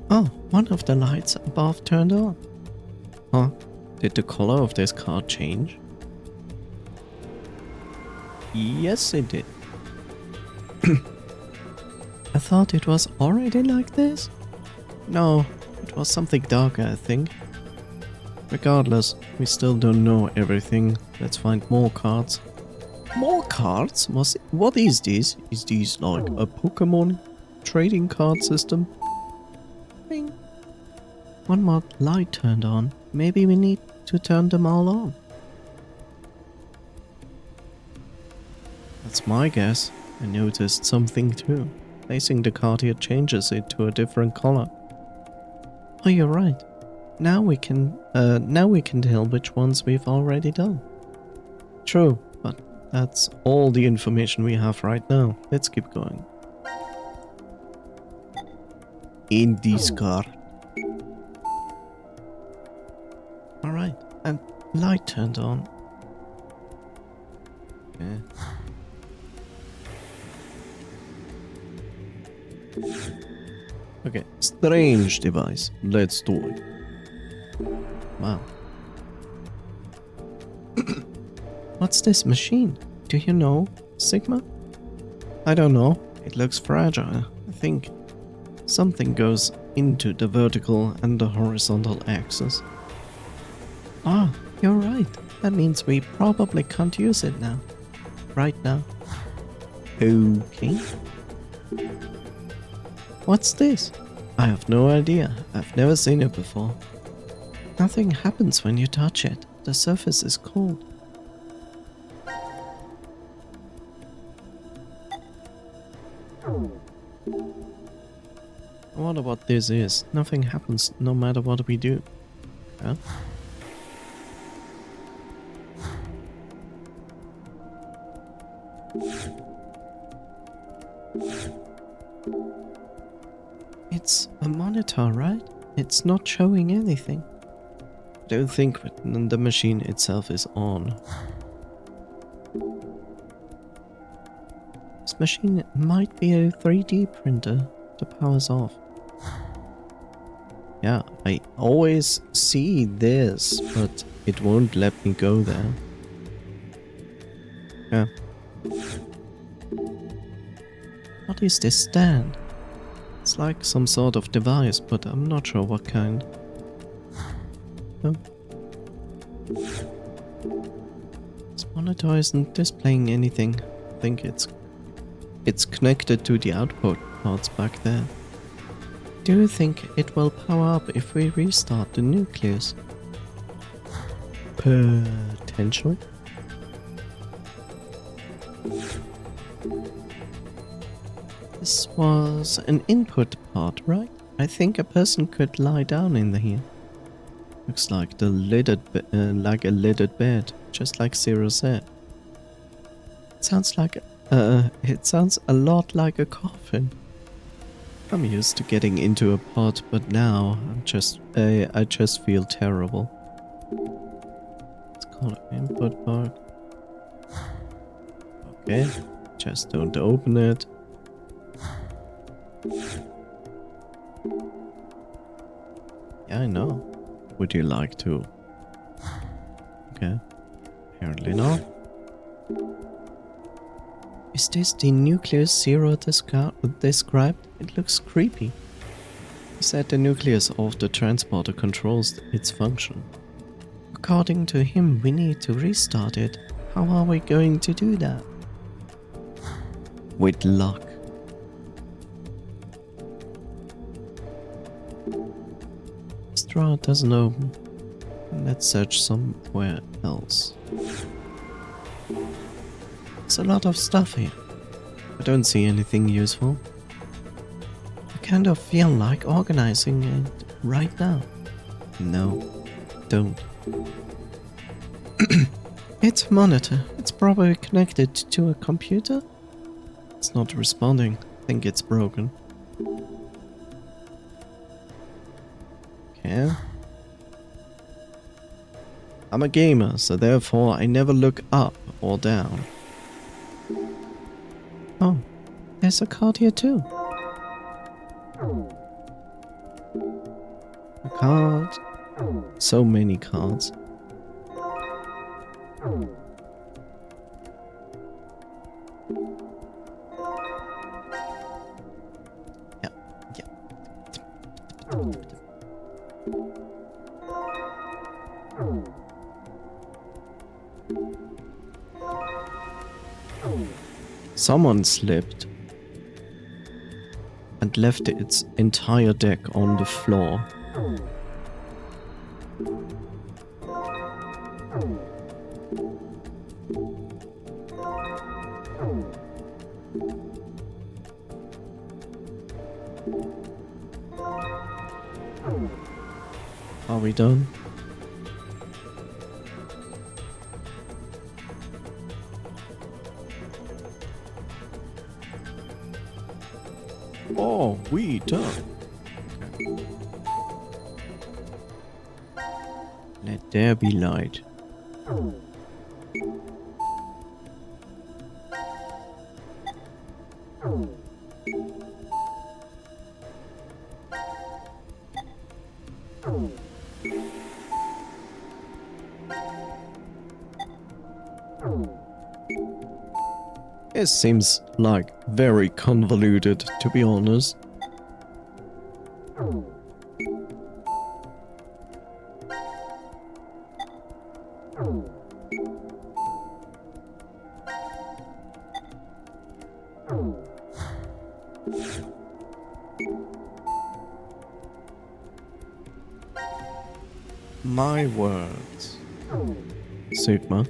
Oh, one of the lights above turned on. Huh? Did the color of this card change? Yes, it did. I thought it was already like this? No, it was something darker, I think. Regardless, we still don't know everything. Let's find more cards. More cards? What is this? Is this like a Pokemon trading card system? Bing. One more light turned on. Maybe we need to turn them all on. That's my guess. I noticed something too. Placing the card here changes it to a different color. Oh, you're right. Now we can tell which ones we've already done. True, but that's all the information we have right now. Let's keep going. In this car. Alright, and light turned on. Okay. Okay, strange device. Let's do it. Wow. What's this machine? Do you know, Sigma? I don't know. It looks fragile. I think something goes into the vertical and the horizontal axis. Ah, you're right. That means we probably can't use it now. Right now. Okay. What's this? I have no idea. I've never seen it before. Nothing happens when you touch it. The surface is cold. I wonder what this is. Nothing happens no matter what we do. Huh? It's a monitor, right? It's not showing anything. I don't think the machine itself is on. This machine might be a 3D printer. The power's off. Yeah, I always see this, but it won't let me go there. Yeah. What is this stand? It's like some sort of device, but I'm not sure what kind. Oh. This monitor isn't displaying anything. I think it's connected to the output ports back there. Do you think it will power up if we restart the nucleus? Potentially. This was an input part, right? I think a person could lie down in here. Looks like a lidded bed, just like Zero said. It sounds a lot like a coffin. I'm used to getting into a pod, but now I just feel terrible. Let's call it input part. Okay, just don't open it. Yeah, I know. Would you like to? Okay, apparently not. Is this the nucleus Zero described? It looks creepy. He said the nucleus of the transporter controls its function. According to him, we need to restart it. How are we going to do that? With luck. This drawer doesn't open. Let's search somewhere else. There's a lot of stuff here. I don't see anything useful. I kind of feel like organizing it right now. No, don't. It's a monitor. It's probably connected to a computer. It's not responding. I think it's broken. Okay. I'm a gamer, so therefore I never look up or down. Oh, there's a card here too. A card. So many cards. Yeah, yeah. Someone slipped and left its entire deck on the floor. Are we done? Oh, we done. Let there be light. It seems like very convoluted, to be honest. My words. Sigma.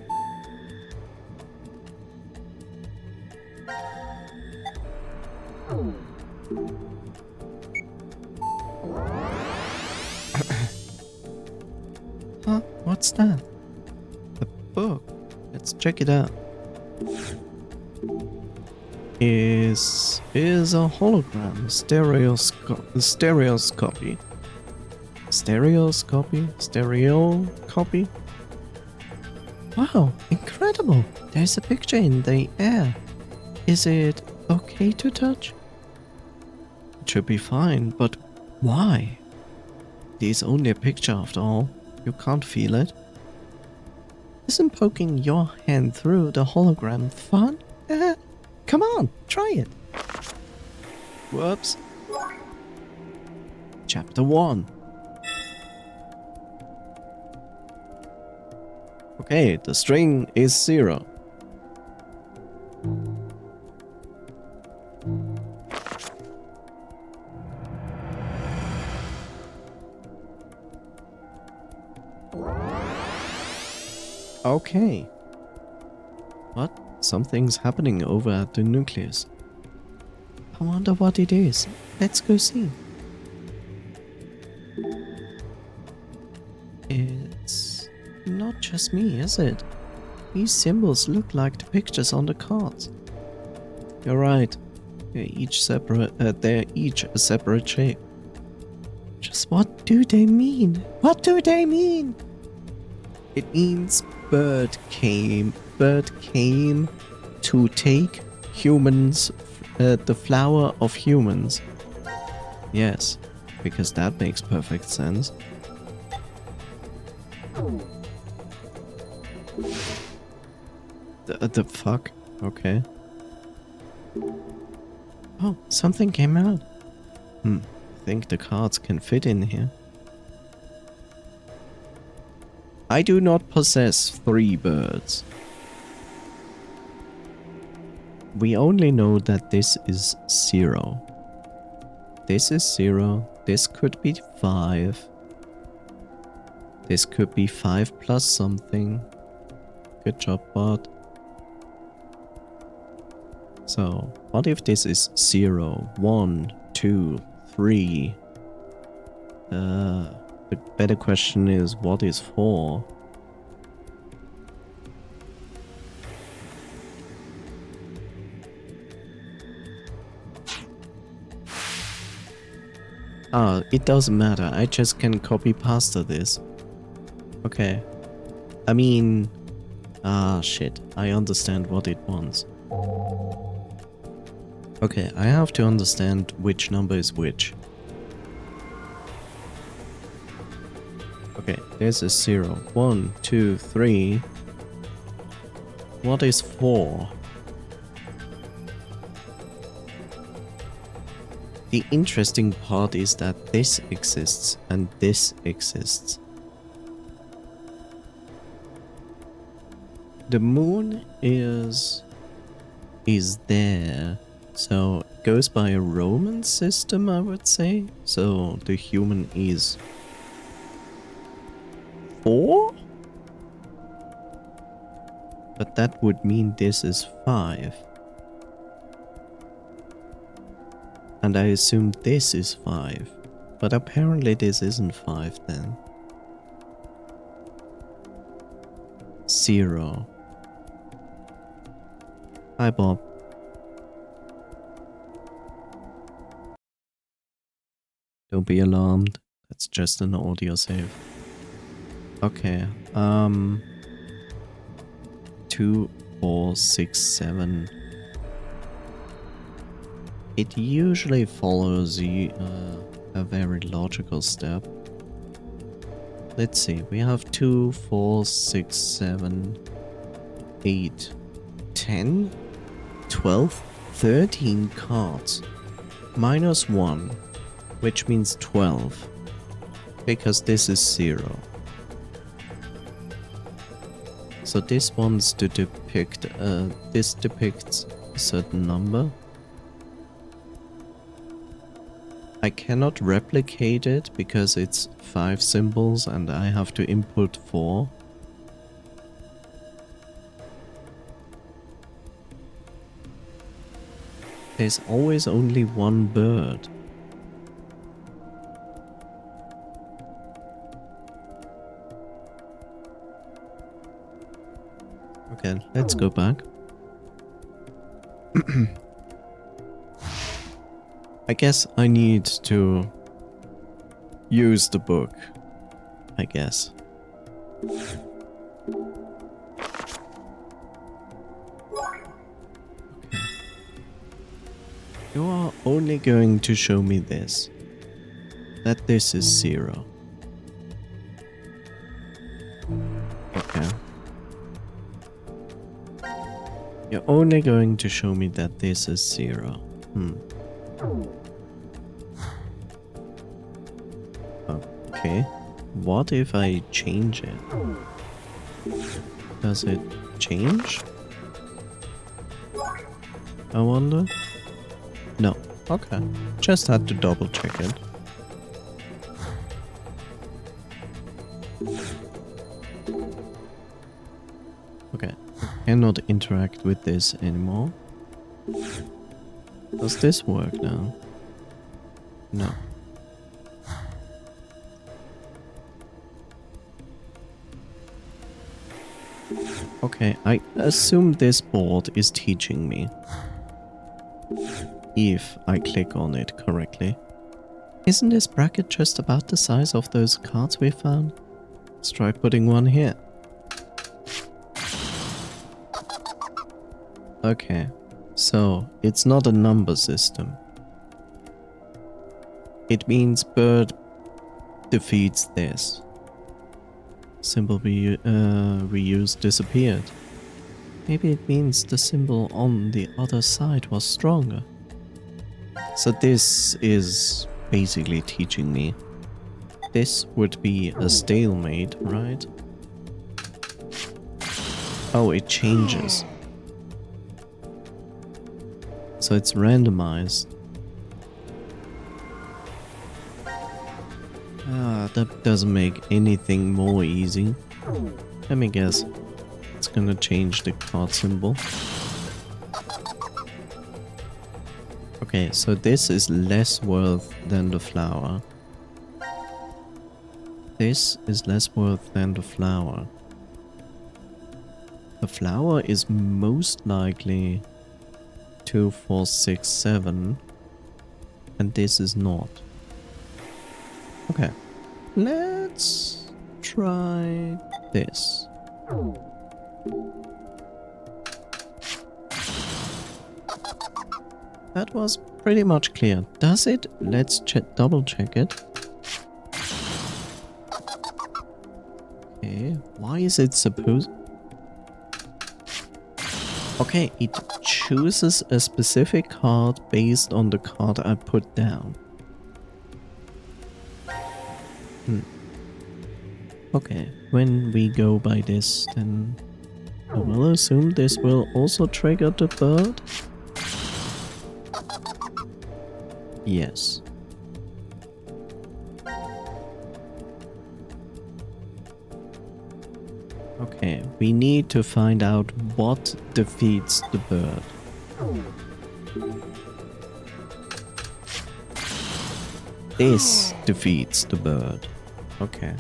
Huh? What's that? A book. Let's check it out. Is a hologram stereoscopy? Stereoscopy? Wow, incredible! There's a picture in the air. Is it okay to touch? It should be fine, but why? It is only a picture after all. You can't feel it. Isn't poking your hand through the hologram fun? Come on, try it. Whoops. Chapter 1. Okay, the string is 0. Okay. What? Something's happening over at the nucleus. I wonder what it is. Let's go see. It's not just me, is it? These symbols look like the pictures on the cards. You're right. They're each a separate shape. Just what do they mean? What do they mean? It means bird came to take humans, the flower of humans. Yes, because that makes perfect sense. The fuck? Okay. Oh, something came out. Think the cards can fit in here. I do not possess 3 birds. We only know that this is 0. This is 0. This could be 5. This could be 5 plus something. Good job, bot. So, what if this is 0, 1, 2, 3? The better question is, what is 4? It doesn't matter. I just can copy pasta this. Okay. I mean... shit. I understand what it wants. Okay, I have to understand which number is which. Okay, there's a 0. 1, 2, 3. What is 4? The interesting part is that this exists and this exists. The moon is there, so it goes by a Roman system, I would say. So the human is 4? But that would mean this is 5. And I assume this is 5. But apparently this isn't 5 then. 0. Hi, Bob. Don't be alarmed. That's just an audio save. Okay. 2, 4, 6, 7. It usually follows a very logical step. Let's see. We have 2, 4, 6, 7, 8, 10, 12, 13 cards. Minus 1, which means 12. Because this is 0. So this wants to depict, this depicts a certain number. I cannot replicate it because it's 5 symbols and I have to input 4. There's always only one bird. Okay, let's go back. I guess I need to use the book. I guess. Okay. You are only going to show me this. That this is 0. Okay. You're only going to show me that this is 0. Okay. What if I change it? Does it change? I wonder? No. Okay. Just had to double check it. Okay. I cannot interact with this anymore. Does this work now? No. Okay, I assume this board is teaching me. If I click on it correctly. Isn't this bracket just about the size of those cards we found? Let's try putting one here. Okay, so it's not a number system. It means bird defeats this. Symbol we used disappeared. Maybe it means the symbol on the other side was stronger. So this is basically teaching me. This would be a stalemate, right? Oh, it changes. So it's randomized. Ah, that doesn't make anything more easy. Let me guess. It's gonna change the card symbol. Okay, so this is less worth than the flower. This is less worth than the flower. The flower is most likely 2, 4, 6, 7. And this is not. Okay. Let's try this. That was pretty much clear. Does it? Let's double check it. Okay, why is it supposed... Okay, it chooses a specific card based on the card I put down. Okay, when we go by this, then I will assume this will also trigger the bird. Yes. Okay, we need to find out what defeats the bird. This defeats the bird. Okay.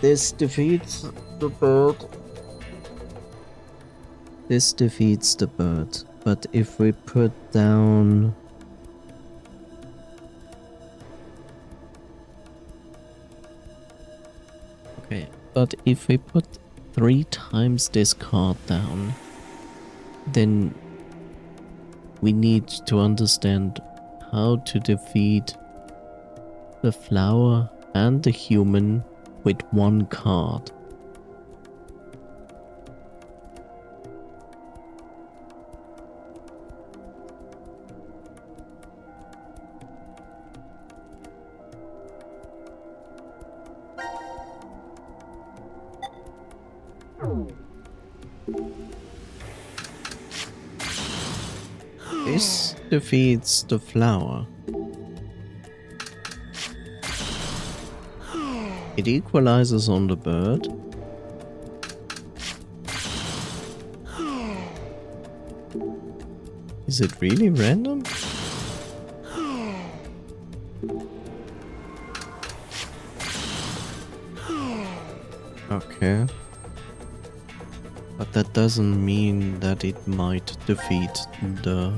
This defeats the bird. This defeats the bird. But if we put down... Okay, but if we put 3 times this card down, then we need to understand how to defeat the flower and the human with 1 card. This defeats the flower. It equalizes on the bird. Is it really random? Okay. But that doesn't mean that it might defeat the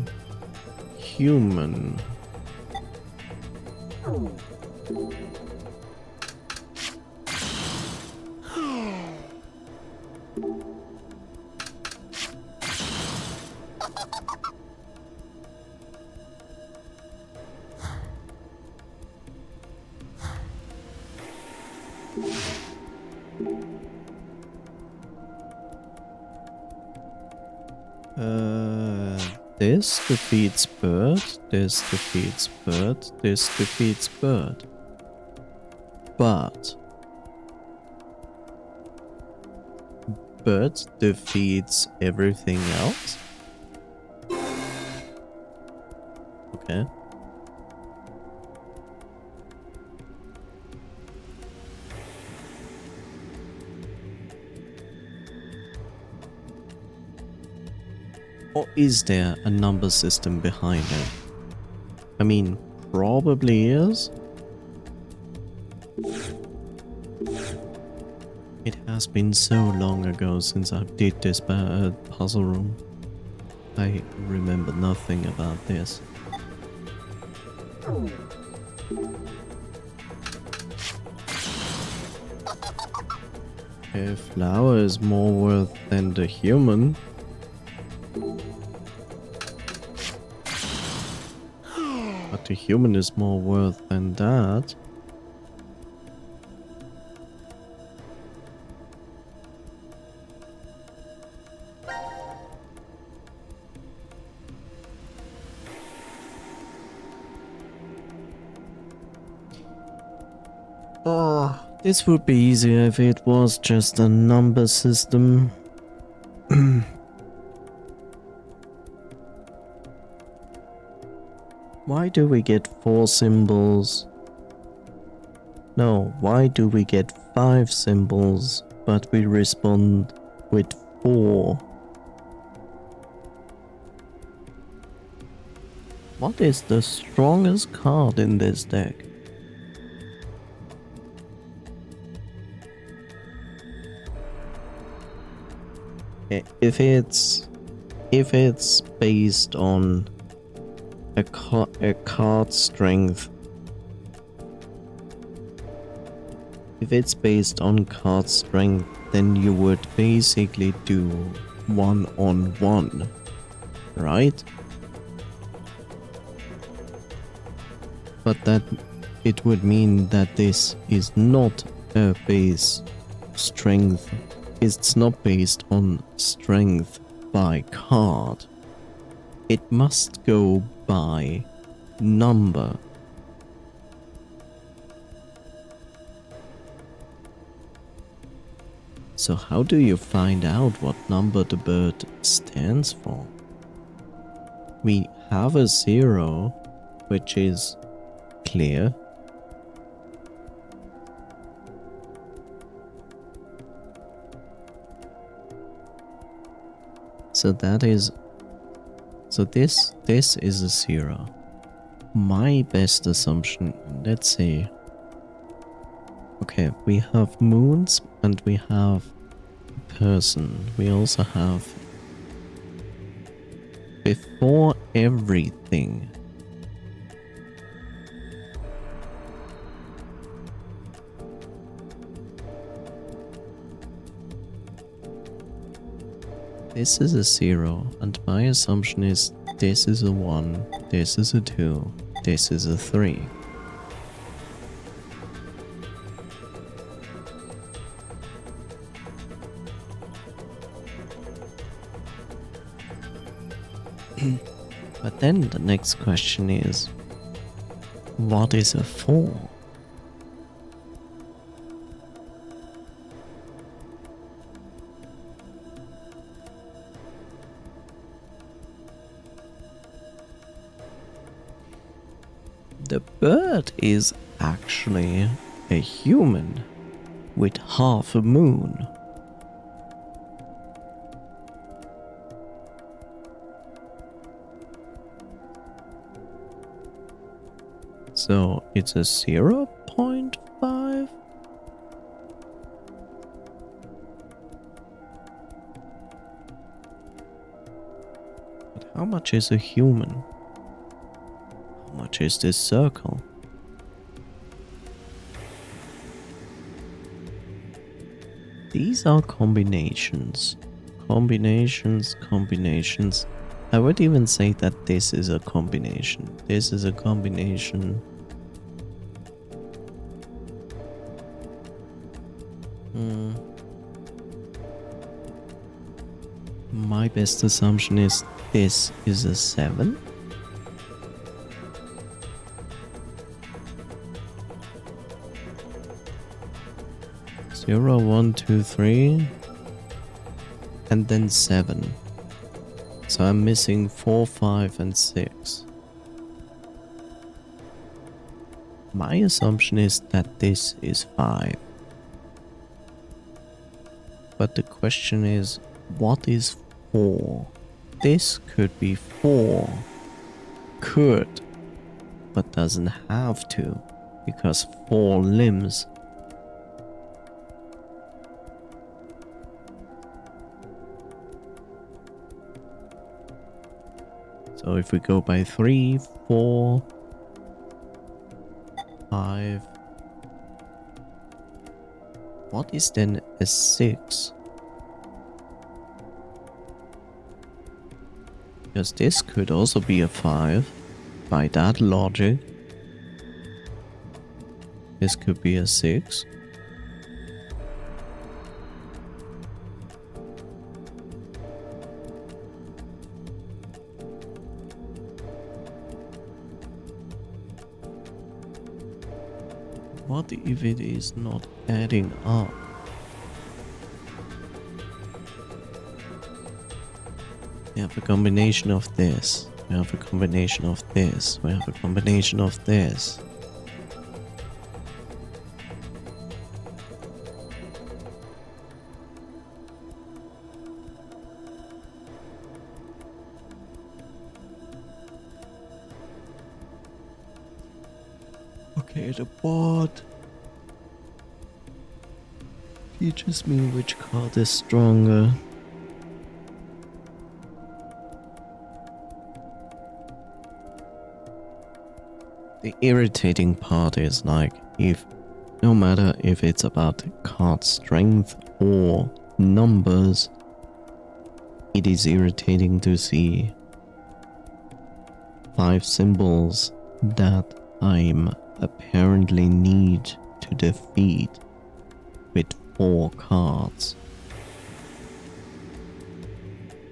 human. This defeats bird, this defeats bird, this defeats bird. But bird defeats everything else? Okay. Or is there a number system behind it? I mean, probably is. It has been so long ago since I did this puzzle room. I remember nothing about this. If flower is more worth than the human, but the human is more worth than that. This would be easier if it was just a number system. Why do we get 4 symbols? No, why do we get 5 symbols, but we respond with 4? What is the strongest card in this deck? If it's based on a card strength, if it's based on card strength, then you would basically do 1-on-1, right? But that it would mean that this is not a base strength it's not based on strength by card. It must go by number. So how do you find out what number the bird stands for? We have a 0, which is clear. So that is... So this is a 0. My best assumption, let's see. Okay, we have moons and we have a person. We also have before everything. This is a 0, and my assumption is this is a 1, this is a 2, this is a 3. But then the next question is, what is a 4? The bird is actually a human with half a moon. So it's a 0.5? But how much is a human? How much is this circle? These are combinations. Combinations. I would even say that this is a combination. This is a combination. My best assumption is this is a 7. Zero, 1, 2, 3, and then 7. So I'm missing 4, 5, and 6. My assumption is that this is 5. But the question is, what is 4? This could be 4. Could, but doesn't have to, because 4 limbs. So if we go by 3, 4, 5, what is then a 6? Because this could also be a 5, by that logic. This could be a 6. What if it is not adding up? We have a combination of this. We have a combination of this. We have a combination of this. Okay, the board teaches me which card is stronger. The irritating part is like, if no matter if it's about card strength or numbers, it is irritating to see 5 symbols that I'm apparently need to defeat with 4 cards.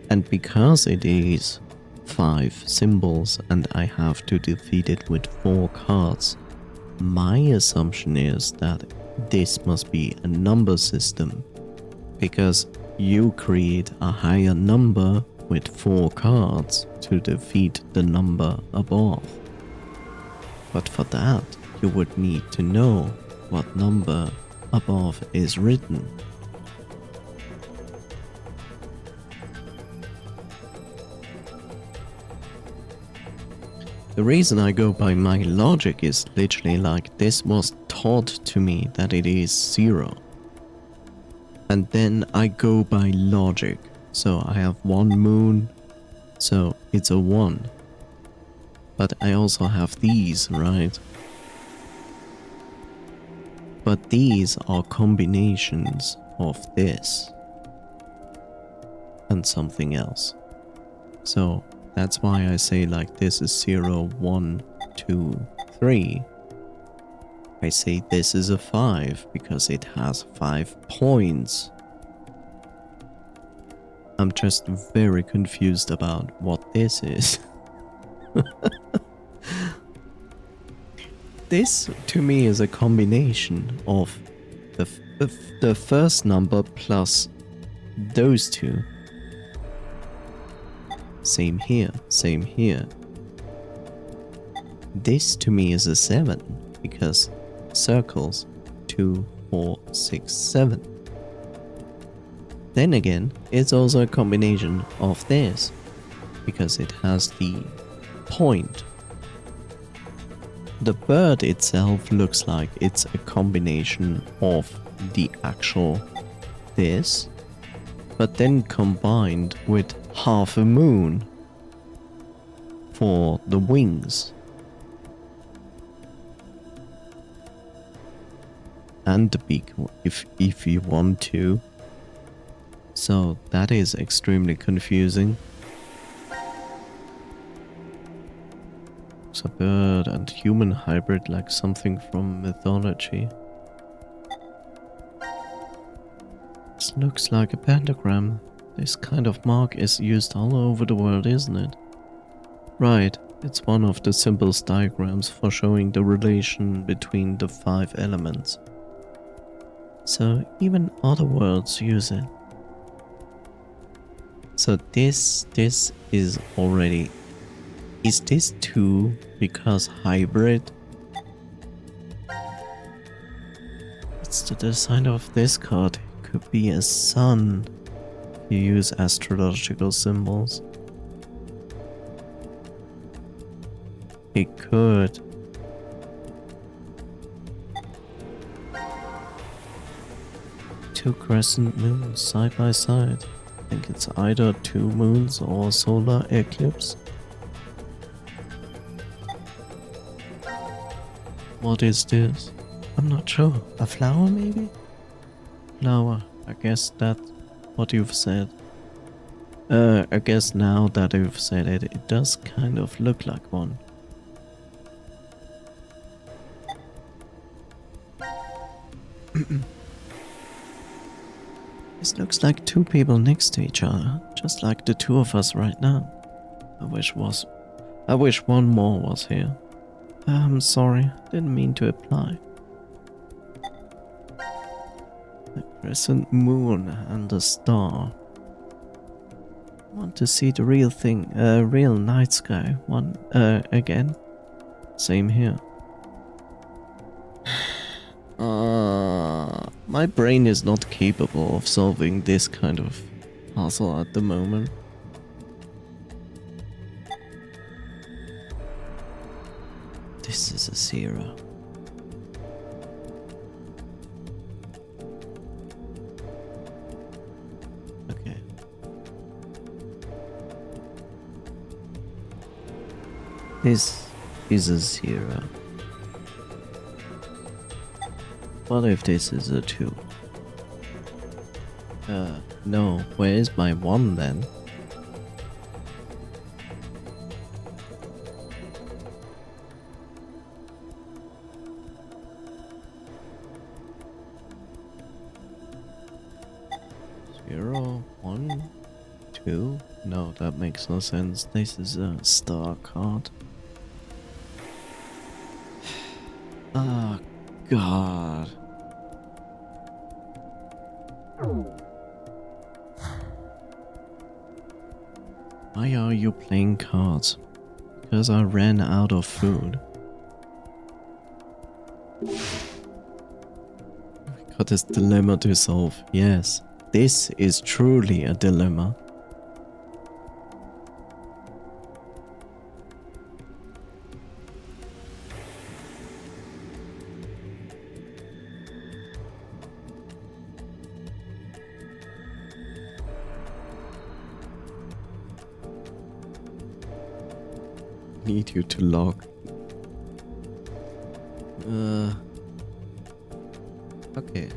And because it is 5 symbols and I have to defeat it with 4 cards, my assumption is that this must be a number system, because you create a higher number with 4 cards to defeat the number above. But for that, you would need to know what number above is written. The reason I go by my logic is literally like this was taught to me that it is 0. And then I go by logic. So I have 1 moon, so it's a 1. But I also have these, right? But these are combinations of this and something else. So that's why I say like this is 0, 1, 2, 3. I say this is a 5 because it has 5 points. I'm just very confused about what this is. This to me is a combination of the first number plus those two. Same here, same here. This to me is a 7 because circles 2, 4, 6, 7. Then again, it's also a combination of this because it has the point. The bird itself looks like it's a combination of the actual this, but then combined with half a moon for the wings. And the beak, if you want to. So that is extremely confusing. It's a bird and human hybrid, like something from mythology. This looks like a pentagram. This kind of mark is used all over the world, isn't it? Right, it's one of the symbols diagrams for showing the relation between the 5 elements. So even other worlds use it. So this is already... Is this 2 because hybrid? It's the design of this card. It could be a sun. You use astrological symbols. It could. Two crescent moons side by side. I think it's either 2 moons or a solar eclipse. What is this? I'm not sure. A flower maybe? Flower. I guess that's what you've said. I guess now that you've said it, it does kind of look like one. This looks like 2 people next to each other, just like the 2 of us right now. I wish one more was here. I'm sorry, didn't mean to apply. The crescent moon and the star. I want to see the real thing, real night sky. One, again. Same here. My brain is not capable of solving this kind of puzzle at the moment. This is a 0. Okay. This is a 0. What if this is a 2? No. Where is my 1 then? 2? No, that makes no sense. This is a star card. Oh, God. Why are you playing cards? Because I ran out of food. We got this dilemma to solve. Yes, this is truly a dilemma. Need you to log. Okay.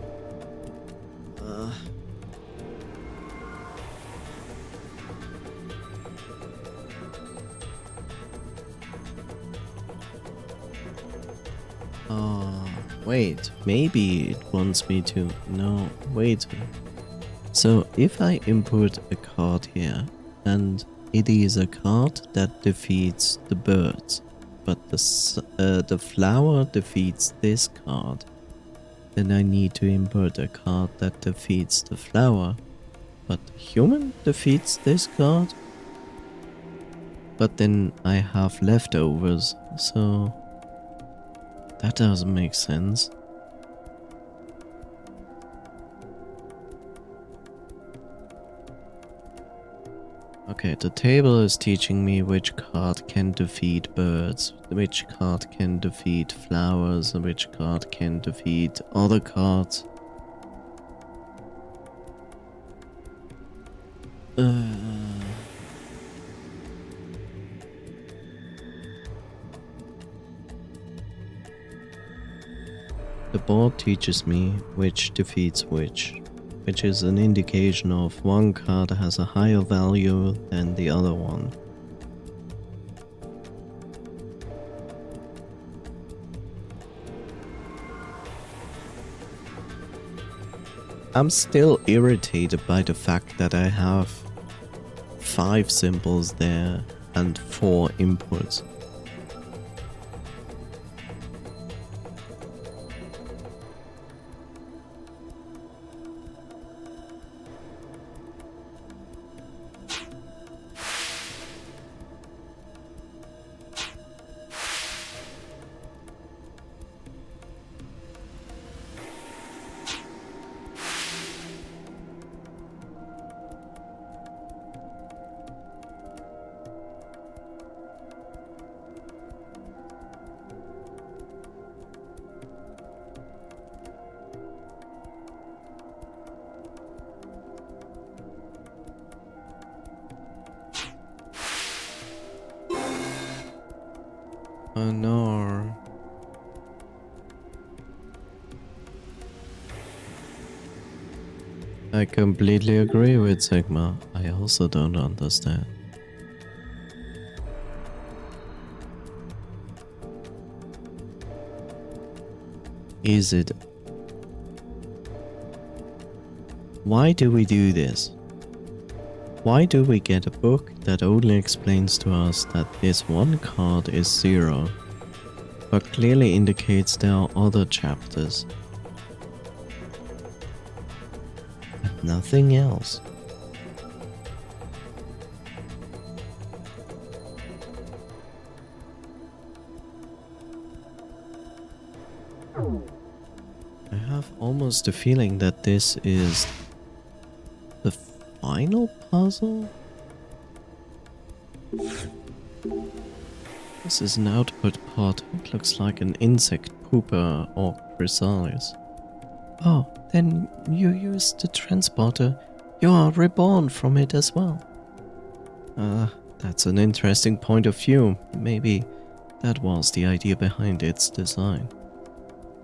Wait, maybe it wants me to... No, wait. So if I input a card here, and it is a card that defeats the birds, but the flower defeats this card, then I need to input a card that defeats the flower, but the human defeats this card? But then I have leftovers, so that doesn't make sense. Okay, the table is teaching me which card can defeat birds, which card can defeat flowers, and which card can defeat other cards. The board teaches me which defeats which is an indication of one card has a higher value than the other one. I'm still irritated by the fact that I have 5 symbols there and 4 inputs. Oh no. I completely agree with Sigma. I also don't understand. Is it? Why do we do this? Why do we get a book that only explains to us that this one card is 0, but clearly indicates there are other chapters? And nothing else. I have almost a feeling that this is the final puzzle? This is an output pod. It looks like an insect pooper or chrysalis. Oh, then you used the transporter. You are reborn from it as well. That's an interesting point of view. Maybe that was the idea behind its design.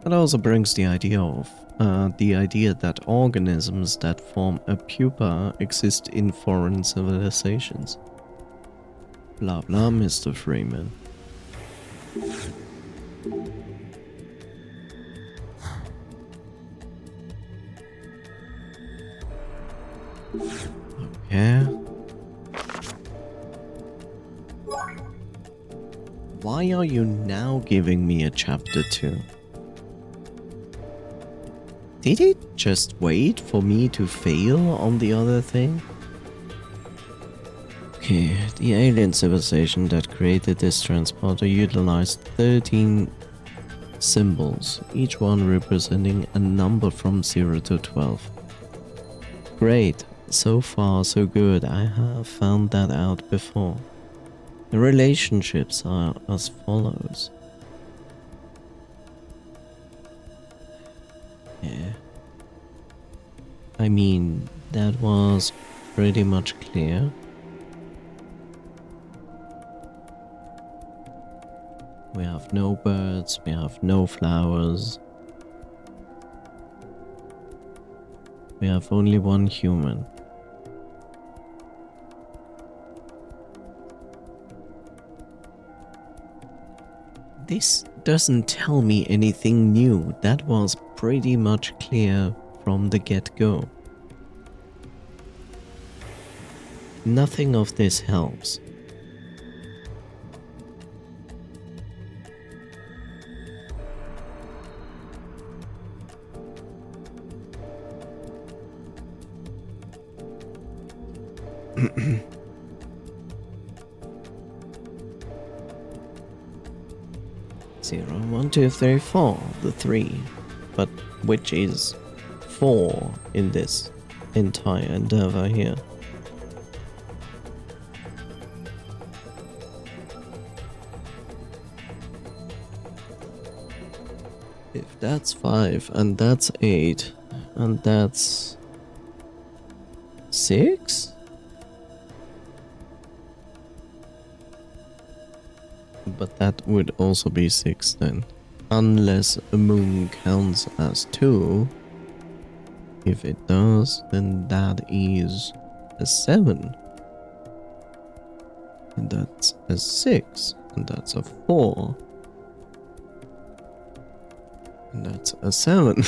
That also brings the idea that organisms that form a pupa exist in foreign civilizations. Blah blah, Mr. Freeman. Okay. why are you now giving me a chapter 2? Did it just wait for me to fail on the other thing? Okay, the alien civilization that created this transporter utilized 13 symbols, each one representing a number from 0 to 12. Great, so far so good, I have found that out before. The relationships are as follows. Yeah. I mean, that was pretty much clear. We have no birds, we have no flowers. We have only one human. This doesn't tell me anything new. That was pretty much clear from the get-go. Nothing of this helps. Zero, 1, 2, 3, 4, the 3, but which is 4 in this entire endeavor here. If that's 5, and that's 8, and that's 6? But that would also be 6 then. Unless a moon counts as 2. If it does, then that is a 7. And that's a 6. And that's a 4. And that's a 7.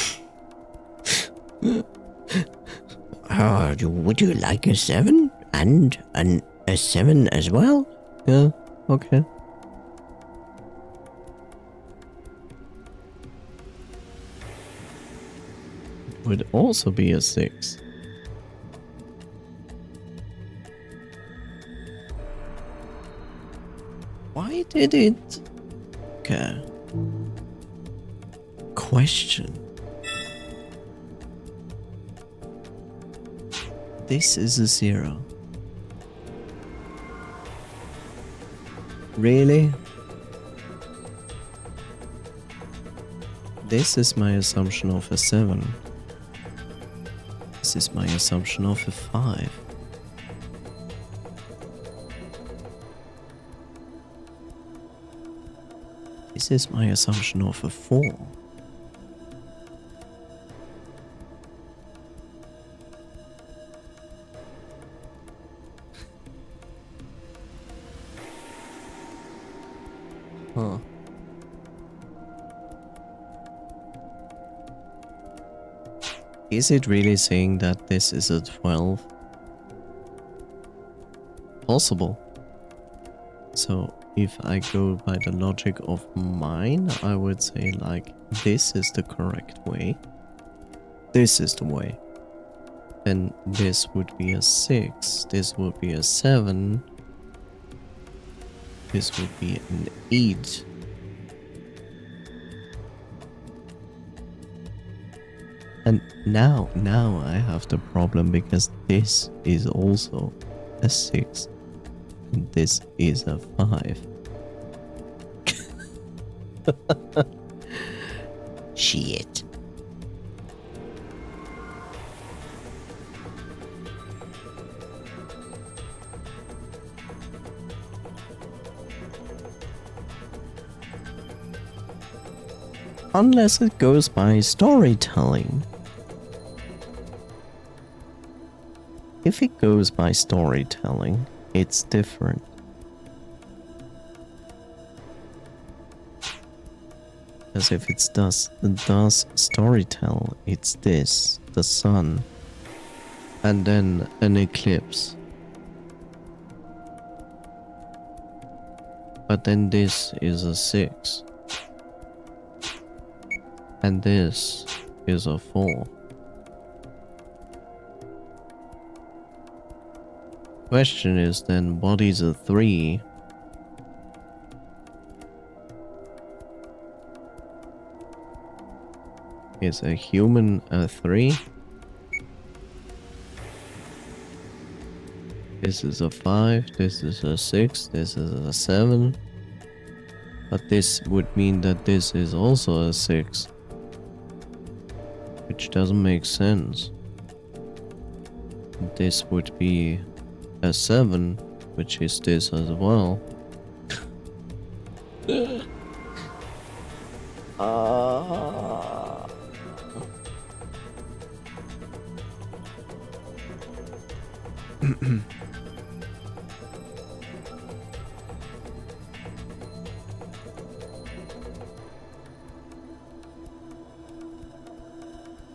Would you like a 7? And a 7 as well? Yeah, okay. Would also be a 6. Why did it? Okay. Question. This is a 0. Really? This is my assumption of a 7. This is my assumption of a 5. This is my assumption of a 4. Huh. Is it really saying that this is a 12? Possible. So if I go by the logic of mine, I would say like this is the correct way. This is the way. Then this would be a 6. This would be a 7. This would be an 8. And now I have the problem because this is also a 6. And this is a 5. Shit. Unless it goes by storytelling. If it goes by storytelling, it's different. As if it does storytell, it's this, the sun, and then an eclipse. But then this is a 6. And this is a 4. Question is then, what is a 3? Is a human a 3? This is a 5, this is a 6, this is a 7. But this would mean that this is also a 6. Which doesn't make sense. This would be a 7, which is this as well.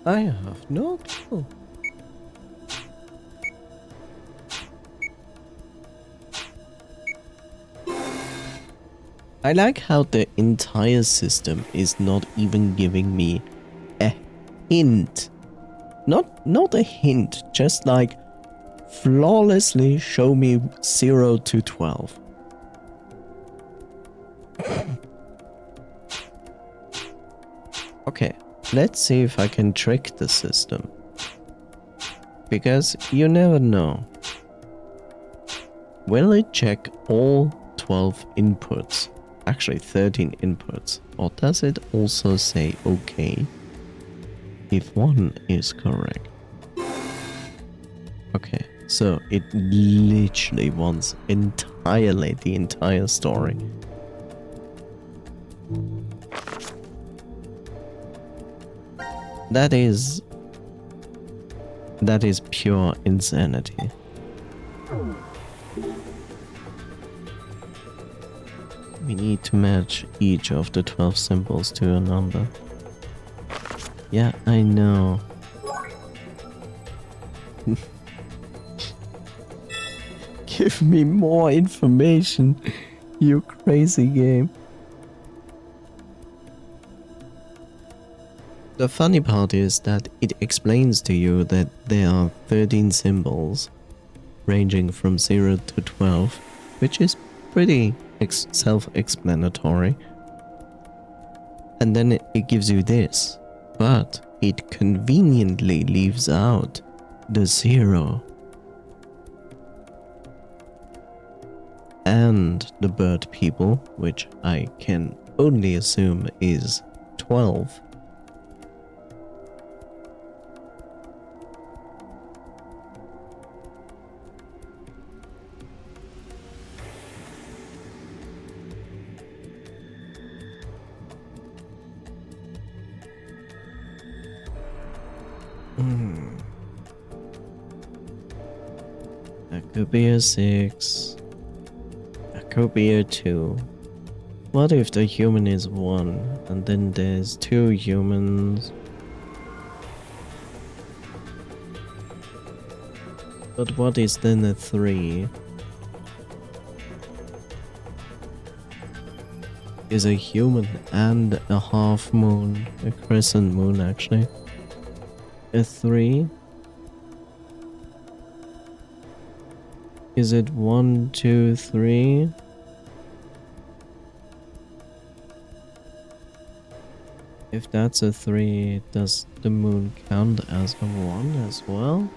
I have no clue. I like how the entire system is not even giving me a hint. Not a hint, just like flawlessly show me 0 to 12. Okay, let's see if I can trick the system. Because you never know. Will it check all 12 inputs? Actually 13 inputs. Or does it also say okay if one is correct? Okay, so it literally wants entirely the entire story. That is pure insanity. We need to match each of the 12 symbols to a number. Yeah, I know. Give me more information, you crazy game. The funny part is that it explains to you that there are 13 symbols ranging from 0 to 12, which is pretty self-explanatory. And then it gives you this, but it conveniently leaves out the 0 and the bird people, which I can only assume is 12. That could be a 6. That could be a 2. What if the human is 1 and then there's 2 humans? But what is then a 3? Is a human and a half moon, a crescent moon actually. A 3? Is it 1, 2, 3? If that's a 3, does the moon count as a 1 as well?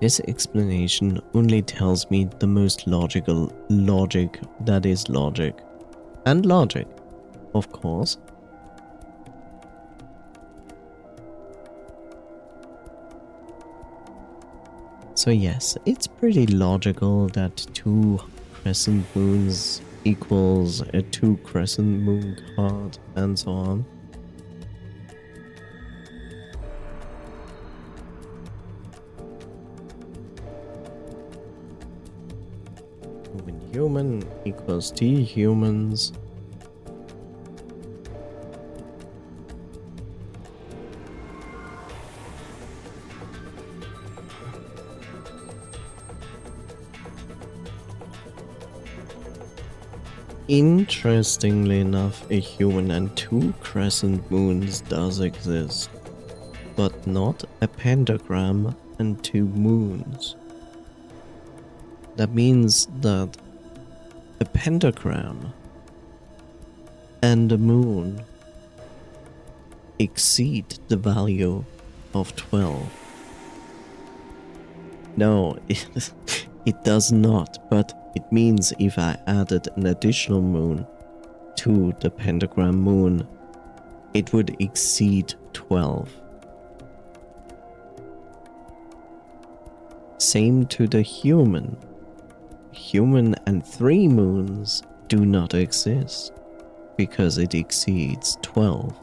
This explanation only tells me the most logical logic that is logic. And logic, of course. So yes, it's pretty logical that 2 crescent moons equals a 2 crescent moon card and so on. Human equals T humans. Interestingly enough, a human and 2 crescent moons does exist, but not a pentagram and 2 moons. That means that a pentagram and a moon exceed the value of 12. No, it does not, but it means if I added an additional moon to the pentagram moon, it would exceed 12. Same to the human. Human and 3 moons do not exist because it exceeds 12.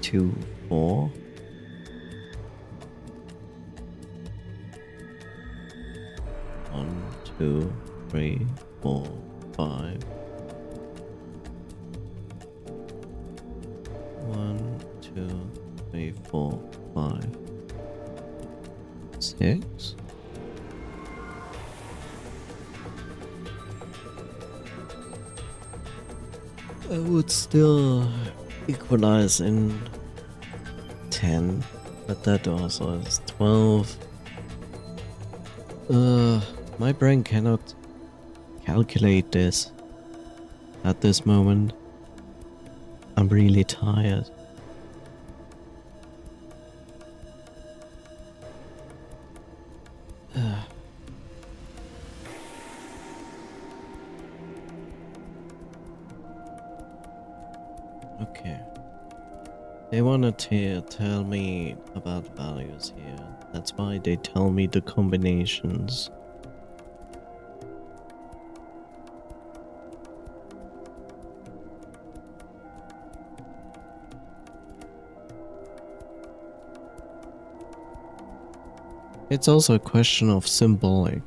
Two, 4. One, 2, 3, 4, 5. 1, 2, 3, 4, 5. 6. I would still equalize in 10, but that also is 12. My brain cannot calculate this at this moment. I'm really tired. Okay. They wanted to tell me about values here. That's why they tell me the combinations. It's also a question of symbolic.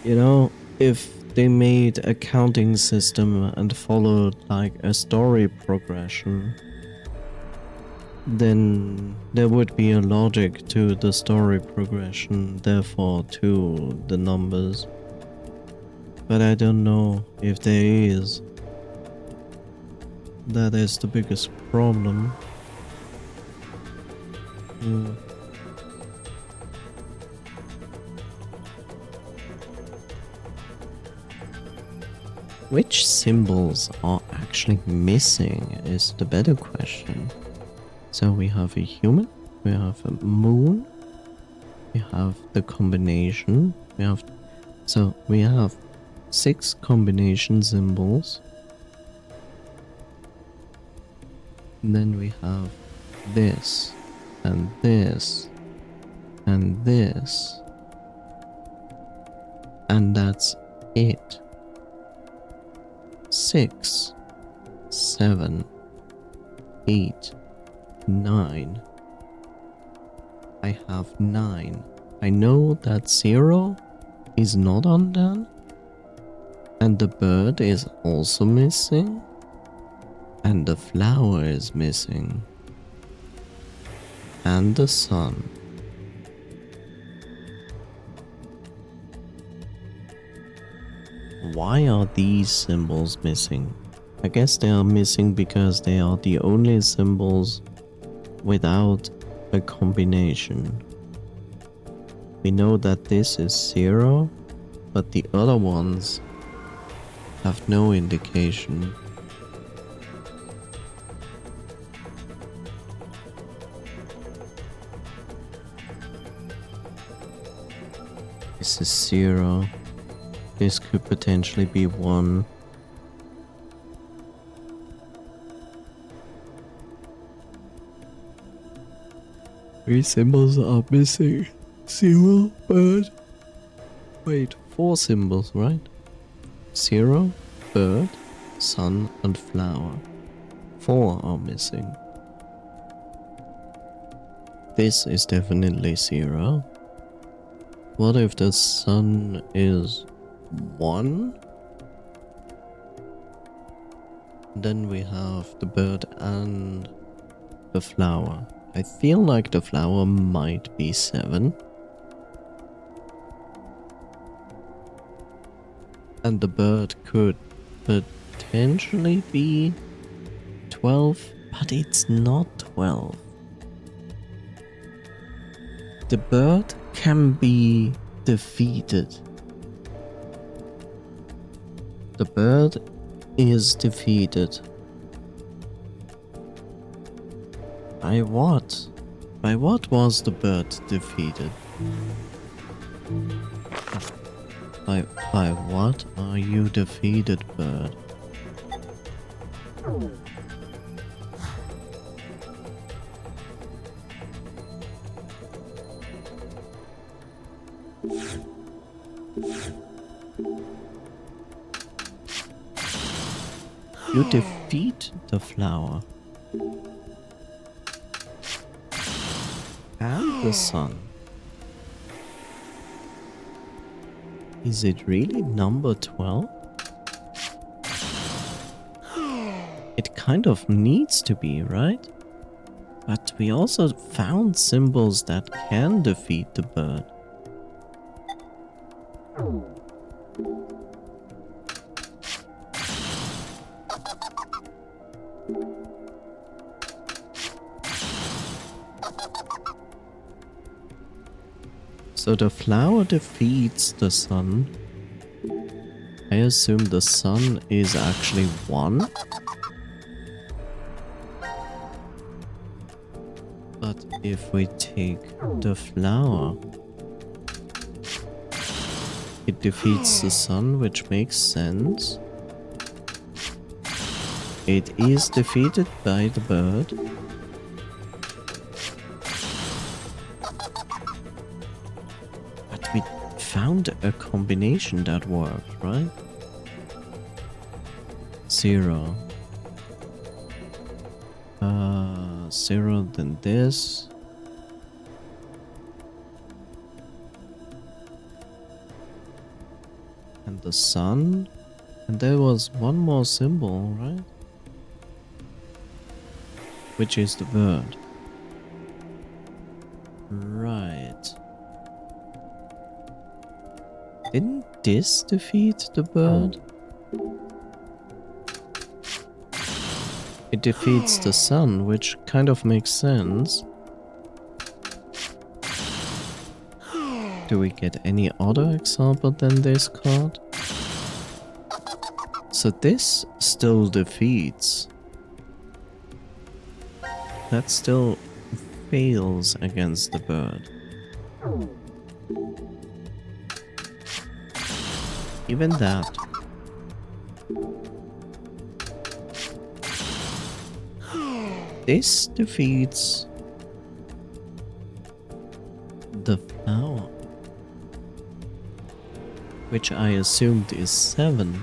You know, if they made a counting system and followed like a story progression, then there would be a logic to the story progression, therefore to the numbers. But I don't know if there is. That is the biggest problem. Which symbols are actually missing is the better question. So we have a human, we have a moon, we have the combination, we have 6 combination symbols. And then we have this, and this, and this. And that's it. 6, 7, 8, 9. I have 9. I know that 0 is not undone. And the bird is also missing. And the flower is missing. And the sun. Why are these symbols missing? I guess they are missing because they are the only symbols without a combination. We know that this is 0, but the other ones have no indication. This is 0. This could potentially be 1. Three symbols are missing. 0, bird. Wait, 4 symbols, right? 0, bird, sun, and flower. 4 are missing. This is definitely 0. What if the sun is 1? Then we have the bird and the flower. I feel like the flower might be 7. And the bird could potentially be 12, but it's not 12. The bird can be defeated. The bird is defeated. By what? By what was the bird defeated? By what are you defeated, bird? You defeat the flower. And the sun. Is it really number 12? It kind of needs to be, right? But we also found symbols that can defeat the bird. So the flower defeats the sun. I assume the sun is actually 1. But if we take the flower, it defeats the sun, which makes sense. It is defeated by the bird. We found a combination that worked, right? 0. 0, then this. And the sun. And there was one more symbol, right? Which is the bird. Right. Didn't this defeat the bird? It defeats the sun, which kind of makes sense. Do we get any other example than this card? So this still defeats. That still fails against the bird. Even that. This defeats the flower, which I assumed is 7.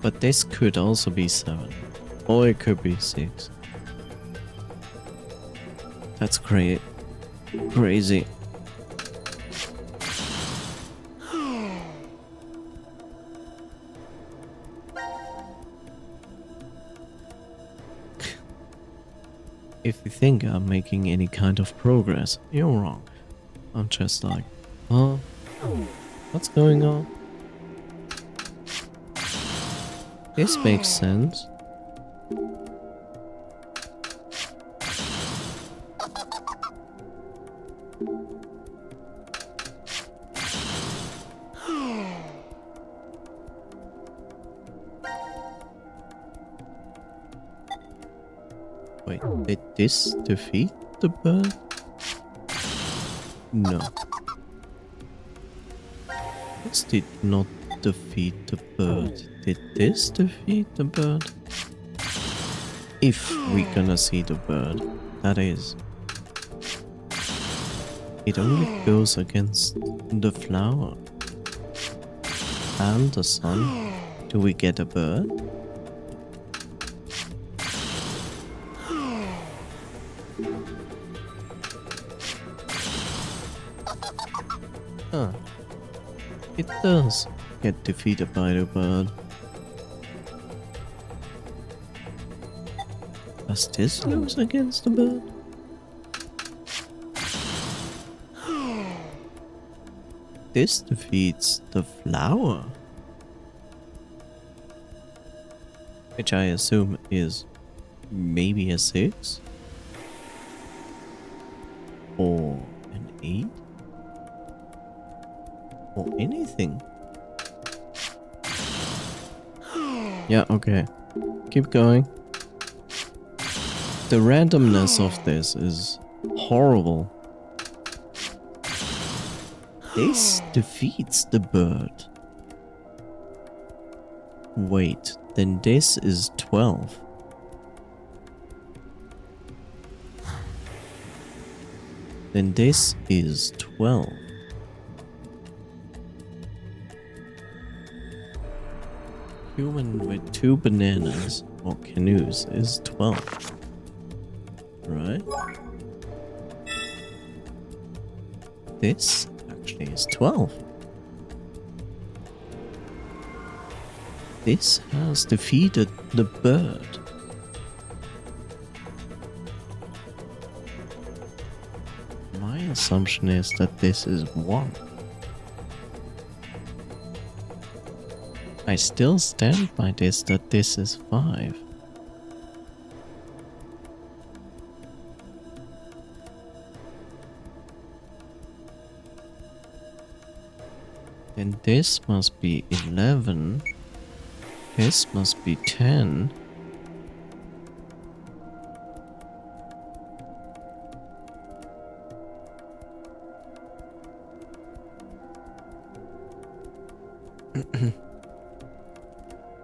But this could also be 7, or it could be 6. That's great. Crazy. If you think I'm making any kind of progress, you're wrong. I'm just like, huh? What's going on? This makes sense. Wait, did this defeat the bird? No. This did not defeat the bird. Did this defeat the bird? If we're gonna see the bird, that is. It only goes against the flower and the sun. Do we get a bird? Huh. It does get defeated by the bird. Does this lose against the bird? This defeats the flower. Which I assume is maybe a 6? Or an 8? Or anything. Yeah, okay. Keep going. The randomness of this is horrible. This defeats the bird. Wait, then this is 12. Then this is 12. Human with 2 bananas or canoes is 12. Right? This actually is 12. This has defeated the bird. My assumption is that this is 1. I still stand by this that this is 5. Then this must be 11. This must be 10.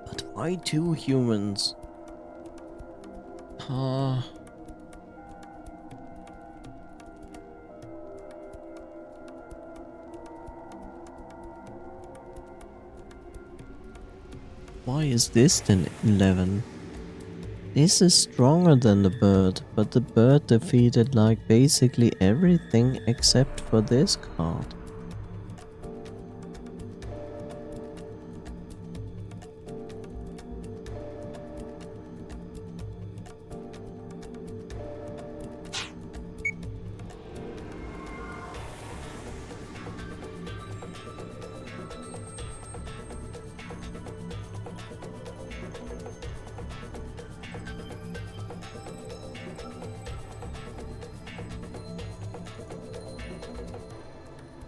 But why 2 humans? Why is this then 11? This is stronger than the bird, but the bird defeated like basically everything except for this card.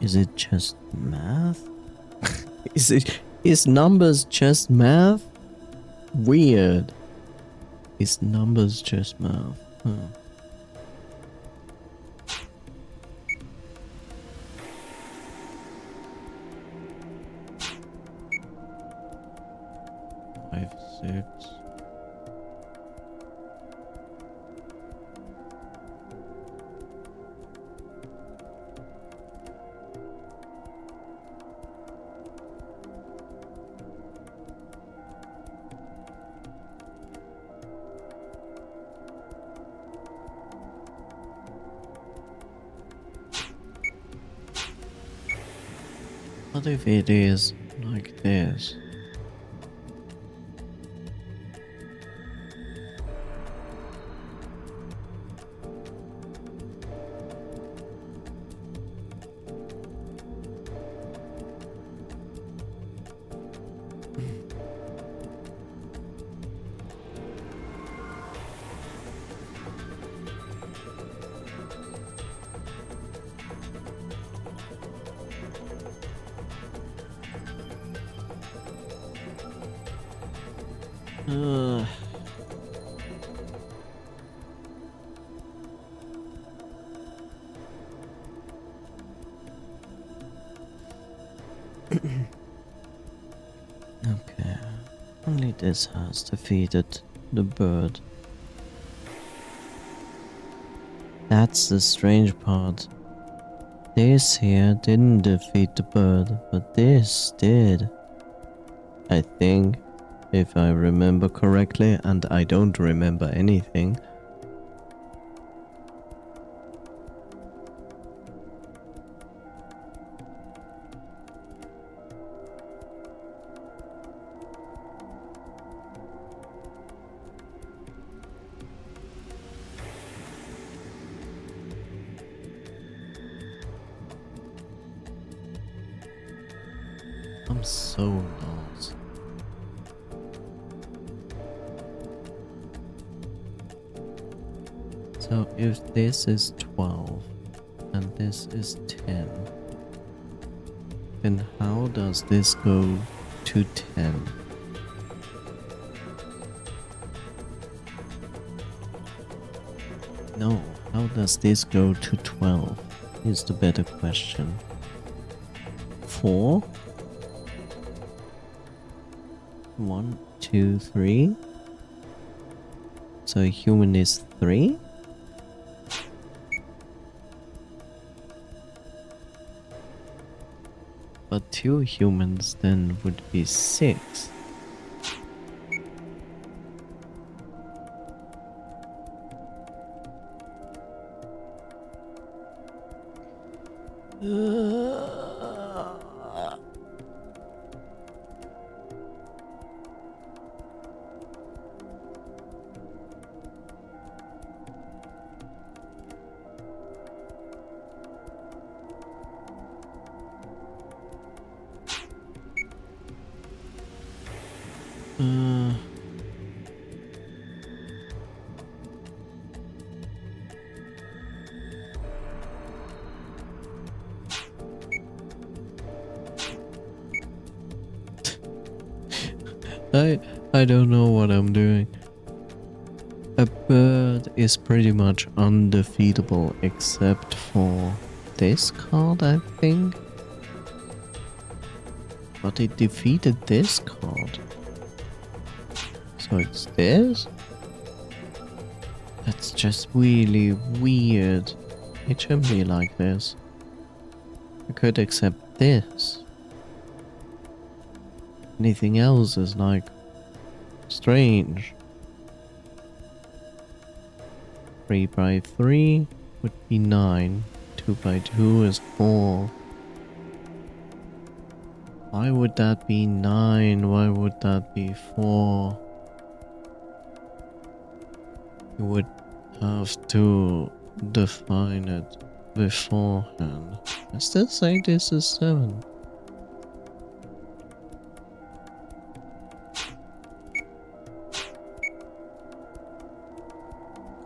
Is it just math? Is numbers just math? Weird. Is numbers just math? Huh. Five, 6. What if it is like this? Okay, only this has defeated the bird. That's the strange part. This here didn't defeat the bird, but this did. I think, if I remember correctly, and I don't remember anything. I'm so lost. So if this is 12 and this is 10, then how does this go to 10? No, how does this go to 12 is the better question. 4? 1, 2, 3. So human is 3? But 2 humans then would be 6. I don't know what I'm doing. A bird is pretty much undefeatable except for this card, I think. But it defeated this card. So it's this? That's just really weird. It shouldn't be like this. I could accept this. Anything else is like strange. 3 by 3 would be 9. 2 by 2 is 4. Why would that be 9? Why would that be 4? You would have to define it beforehand. I still say this is 7.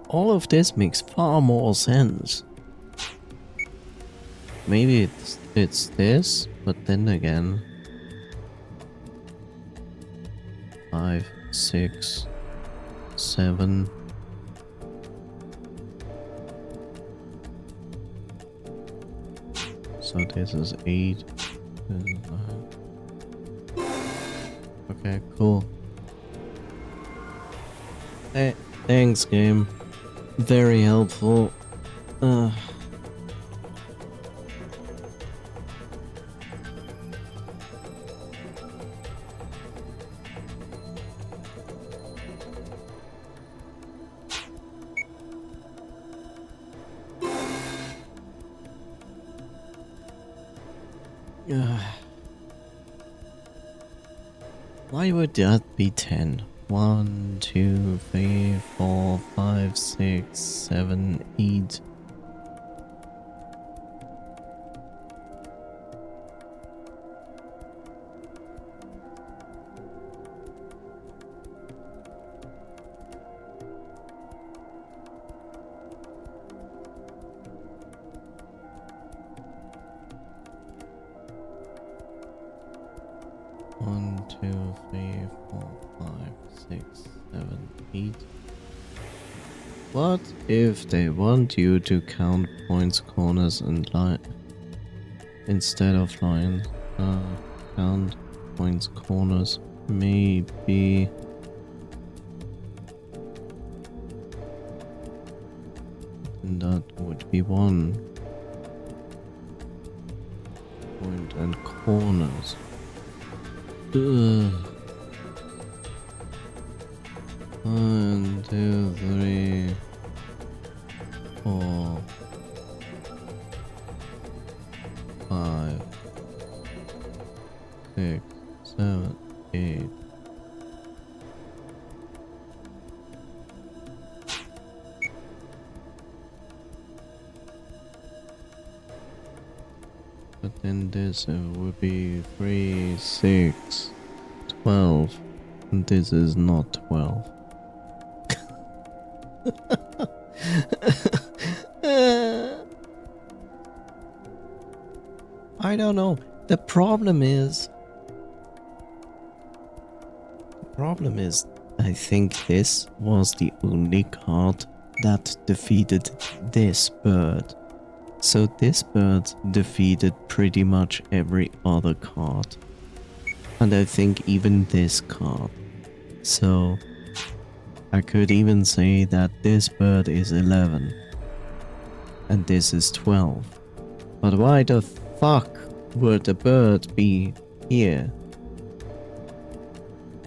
All of this makes far more sense. Maybe it's this, but then again, 5, 6, 7. So this is 8. This is 9. Okay, cool. Hey, thanks, game. Very helpful. Why would that be 10? 1, 2, 3, 4, 5, 6, 7, 8. One, 2, 3, 4, 5, 6, 7, 8. What if they want you to count points, corners, and line instead of lines? Count points, corners, maybe. And that would be 1 point and corners. 1, 2, 3, 4, 5, 6, 7, 8. But then this would be 3, 6, 12. And this is not 12. I don't know. The problem is, I think this was the only card that defeated this bird. So this bird defeated pretty much every other card. And I think even this card. So I could even say that this bird is 11. And this is 12. But why the fuck would the bird be here?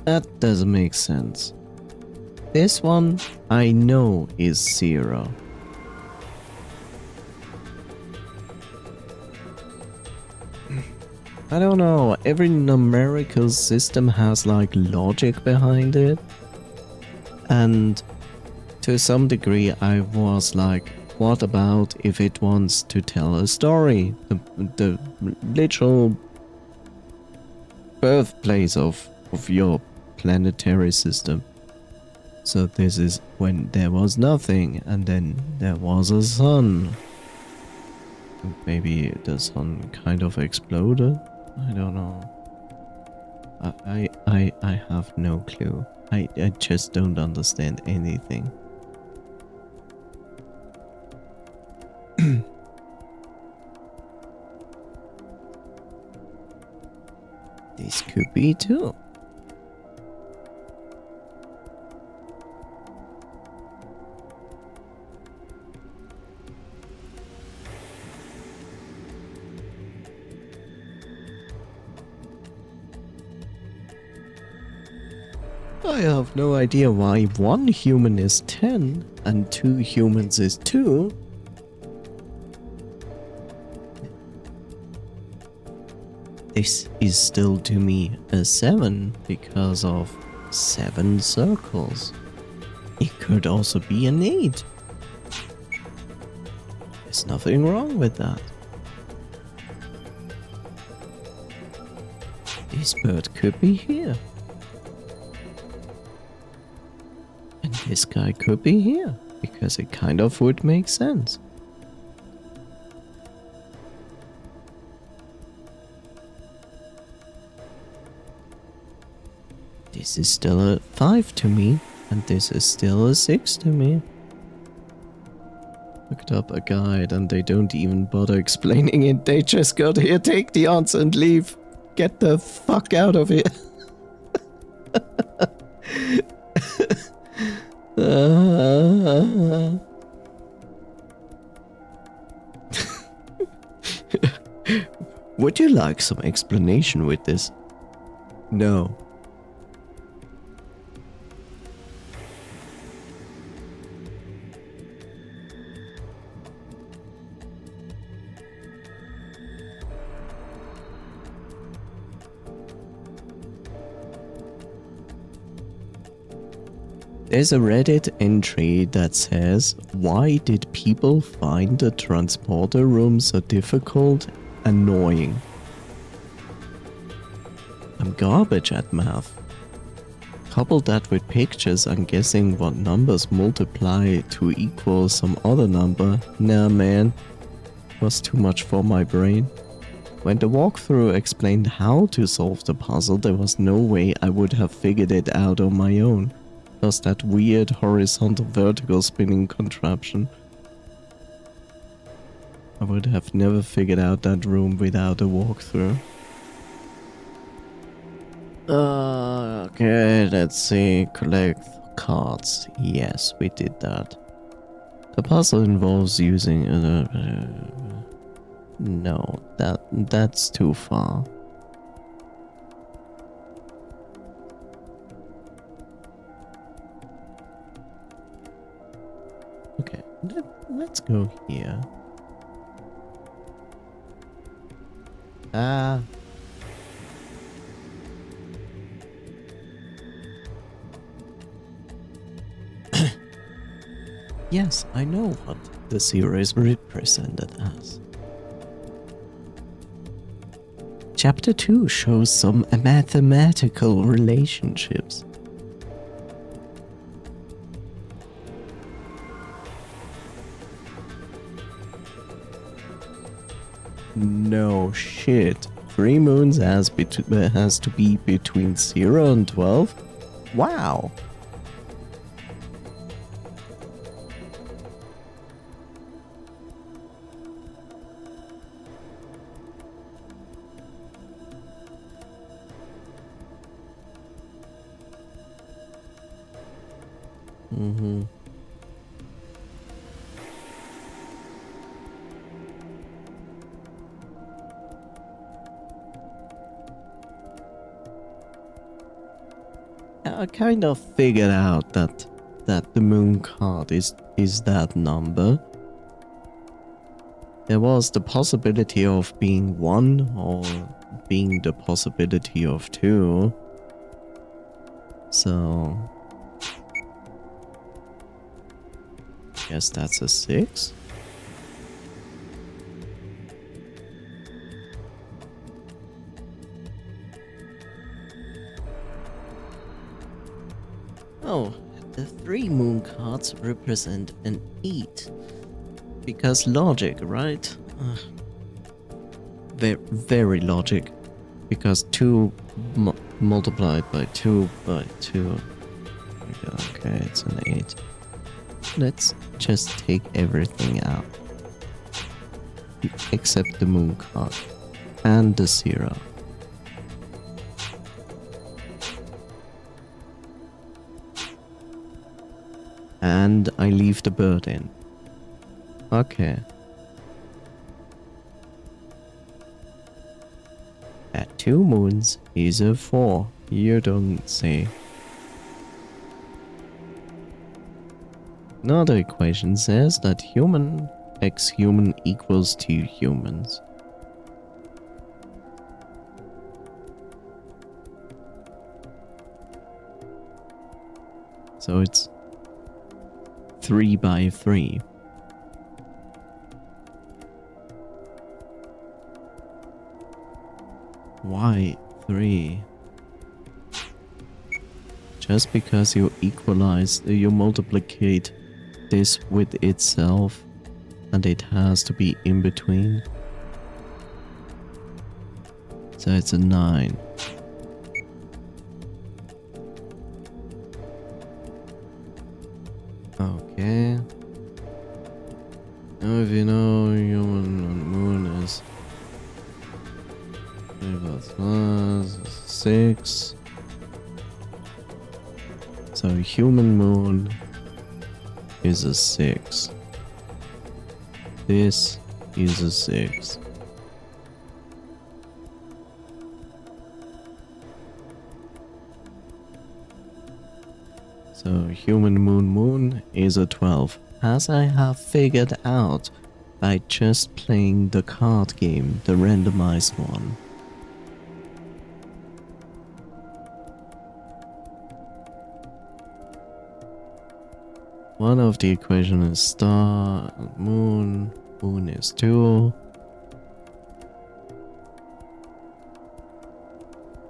That doesn't make sense. This one I know is 0. I don't know, every numerical system has like logic behind it. And to some degree I was like, what about if it wants to tell a story? The literal birthplace of your planetary system. So this is when there was nothing and then there was a sun. Maybe the sun kind of exploded? I don't know. I have no clue. I just don't understand anything. This could be too. I have no idea why 1 human is 10 and 2 humans is 2. This is still to me a 7 because of 7 circles. It could also be an 8. There's nothing wrong with that. This bird could be here. And this guy could be here, because it kind of would make sense. This is still a 5 to me, and this is still a 6 to me. Looked up a guide and they don't even bother explaining it, they just go here, take the answer and leave. Get the fuck out of here. Would you like some explanation with this? No. There's a Reddit entry that says, why did people find the transporter room so difficult, annoying? I'm garbage at math. Couple that with pictures and guessing what numbers multiply to equal some other number. Nah man, was too much for my brain. When the walkthrough explained how to solve the puzzle, there was no way I would have figured it out on my own. Plus that weird horizontal vertical spinning contraption. I would have never figured out that room without a walkthrough. Okay, let's see. Collect cards. Yes, we did that. The puzzle involves using... no, that's too far. Okay, let's go here. Yes, I know what the zero is represented as. Chapter 2 shows some mathematical relationships. No shit. 3 moons has to be between 0 and 12? Wow. Mm-hmm. I kind of figured out that the moon card is that number. There was the possibility of being 1 or being the possibility of 2. So guess that's a 6. Oh, the 3 moon cards represent an 8. Because logic, right? Very logic. Because 2 multiplied by 2 by 2. Okay, it's an 8. Let's just take everything out. Except the moon card. And the 0. And I leave the bird in. Okay. At 2 moons is a 4. You don't say. Another equation says that human x human equals 2 humans. So it's 3 by 3. Why 3? Just because you equalize, you multiplicate this with itself and it has to be in between. So it's a 9. Okay. Now if you know human on the moon is 6. So human moon is a 6. This is a 6. So human moon is a 12, as I have figured out by just playing the card game, the randomized one. One of the equation is star and moon. Moon is 2.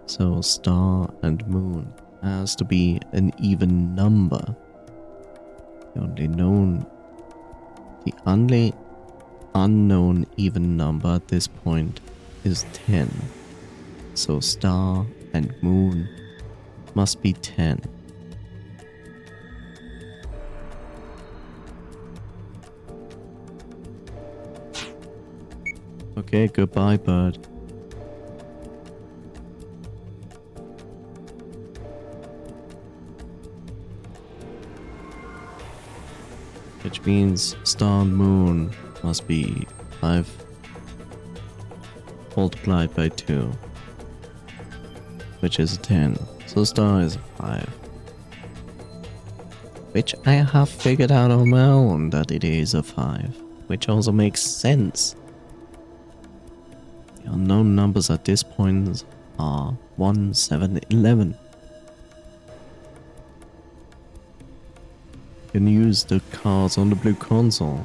So star and moon has to be an even number. The only unknown even number at this point is 10. So star and moon must be 10. Okay, goodbye, bird. Which means star and moon must be 5 multiplied by 2, which is 10. So star is 5. Which I have figured out on my own that it is a 5, which also makes sense. The unknown numbers at this point are 1, 7, 11. You can use the cards on the blue console.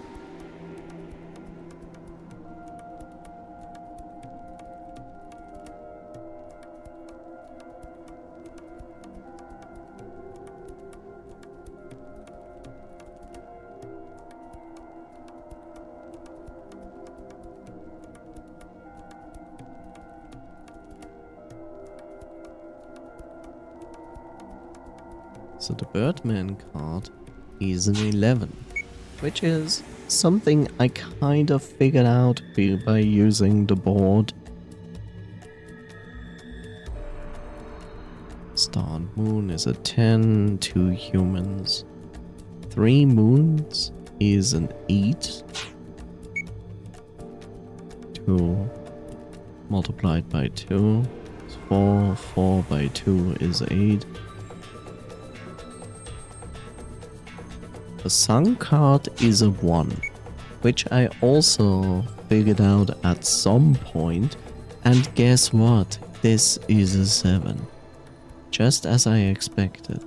So the Birdman card is an 11, which is something I kind of figured out by using the board. Star and Moon is a 10, 2 humans. 3 moons is an 8. 2 multiplied by 2 is 4. 4 by 2 is 8. The Sun card is a 1, which I also figured out at some point, and guess what? This is a 7. Just as I expected.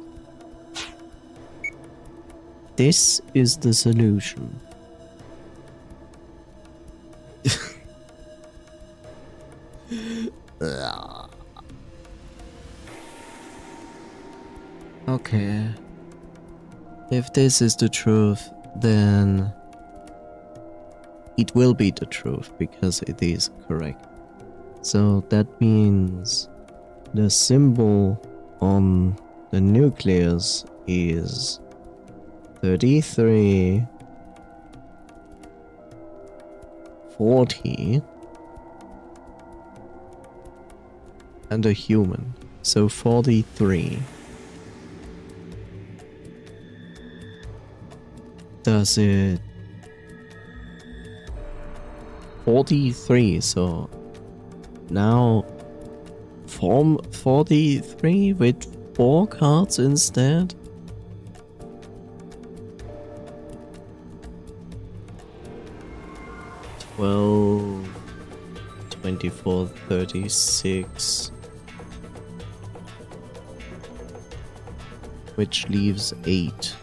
This is the solution. Okay. If this is the truth, then it will be the truth because it is correct. So that means the symbol on the nucleus is 33, 40, and a human, so 43. Does it 43, so now form 43 with 4 cards instead? Well, 24, 36, which leaves 8.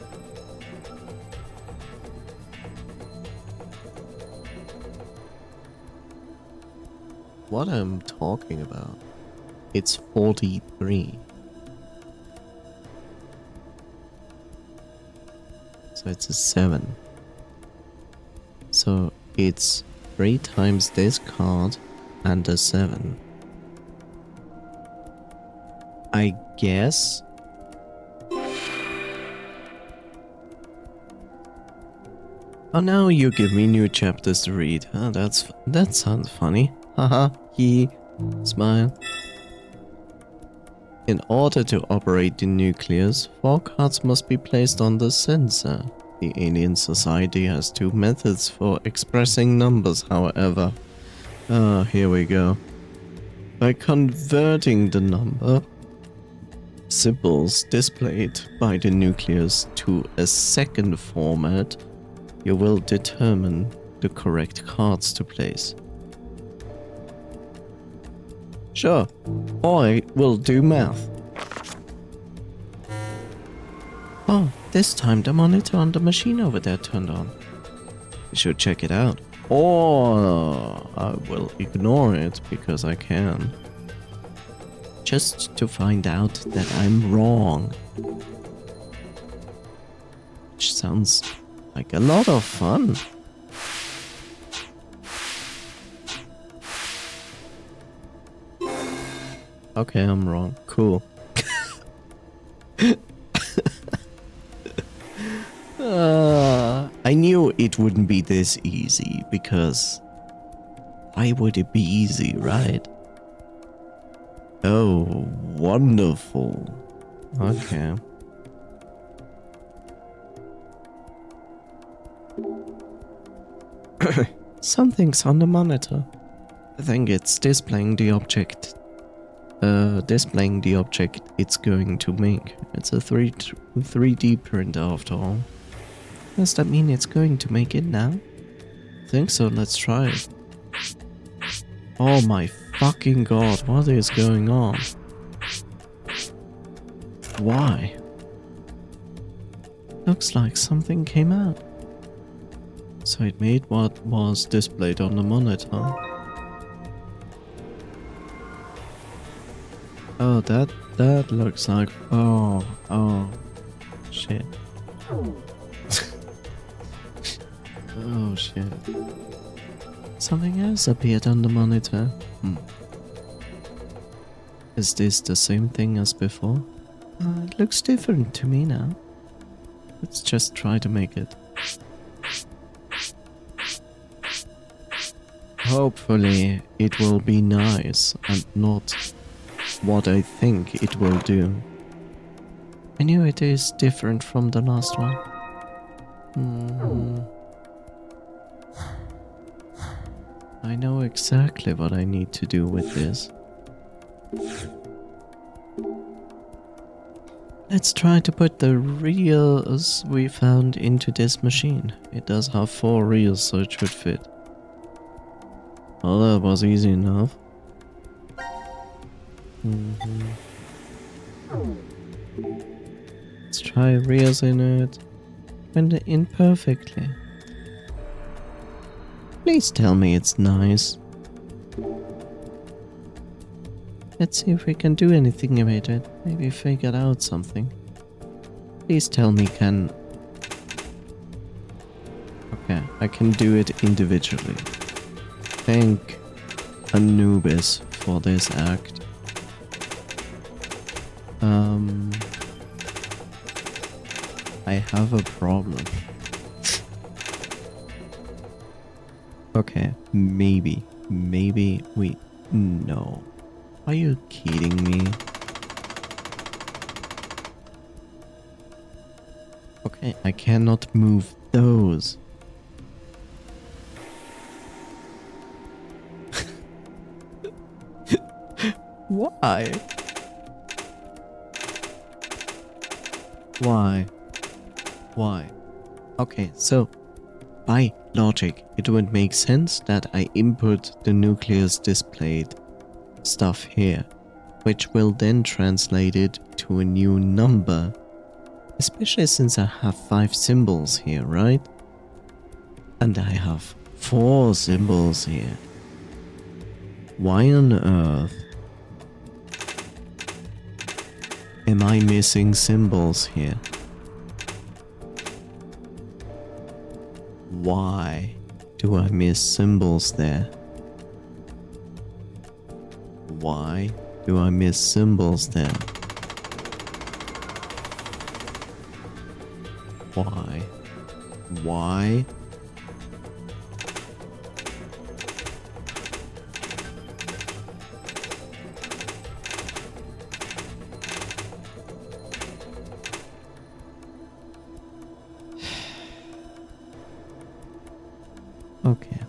What I'm talking about, it's 43. So it's a 7. So it's 3 times this card and a 7. I guess. Oh, now you give me new chapters to read. Oh, that sounds funny. Haha, he smile. In order to operate the nucleus, 4 cards must be placed on the sensor. The alien society has 2 methods for expressing numbers, however. Ah, here we go. By converting the number symbols displayed by the nucleus to a second format, you will determine the correct cards to place. Sure, I will do math. Oh, this time the monitor on the machine over there turned on. We should check it out. Or I will ignore it because I can. Just to find out that I'm wrong. Which sounds like a lot of fun. Okay, I'm wrong. Cool. I knew it wouldn't be this easy, because why would it be easy, right? Oh, wonderful. Okay. Something's on the monitor. I think it's displaying the object. Displaying the object it's going to make. It's a 3D printer after all. Does that mean it's going to make it now? I think so, let's try it. Oh my fucking god, what is going on? Why? Looks like something came out. So it made what was displayed on the monitor. Oh, that looks like... Oh, shit. Oh, shit. Something else appeared on the monitor. Is this the same thing as before? It looks different to me now. Let's just try to make it. Hopefully it will be nice and not what I think it will do. I knew it is different from the last one. I know exactly what I need to do with this. Let's try to put the reels we found into this machine. It does have 4 reels, so it should fit. Oh, that was easy enough. Let's try reels in it. Went in perfectly. Please tell me it's nice. Let's see if we can do anything with it. Maybe figure out something. Please tell me can... Okay, I can do it individually. Thank Anubis for this act. I have a problem. Okay, maybe we... No. Are you kidding me? Okay, I cannot move those. Why? Why? Okay, so by logic, it would make sense that I input the nucleus displayed stuff here, which will then translate it to a new number, especially since I have 5 symbols here, right? And I have 4 symbols here. Why on earth am I missing symbols here? Why do I miss symbols there? Why do I miss symbols there? Why? Why? Okay.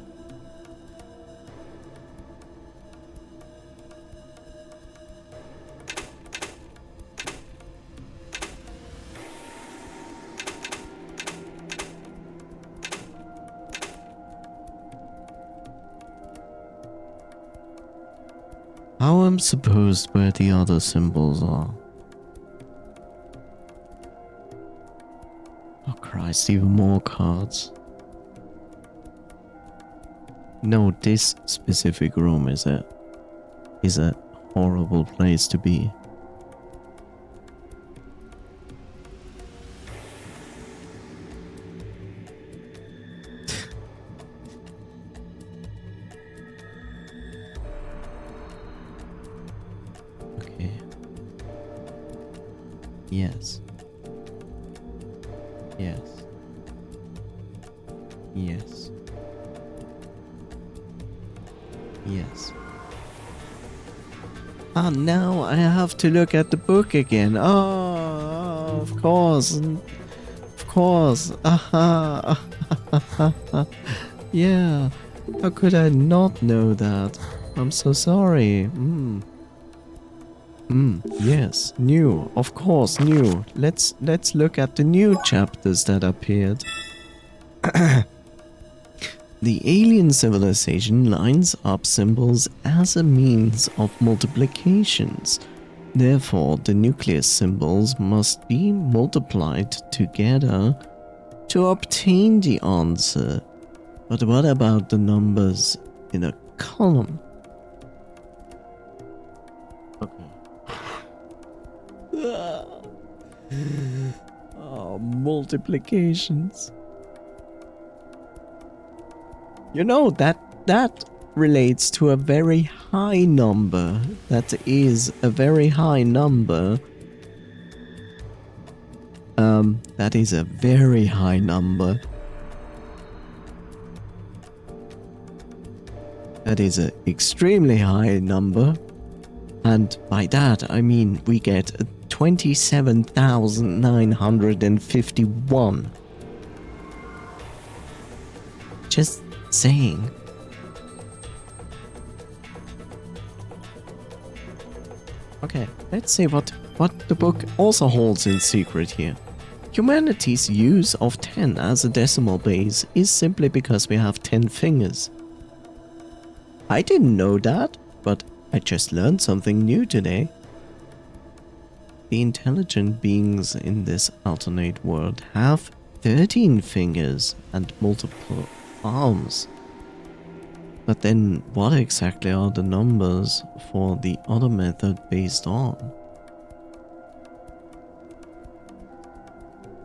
How am I supposed where the other symbols are? Oh Christ, even more cards. No, this specific room is a horrible place to be. Okay. Yes. Yes. Yes. Yes. Ah, now I have to look at the book again. Oh, of course. Of course. Aha. Yeah. How could I not know that? I'm so sorry. Yes. New. Of course, new. Let's look at the new chapters that appeared. The alien civilization lines up symbols as a means of multiplications. Therefore, the nucleus symbols must be multiplied together to obtain the answer. But what about the numbers in a column? Okay. Oh, multiplications. You know, that relates to a very high number. That is a very high number. That is a very high number. That is an extremely high number. And by that, I mean we get 27,951. Just saying. Okay, let's see what the book also holds in secret here. Humanity's use of 10 as a decimal base is simply because we have 10 fingers. I didn't know that, but I just learned something new today. The intelligent beings in this alternate world have 13 fingers and multiple arms. But then what exactly are the numbers for the other method based on?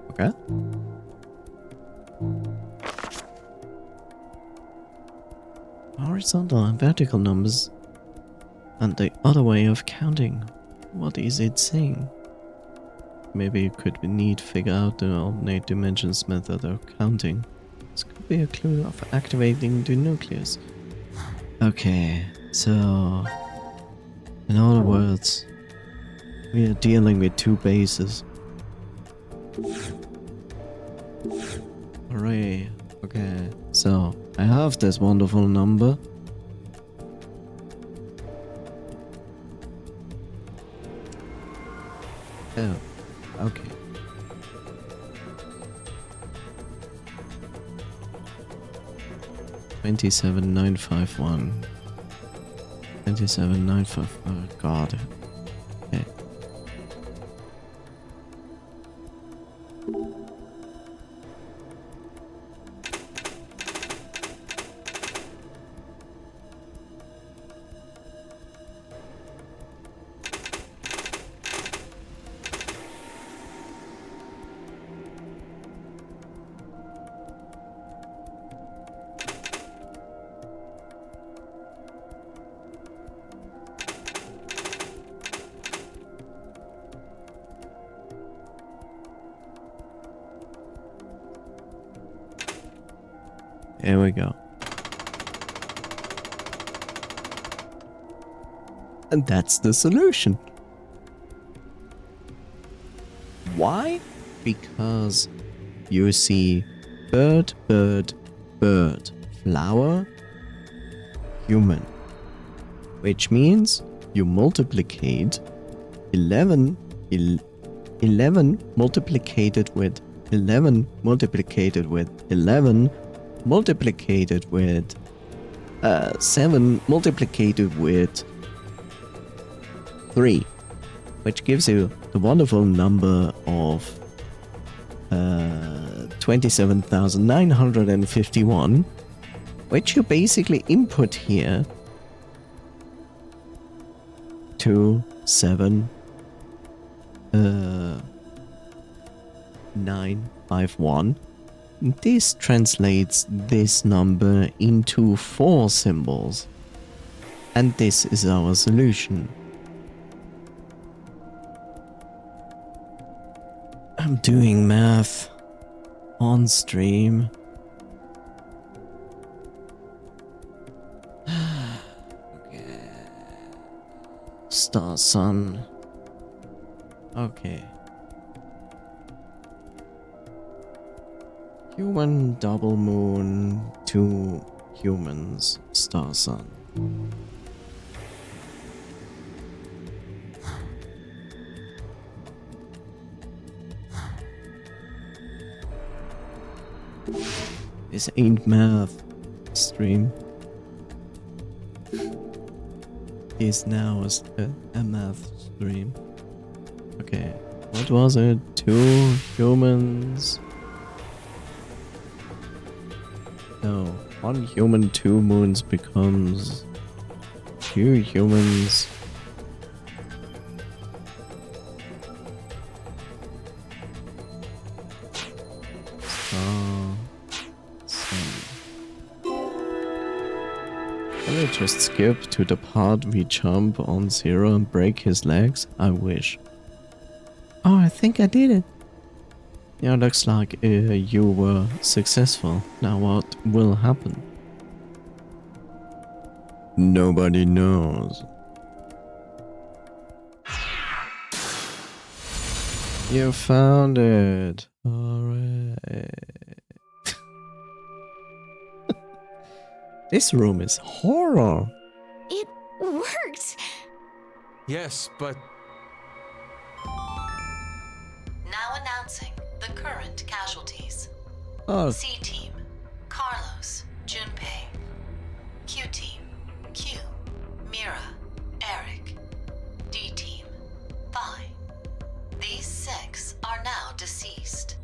Okay. Horizontal and vertical numbers and the other way of counting. What is it saying? Maybe you could need to figure out the alternate dimensions method of counting. This could be a clue of activating the nucleus. Okay, so in other words, we are dealing with two bases. Hooray. Okay, so I have this wonderful number. Oh, okay. Twenty-seven nine five one. 27955. Oh God. Okay. There we go. And that's the solution. Why? Because you see bird, bird, bird, flower, human. Which means you multiplicate 11 multiplicated with 11 multiplicated with 11 multiplicated with 7 multiplicated with 3, which gives you the wonderful number of 27,951, which you basically input here to 7,951. This translates this number into 4 symbols, and this is our solution. I'm doing math on stream. Okay. Star Sun. Okay. Human, double moon, 2 humans, star sun. This ain't math stream. Is now a math stream. Okay, what was it? 2 humans. No, 1 human, 2 moons becomes 2 humans. Can I just skip to the part we jump on Zero and break his legs? I wish. Oh, I think I did it. Yeah, looks like you were successful. Now what will happen? Nobody knows. You found it. Alright. This room is horror. It worked! Yes, but Now announcing the current casualties. Oh, C Team, Carlos, Junpei. Q Team, Q, Mira, Eric. D Team, Vi. These 6 are now deceased.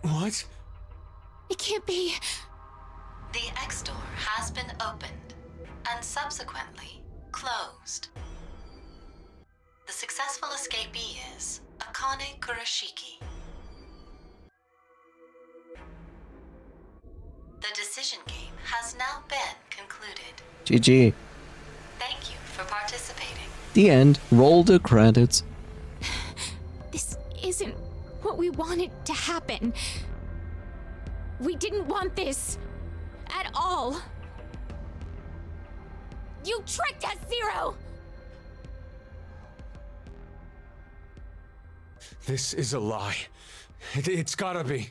what? It can't be. The X door has been opened and subsequently closed. The successful escapee is Akane Kurashiki. The decision game has now been concluded. GG. Thank you for participating. The end. Roll the credits. This isn't what we wanted to happen. We didn't want this. At all. You tricked us, Zero! This is a lie. It's gotta be.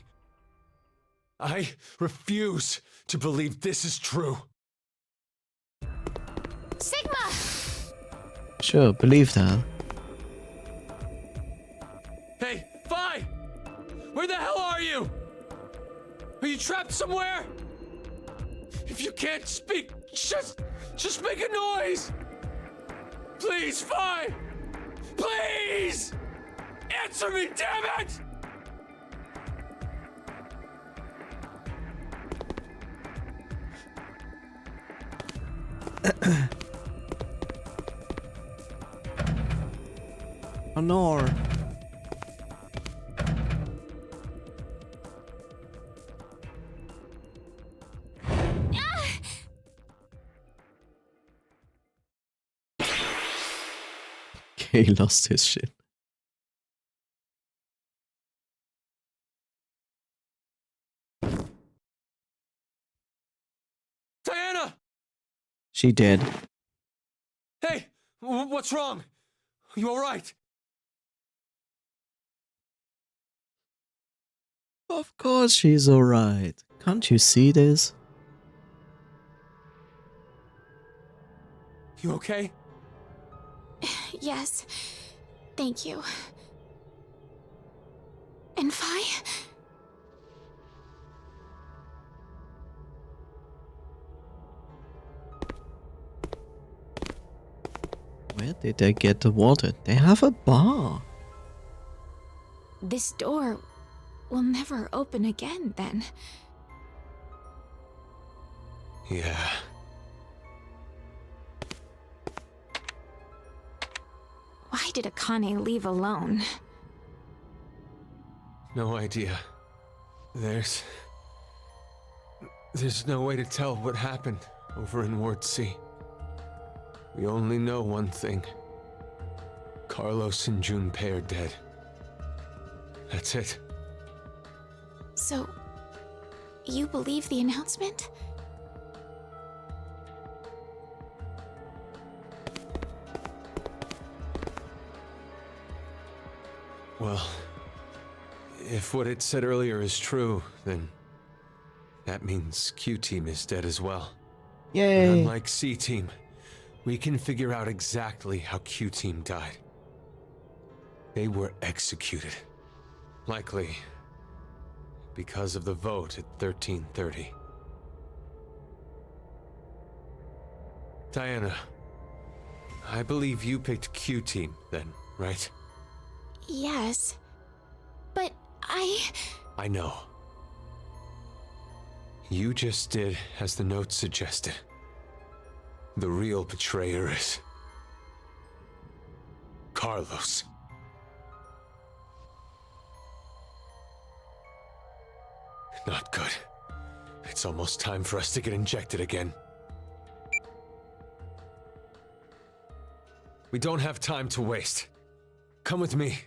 I refuse to believe this is true. Sigma! Sure, believe that. Hey, Vi! Where the hell are you? Are you trapped somewhere? If you can't speak, just make a noise! Please, Vi! Please! Answer me, damn it! Honor. He lost his shit. Diana! She did. Hey, what's wrong? You alright? Of course she's alright. Can't you see this? You okay? Yes. Thank you. And Vi? Where did they get the water? They have a bar. This door will never open again, then. Yeah. Why did Akane leave alone? No idea. There's no way to tell what happened over in Ward C. We only know one thing. Carlos and Junpei are dead. That's it. So, you believe the announcement? Well, if what it said earlier is true, then that means Q-Team is dead as well. Yay! And unlike C-Team, we can figure out exactly how Q-Team died. They were executed. Likely because of the vote at 1330. Diana, I believe you picked Q-Team then, right? Yes. But I know. You just did as the note suggested. The real betrayer is Carlos. Not good. It's almost time for us to get injected again. We don't have time to waste. Come with me.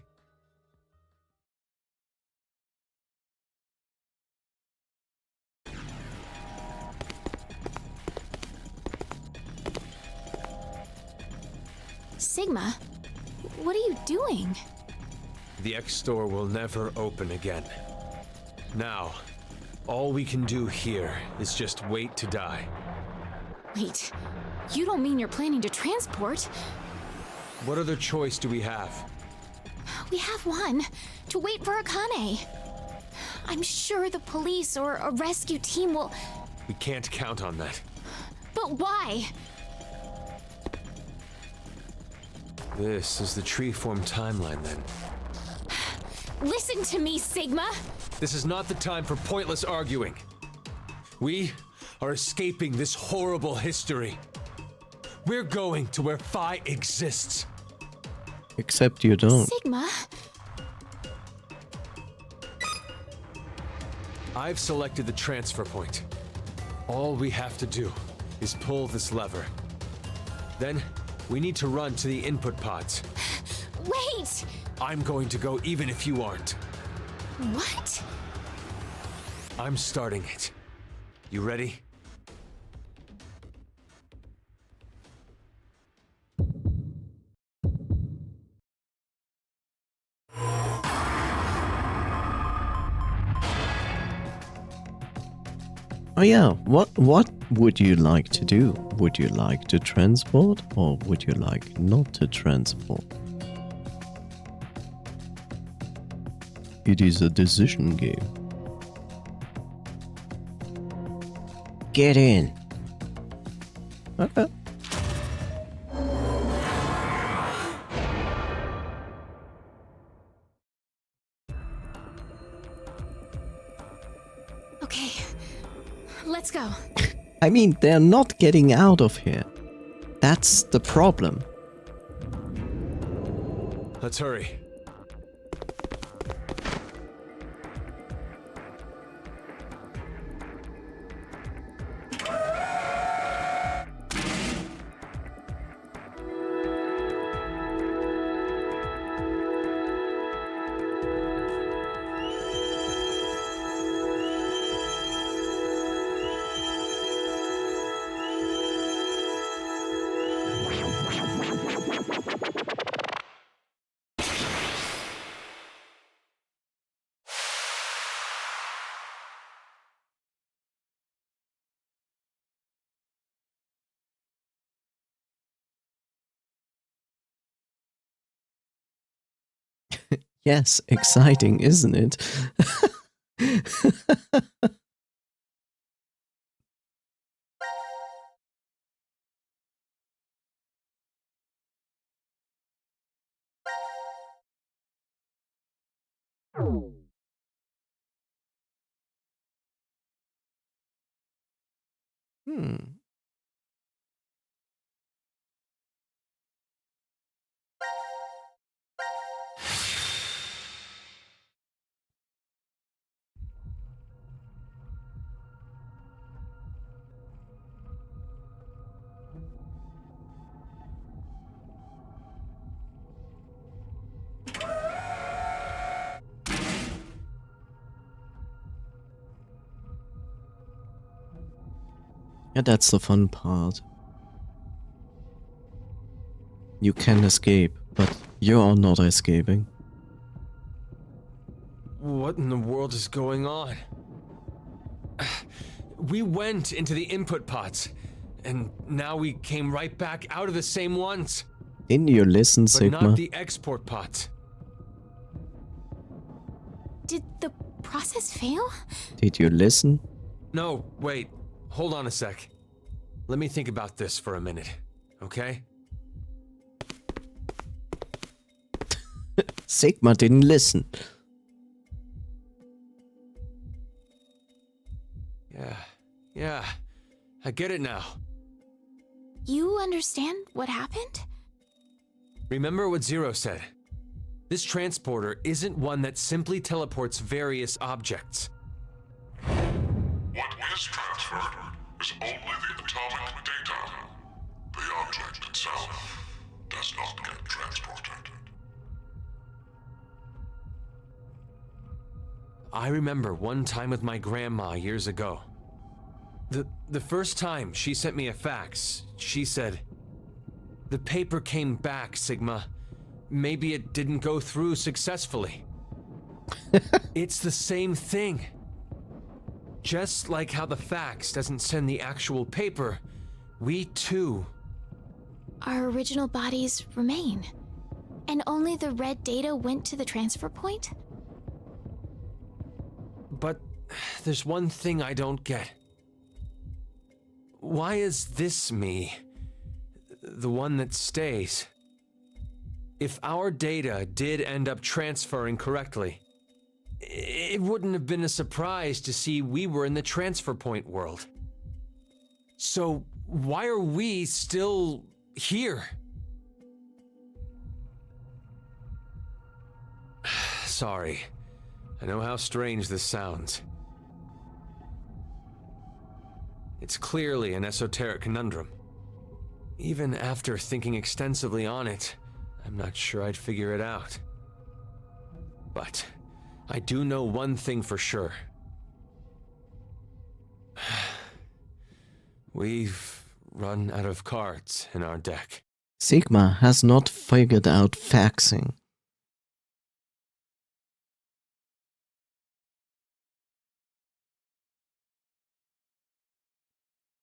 Sigma, what are you doing? The X store will never open again. Now, all we can do here is just wait to die. Wait, you don't mean you're planning to transport? What other choice do we have? We have one, to wait for Akane. I'm sure the police or a rescue team will... We can't count on that. But why? This is the tree-form timeline, then. Listen to me, Sigma! This is not the time for pointless arguing. We are escaping this horrible history. We're going to where Phi exists. Except you don't. Sigma? I've selected the transfer point. All we have to do is pull this lever. Then, we need to run to the input pods. Wait! I'm going to go even if you aren't. What? I'm starting it. You ready? Oh yeah, what would you like to do? Would you like to transport or would you like not to transport? It is a decision game. Get in. Okay. Okay, let's go. I mean, they're not getting out of here. That's the problem. Let's hurry. Yes, exciting, isn't it? Hmm. Yeah, that's the fun part. You can escape, but you're not escaping. What in the world is going on? We went into the input pods, and now we came right back out of the same ones. Didn't you listen, But Sigma? not the export pods. Did the process fail? Did you listen? No, wait. Hold on a sec. Let me think about this for a minute, okay? Sigma didn't listen. Yeah, I get it now. You understand what happened? Remember what Zero said. This transporter isn't one that simply teleports various objects. What is transferred is only the atomic data. The object itself does not get transported. I remember one time with my grandma years ago. The first time she sent me a fax, she said, The paper came back, Sigma. Maybe it didn't go through successfully. It's the same thing. Just like how the fax doesn't send the actual paper, we too. Our original bodies remain. And only the red data went to the transfer point? But there's one thing I don't get. Why is this me the one that stays? If our data did end up transferring correctly, it wouldn't have been a surprise to see we were in the transfer point world. So why are we still here? Sorry. I know how strange this sounds. It's clearly an esoteric conundrum. Even after thinking extensively on it, I'm not sure I'd figure it out. But I do know one thing for sure. We've run out of cards in our deck. Sigma has not figured out faxing.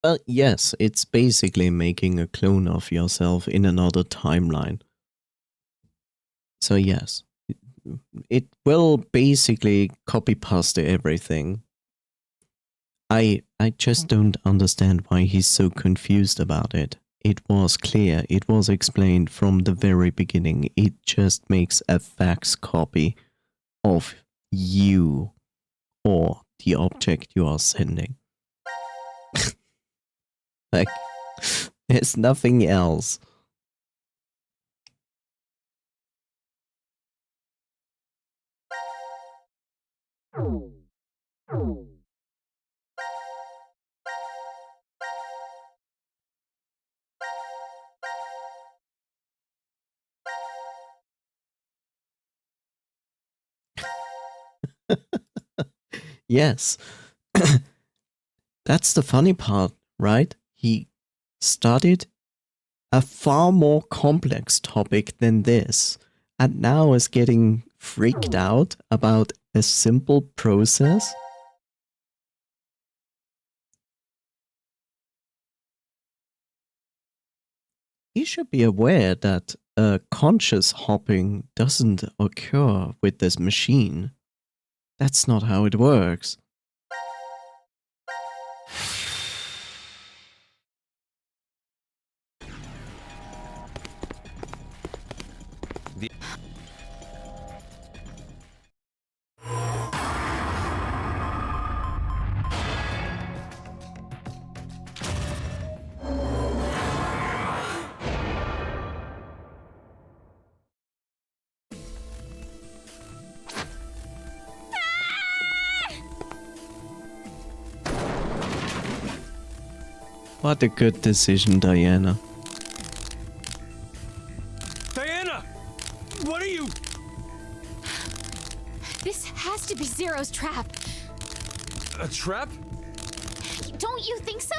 Well, yes, it's basically making a clone of yourself in another timeline. So yes, it will basically copy-paste everything. I just don't understand why he's so confused about it. It was clear, it was explained from the very beginning. It just makes a fax copy of you or the object you are sending. Like, there's nothing else. Yes. That's the funny part, right? He studied a far more complex topic than this, and now is getting freaked out about a simple process? He should be aware that conscious hopping doesn't occur with this machine. That's not how it works. What a good decision, Diana. Diana! What are you? This has to be Zero's trap. A trap? Don't you think so?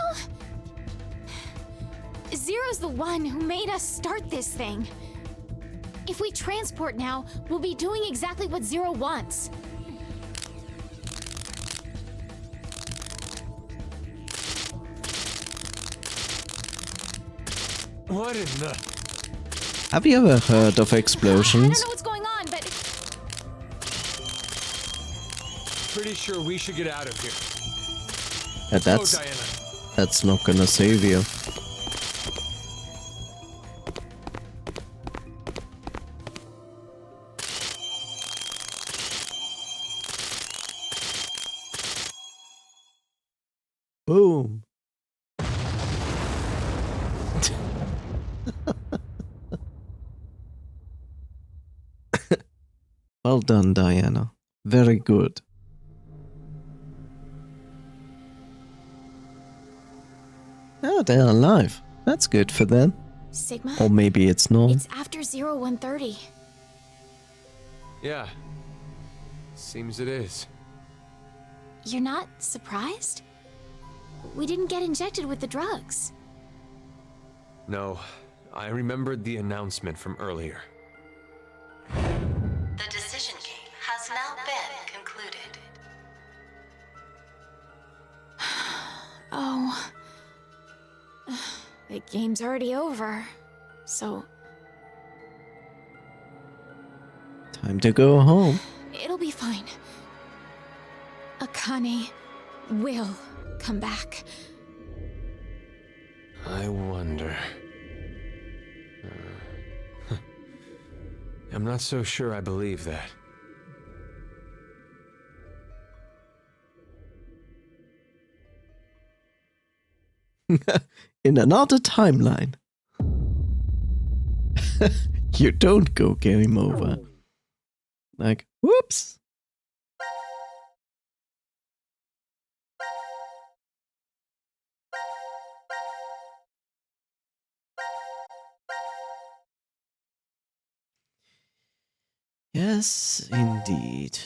Zero's the one who made us start this thing. If we transport now, we'll be doing exactly what Zero wants. What in the... Have you ever heard of explosions? I don't know what's going on, but... Pretty sure we should get out of here. That's not gonna save you. Boom. Well done, Diana. Very good. Oh, they're alive. That's good for them. Sigma? Or maybe it's not. It's after 0130. Yeah. Seems it is. You're not surprised? We didn't get injected with the drugs. No, I remembered the announcement from earlier. The decision game has now been concluded. Oh. The game's already over. So, Time to go home. it'll be fine. Akane will come back. I wonder. I'm not so sure I believe that. In another timeline. You don't go game over. Like, whoops. Yes, indeed.